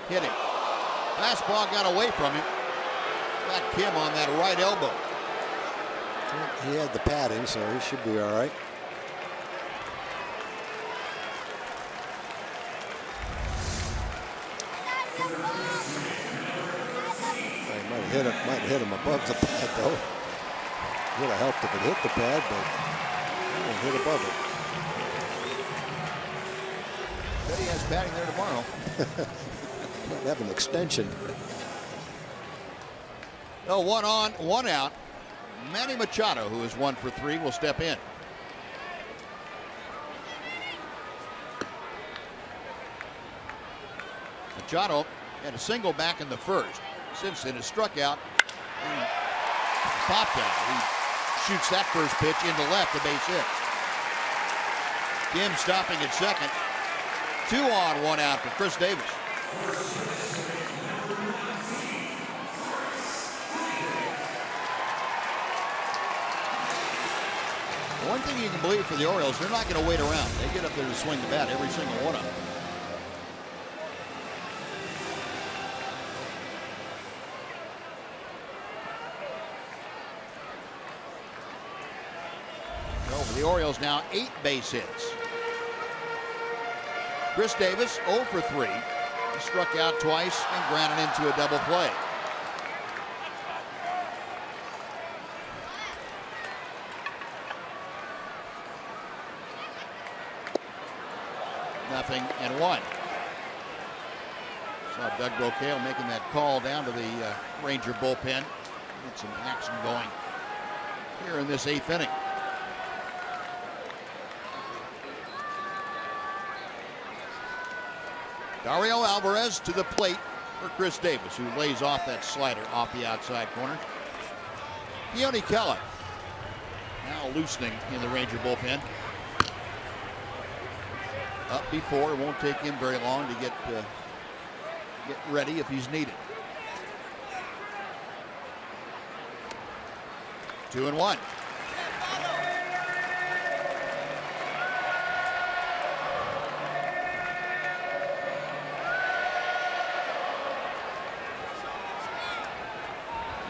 Hit him. Fastball got away from him. Got Kim on that right elbow. He had the padding, so he should be all right. Might have hit him above the pad, though. Would have helped if it hit the pad, but it hit above it. Bet he has padding there tomorrow. Might have an extension. No, 1 on, 1 out. Manny Machado, who is 1 for 3, will step in. Machado had a single back in the 1st. Since then has struck out and popped out. He shoots that first pitch into left, the base hit. Kim stopping at second. 2 on, 1 out for Chris Davis. One thing you can believe for the Orioles, they're not going to wait around. They get up there to swing the bat, every single one of them. The Orioles now 8 base hits. Chris Davis 0 for 3. He struck out twice and grounded into a double play. Nothing and 1. Saw Doug Brocail making that call down to the Ranger bullpen. Get some action going here in this 8th inning. Dario Alvarez to the plate for Chris Davis, who lays off that slider off the outside corner. Keone Kela now loosening in the Ranger bullpen. Up before, it won't take him very long to get ready if he's needed. 2-1.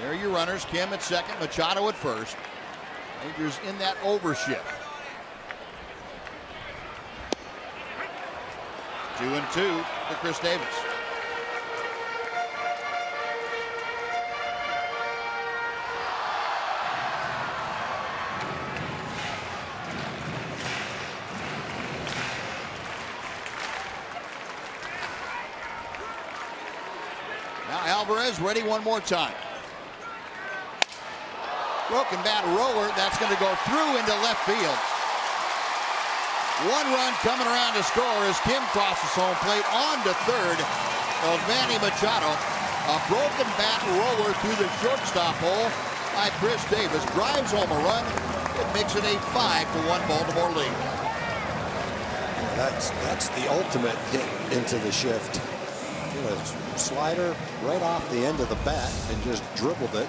There are your runners. Kim at second, Machado at first. Rangers in that overshift. 2-2 to Chris Davis. Now Alvarez ready one more time. Broken bat roller, that's going to go through into left field. One run coming around to score as Kim crosses home plate on to third of Manny Machado. A broken bat roller through the shortstop hole by Chris Davis. Drives home a run. It makes it a 5-1 Baltimore lead. That's the ultimate hit into the shift. A slider right off the end of the bat and just dribbled it.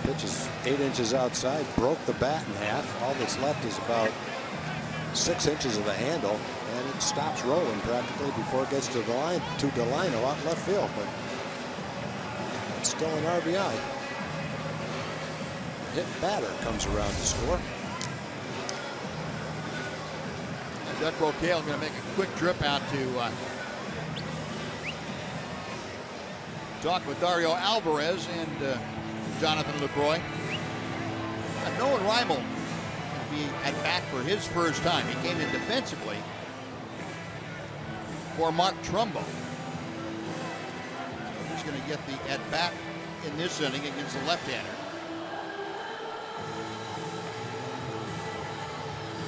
Pitch is 8 inches outside, broke the bat in half. All that's left is about 6 inches of the handle, and it stops rolling practically before it gets to the line, out left field. But it's still an RBI. Hit batter comes around to score. Judd Brocail going to make a quick trip out to talk with Dario Alvarez and Jonathan LUCROY. Noah Reimel will be at bat for his first time. He came in defensively for Mark Trumbo. So he's going to get the at bat in this inning against the left-hander.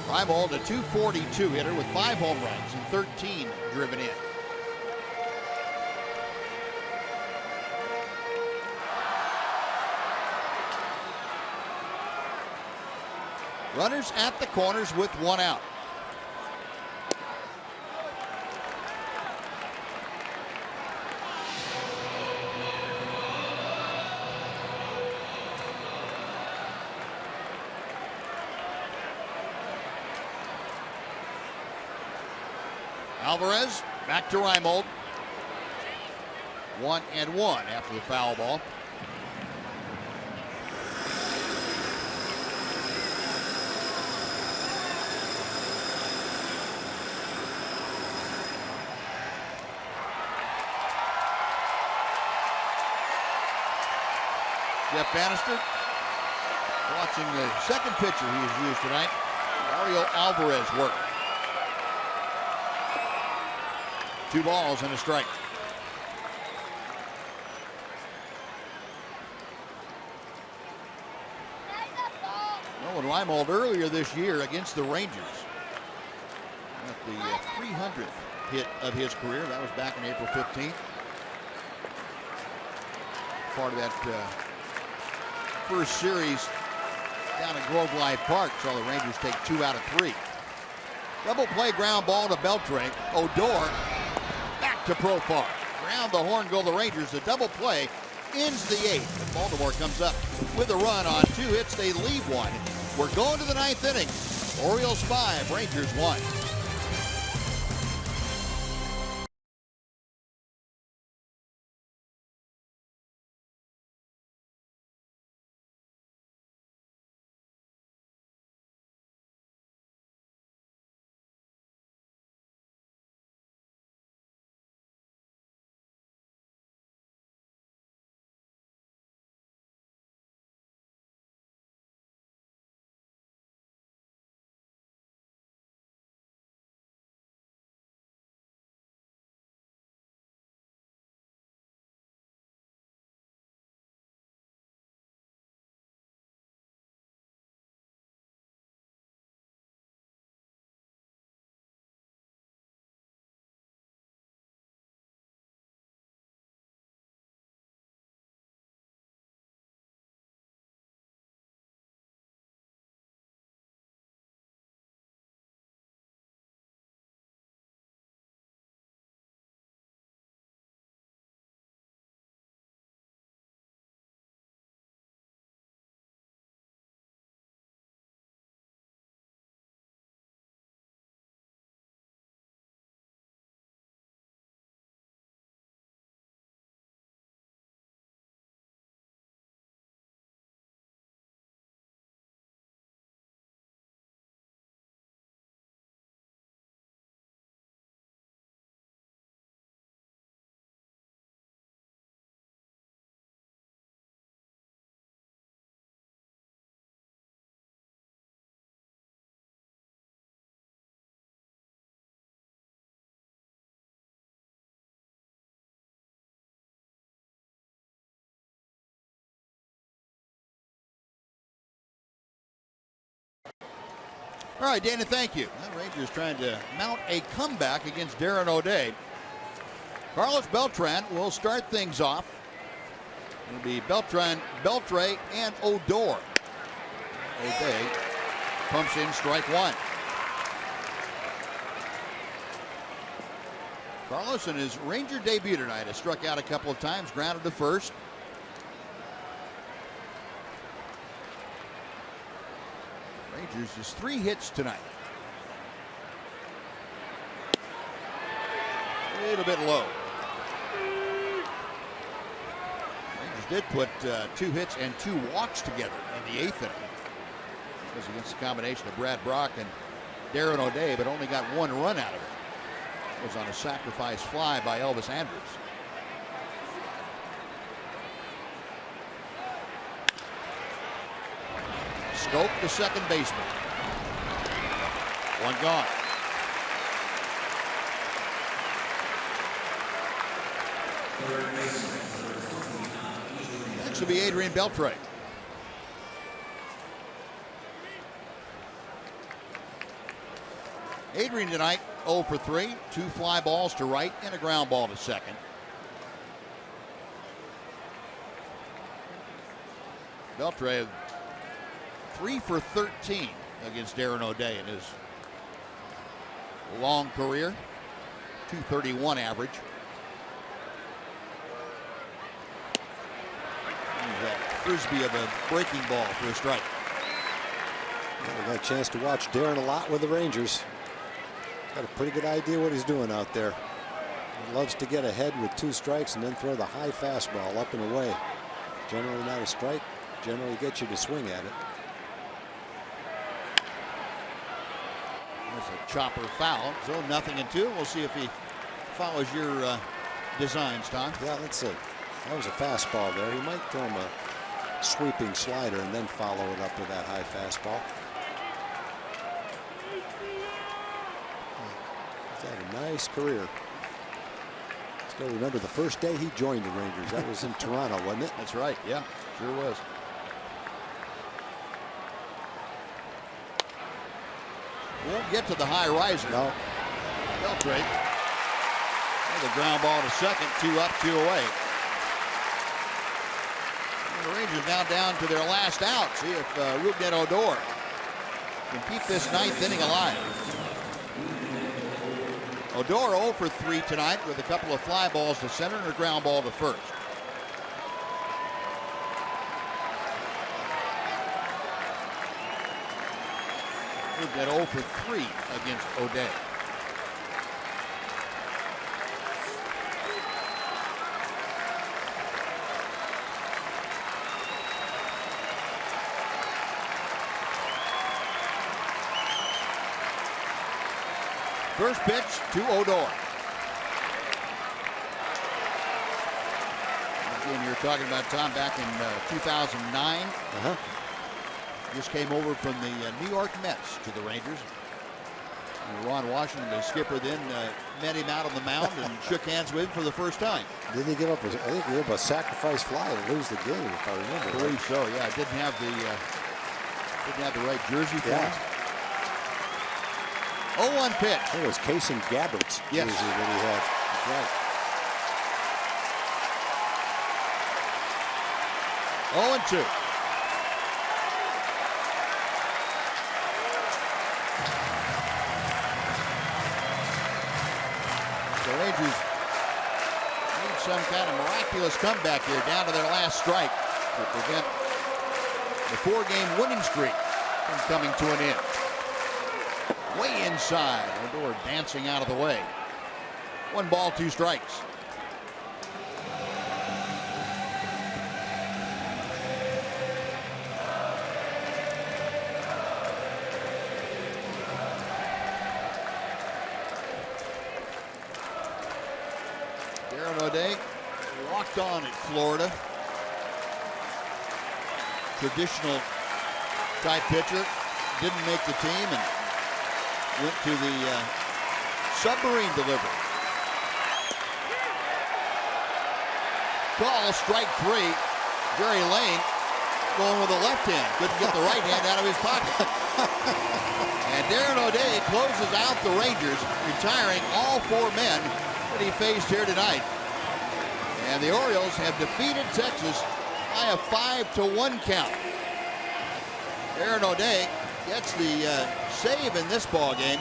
Reimel, the .242 hitter with 5 home runs and 13 driven in. Runners at the corners with 1 out. Alvarez back to Reimold. 1-1 after the foul ball. Jeff Bannister watching the second pitcher he has used tonight, Dario Alvarez work. 2 balls and a strike. Nolan Reimold earlier this year against the Rangers. Got the 300th hit of his career. That was back on April 15th. Part of that first series down at Grove Life Park saw the Rangers take 2 out of 3. Double play ground ball to Beltran. Odor back to Profar. Round the horn go the Rangers. The double play ends the 8th. And Baltimore comes up with a run on 2 hits. They leave 1. We're going to the 9th inning. Orioles 5, Rangers 1. All right, Dana, thank you. The Rangers trying to mount a comeback against Darren O'Day. Carlos Beltran will start things off. It'll be Beltran, Beltre, and Odor. O'Day pumps in strike one. Carlos in his Ranger debut tonight has struck out a couple of times, grounded to first. Rangers just 3 hits tonight. A little bit low. Rangers did put 2 hits and 2 walks together in the 8th inning. It was against the combination of Brad Brock and Darren O'Day, but only got 1 run out of it. It was on a sacrifice fly by Elvis Andrus. Scope, the second baseman. 1 gone. Next will be Adrian Beltre. Adrian tonight 0 for 3, 2 fly balls to right and a ground ball to second. Beltre 3 for 13 against Darren O'Day in his long career. .231 average. That frisbee of a breaking ball for a strike. Well, we got a chance to watch Darren a lot with the Rangers. Got a pretty good idea what he's doing out there. He loves to get ahead with 2 strikes and then throw the high fastball up and away. Generally not a strike. Generally gets you to swing at it. There's a chopper foul. So 0-2. We'll see if he follows your designs, Tom. Yeah, let's see. That was a fastball there. He might throw him a sweeping slider and then follow it up with that high fastball. He's had a nice career. Still remember the first day he joined the Rangers. That was in Toronto, wasn't it? That's right. Yeah, sure was. Won't get to the high riser. No. Beltre. The ground ball to second, 2 up, 2 away. And the Rangers now down to their last out. See if Rougned Odor can keep this 9th inning alive. Odor 0 for 3 tonight with a couple of fly balls to center and a ground ball to first. Rougned 0 for 3 against O'Day. First pitch to Odor. Again, you're talking about Tom back in 2009. Just came over from the New York Mets to the Rangers. And Ron Washington, the skipper, then met him out on the mound and shook hands with him for the first time. Didn't he give up? I think he gave up a sacrifice fly to lose the game, if I remember. I believe so. Yeah, didn't have the right jersey for him. 0-1 pitch. I think it was Casey Gabbert's jersey that he had. That's right. 0-2. The Rangers need some kind of miraculous comeback here, down to their last strike to prevent the 4-game winning streak from coming to an end. Way inside. Odor dancing out of the way. 1 ball, 2 strikes. Darren O'Day walked on at Florida. Traditional type pitcher. Didn't make the team and went to the submarine delivery. Call, strike 3. Jerry Lane going with the left hand. Couldn't get the right hand out of his pocket. And Darren O'Day closes out the Rangers, retiring all 4 men that he faced here tonight. And the Orioles have defeated Texas by a 5-1 count. Darren O'Day gets the save in this ball game.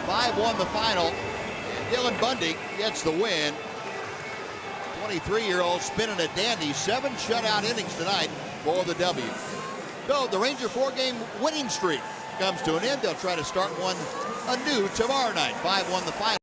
5-1 the final. And Dylan Bundy gets the win. 23-year-old spinning a dandy. 7 shutout innings tonight for the W. So the Ranger 4-game winning streak comes to an end. They'll try to start one anew tomorrow night. 5-1 the final.